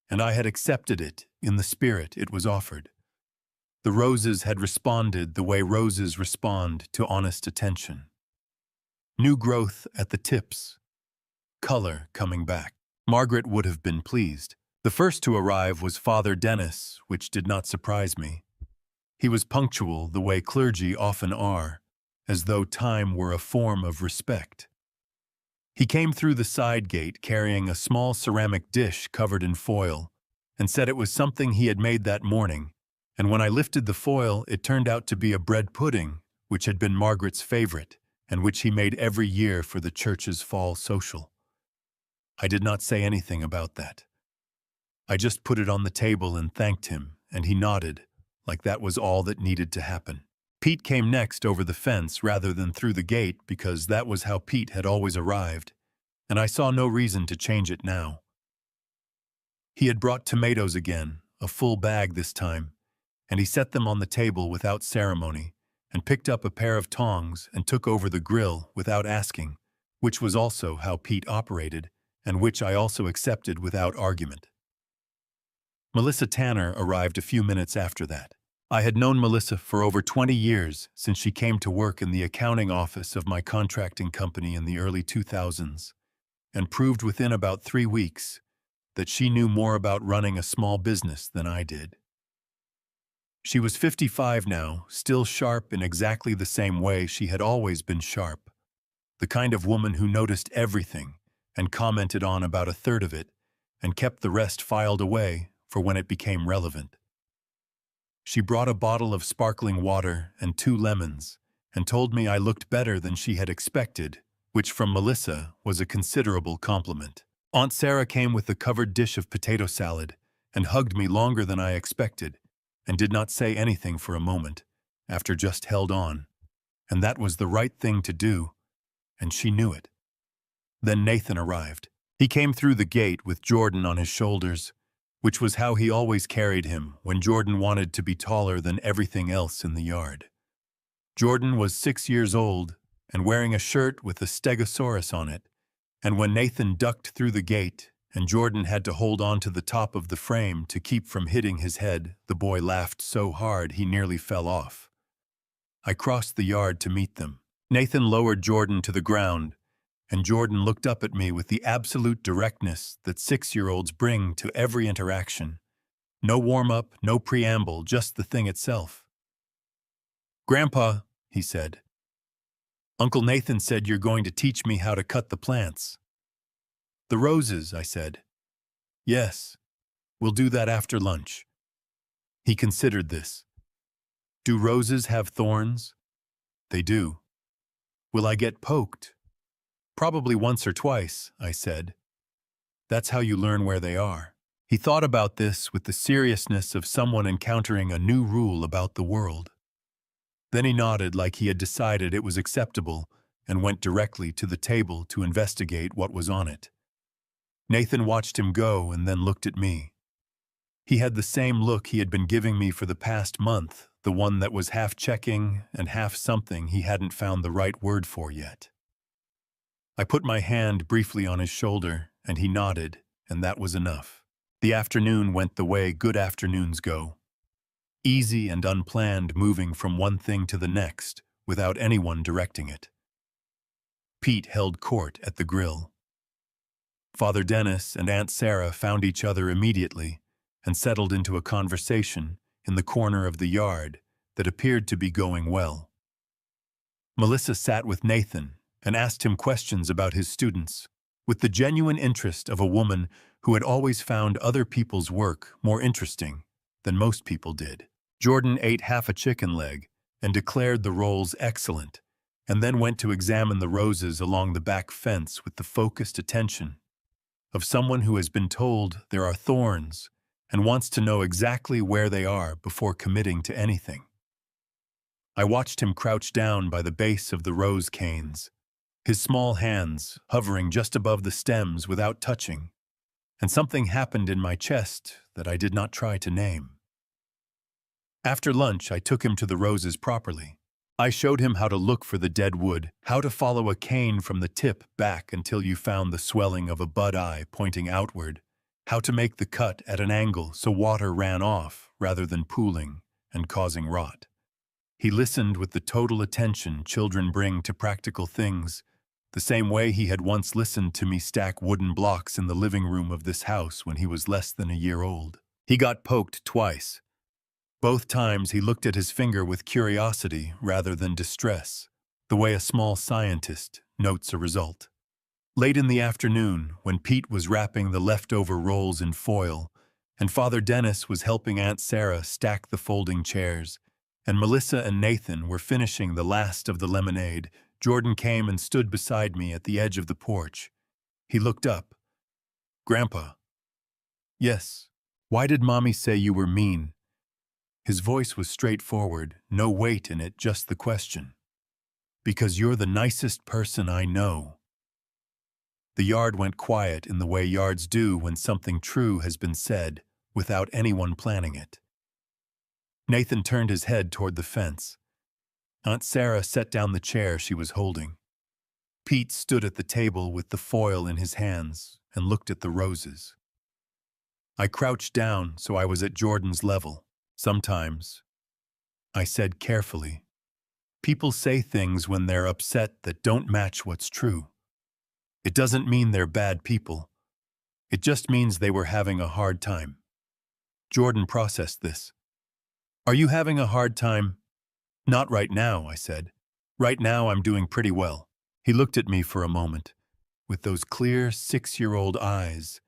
and I had accepted it in the spirit it was offered. The roses had responded the way roses respond to honest attention. New growth at the tips. Color coming back. Margaret would have been pleased. The first to arrive was Father Dennis, which did not surprise me. He was punctual the way clergy often are, as though time were a form of respect. He came through the side gate carrying a small ceramic dish covered in foil, and said it was something he had made that morning, and when I lifted the foil it turned out to be a bread pudding, which had been Margaret's favorite, and which he made every year for the church's fall social. I did not say anything about that. I just put it on the table and thanked him, and he nodded, like that was all that needed to happen. Pete came next over the fence rather than through the gate because that was how Pete had always arrived, and I saw no reason to change it now. He had brought tomatoes again, a full bag this time, and he set them on the table without ceremony, and picked up a pair of tongs and took over the grill without asking, which was also how Pete operated, and which I also accepted without argument. Melissa Tanner arrived a few minutes after that. I had known Melissa for over 20 years since she came to work in the accounting office of my contracting company in the early 2000s, and proved within about 3 weeks that she knew more about running a small business than I did. She was 55 now, still sharp in exactly the same way she had always been sharp, the kind of woman who noticed everything and commented on about a third of it and kept the rest filed away for when it became relevant. She brought a bottle of sparkling water and 2 lemons and told me I looked better than she had expected, which from Melissa was a considerable compliment. Aunt Sarah came with a covered dish of potato salad and hugged me longer than I expected and did not say anything for a moment, after just held on, and that was the right thing to do, and she knew it. Then Nathan arrived. He came through the gate with Jordan on his shoulders, which was how he always carried him when Jordan wanted to be taller than everything else in the yard. Jordan was 6 years old and wearing a shirt with a stegosaurus on it, and when Nathan ducked through the gate and Jordan had to hold on to the top of the frame to keep from hitting his head, the boy laughed so hard he nearly fell off. I crossed the yard to meet them. Nathan lowered Jordan to the ground, and Jordan looked up at me with the absolute directness that 6-year-olds bring to every interaction. No warm-up, no preamble, just the thing itself. "Grandpa," he said, "Uncle Nathan said you're going to teach me how to cut the plants." The roses, I said. Yes, we'll do that after lunch. He considered this. Do roses have thorns? They do. Will I get poked? Probably once or twice, I said. That's how you learn where they are. He thought about this with the seriousness of someone encountering a new rule about the world. Then he nodded like he had decided it was acceptable and went directly to the table to investigate what was on it. Nathan watched him go and then looked at me. He had the same look he had been giving me for the past month, the one that was half checking and half something he hadn't found the right word for yet. I put my hand briefly on his shoulder, and he nodded, and that was enough. The afternoon went the way good afternoons go. Easy and unplanned, moving from one thing to the next, without anyone directing it. Pete held court at the grill. Father Dennis and Aunt Sarah found each other immediately and settled into a conversation in the corner of the yard that appeared to be going well. Melissa sat with Nathan and asked him questions about his students, with the genuine interest of a woman who had always found other people's work more interesting than most people did. Jordan ate half a chicken leg and declared the rolls excellent, and then went to examine the roses along the back fence with the focused attention of someone who has been told there are thorns and wants to know exactly where they are before committing to anything. I watched him crouch down by the base of the rose canes, his small hands hovering just above the stems without touching, and something happened in my chest that I did not try to name. After lunch, I took him to the roses properly. I showed him how to look for the dead wood, how to follow a cane from the tip back until you found the swelling of a bud eye pointing outward, how to make the cut at an angle so water ran off rather than pooling and causing rot. He listened with the total attention children bring to practical things, the same way he had once listened to me stack wooden blocks in the living room of this house when he was less than a year old. He got poked twice. Both times he looked at his finger with curiosity rather than distress, the way a small scientist notes a result. Late in the afternoon, when Pete was wrapping the leftover rolls in foil, and Father Dennis was helping Aunt Sarah stack the folding chairs, and Melissa and Nathan were finishing the last of the lemonade, Jordan came and stood beside me at the edge of the porch. He looked up. "Grandpa." "Yes. Why did Mommy say you were mean?" His voice was straightforward, no weight in it, just the question. "Because you're the nicest person I know." The yard went quiet in the way yards do when something true has been said, without anyone planning it. Nathan turned his head toward the fence. Aunt Sarah set down the chair she was holding. Pete stood at the table with the foil in his hands and looked at the roses. I crouched down so I was at Jordan's level. "Sometimes," I said carefully, "people say things when they're upset that don't match what's true. It doesn't mean they're bad people. It just means they were having a hard time." Jordan processed this. "Are you having a hard time?" "Not right now," I said. "Right now I'm doing pretty well." He looked at me for a moment, with those clear 6-year-old eyes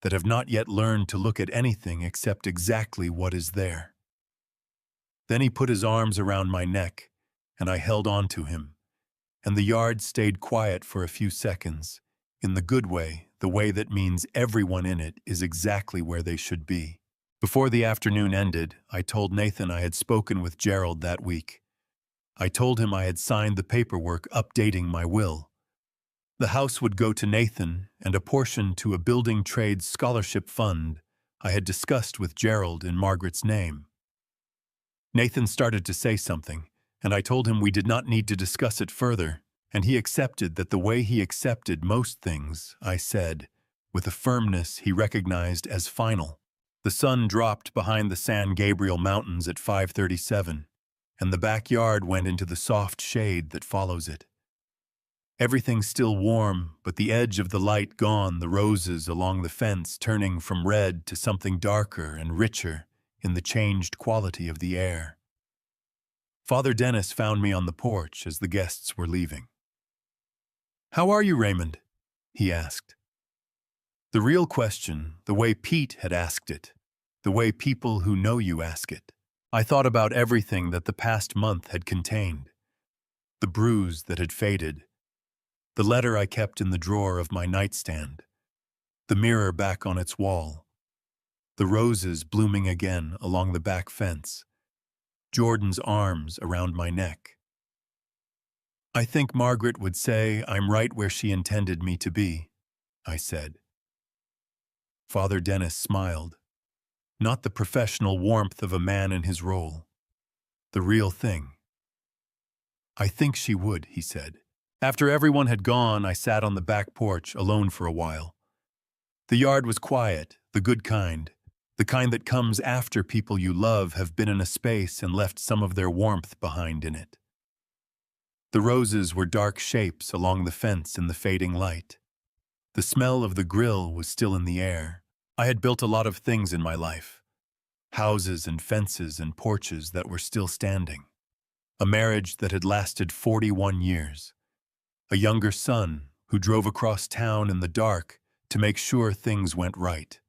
that have not yet learned to look at anything except exactly what is there. Then he put his arms around my neck, and I held on to him, and the yard stayed quiet for a few seconds, in the good way, the way that means everyone in it is exactly where they should be. Before the afternoon ended, I told Nathan I had spoken with Gerald that week. I told him I had signed the paperwork updating my will. The house would go to Nathan and a portion to a building trades scholarship fund I had discussed with Gerald in Margaret's name. Nathan started to say something, and I told him we did not need to discuss it further, and he accepted that the way he accepted most things, I said, with a firmness he recognized as final. The sun dropped behind the San Gabriel Mountains at 5:37, and the backyard went into the soft shade that follows it. Everything still warm, but the edge of the light gone, the roses along the fence turning from red to something darker and richer in the changed quality of the air. Father Dennis found me on the porch as the guests were leaving. "How are you, Raymond?" he asked. The real question, the way Pete had asked it, the way people who know you ask it. I thought about everything that the past month had contained. The bruise that had faded, the letter I kept in the drawer of my nightstand, the mirror back on its wall, the roses blooming again along the back fence, Jordan's arms around my neck. I think Margaret would say I'm right where she intended me to be, I said. Father Dennis smiled. Not the professional warmth of a man in his role. The real thing. I think she would, he said. After everyone had gone, I sat on the back porch alone for a while. The yard was quiet, the good kind, the kind that comes after people you love have been in a space and left some of their warmth behind in it. The roses were dark shapes along the fence in the fading light. The smell of the grill was still in the air. I had built a lot of things in my life. Houses and fences and porches that were still standing. A marriage that had lasted 41 years. A younger son who drove across town in the dark to make sure things went right.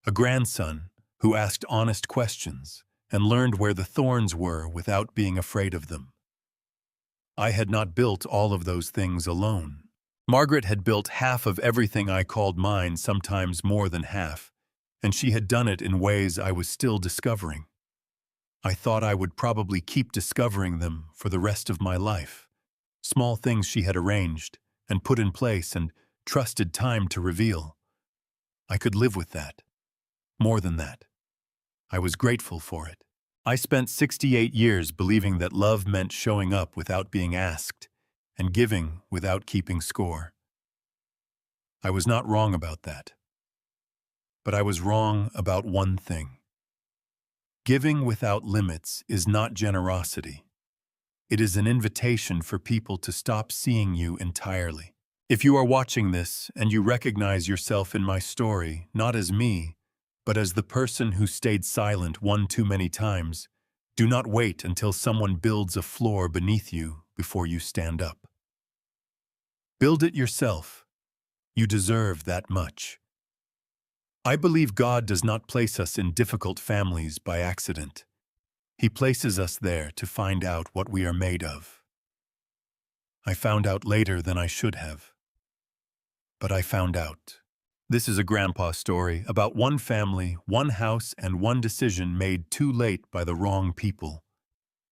A grandson who asked honest questions and learned where the thorns were without being afraid of them. I had not built all of those things alone. Margaret had built half of everything I called mine, sometimes more than half, and she had done it in ways I was still discovering. I thought I would probably keep discovering them for the rest of my life. Small things she had arranged and put in place and trusted time to reveal. I could live with that. More than that. I was grateful for it. I spent 68 years believing that love meant showing up without being asked and giving without keeping score. I was not wrong about that. But I was wrong about one thing. Giving without limits is not generosity. It is an invitation for people to stop seeing you entirely. If you are watching this and you recognize yourself in my story, not as me, but as the person who stayed silent one too many times, do not wait until someone builds a floor beneath you before you stand up. Build it yourself. You deserve that much. I believe God does not place us in difficult families by accident. He places us there to find out what we are made of. I found out later than I should have. But I found out. This is a grandpa story about one family, one house, and one decision made too late by the wrong people.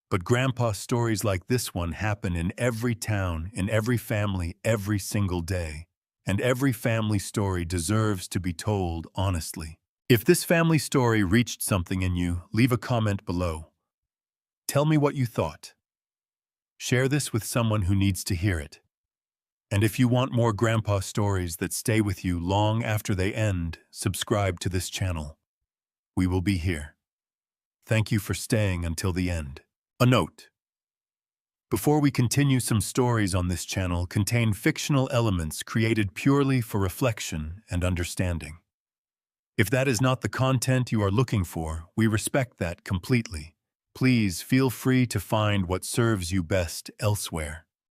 But grandpa stories like this one happen in every town, in every family, every single day. And every family story deserves to be told honestly. If this family story reached something in you, leave a comment below. Tell me what you thought. Share this with someone who needs to hear it. And if you want more grandpa stories that stay with you long after they end, subscribe to this channel. We will be here. Thank you for staying until the end. A note. Before we continue, some stories on this channel contain fictional elements created purely for reflection and understanding. If that is not the content you are looking for, we respect that completely. Please feel free to find what serves you best elsewhere.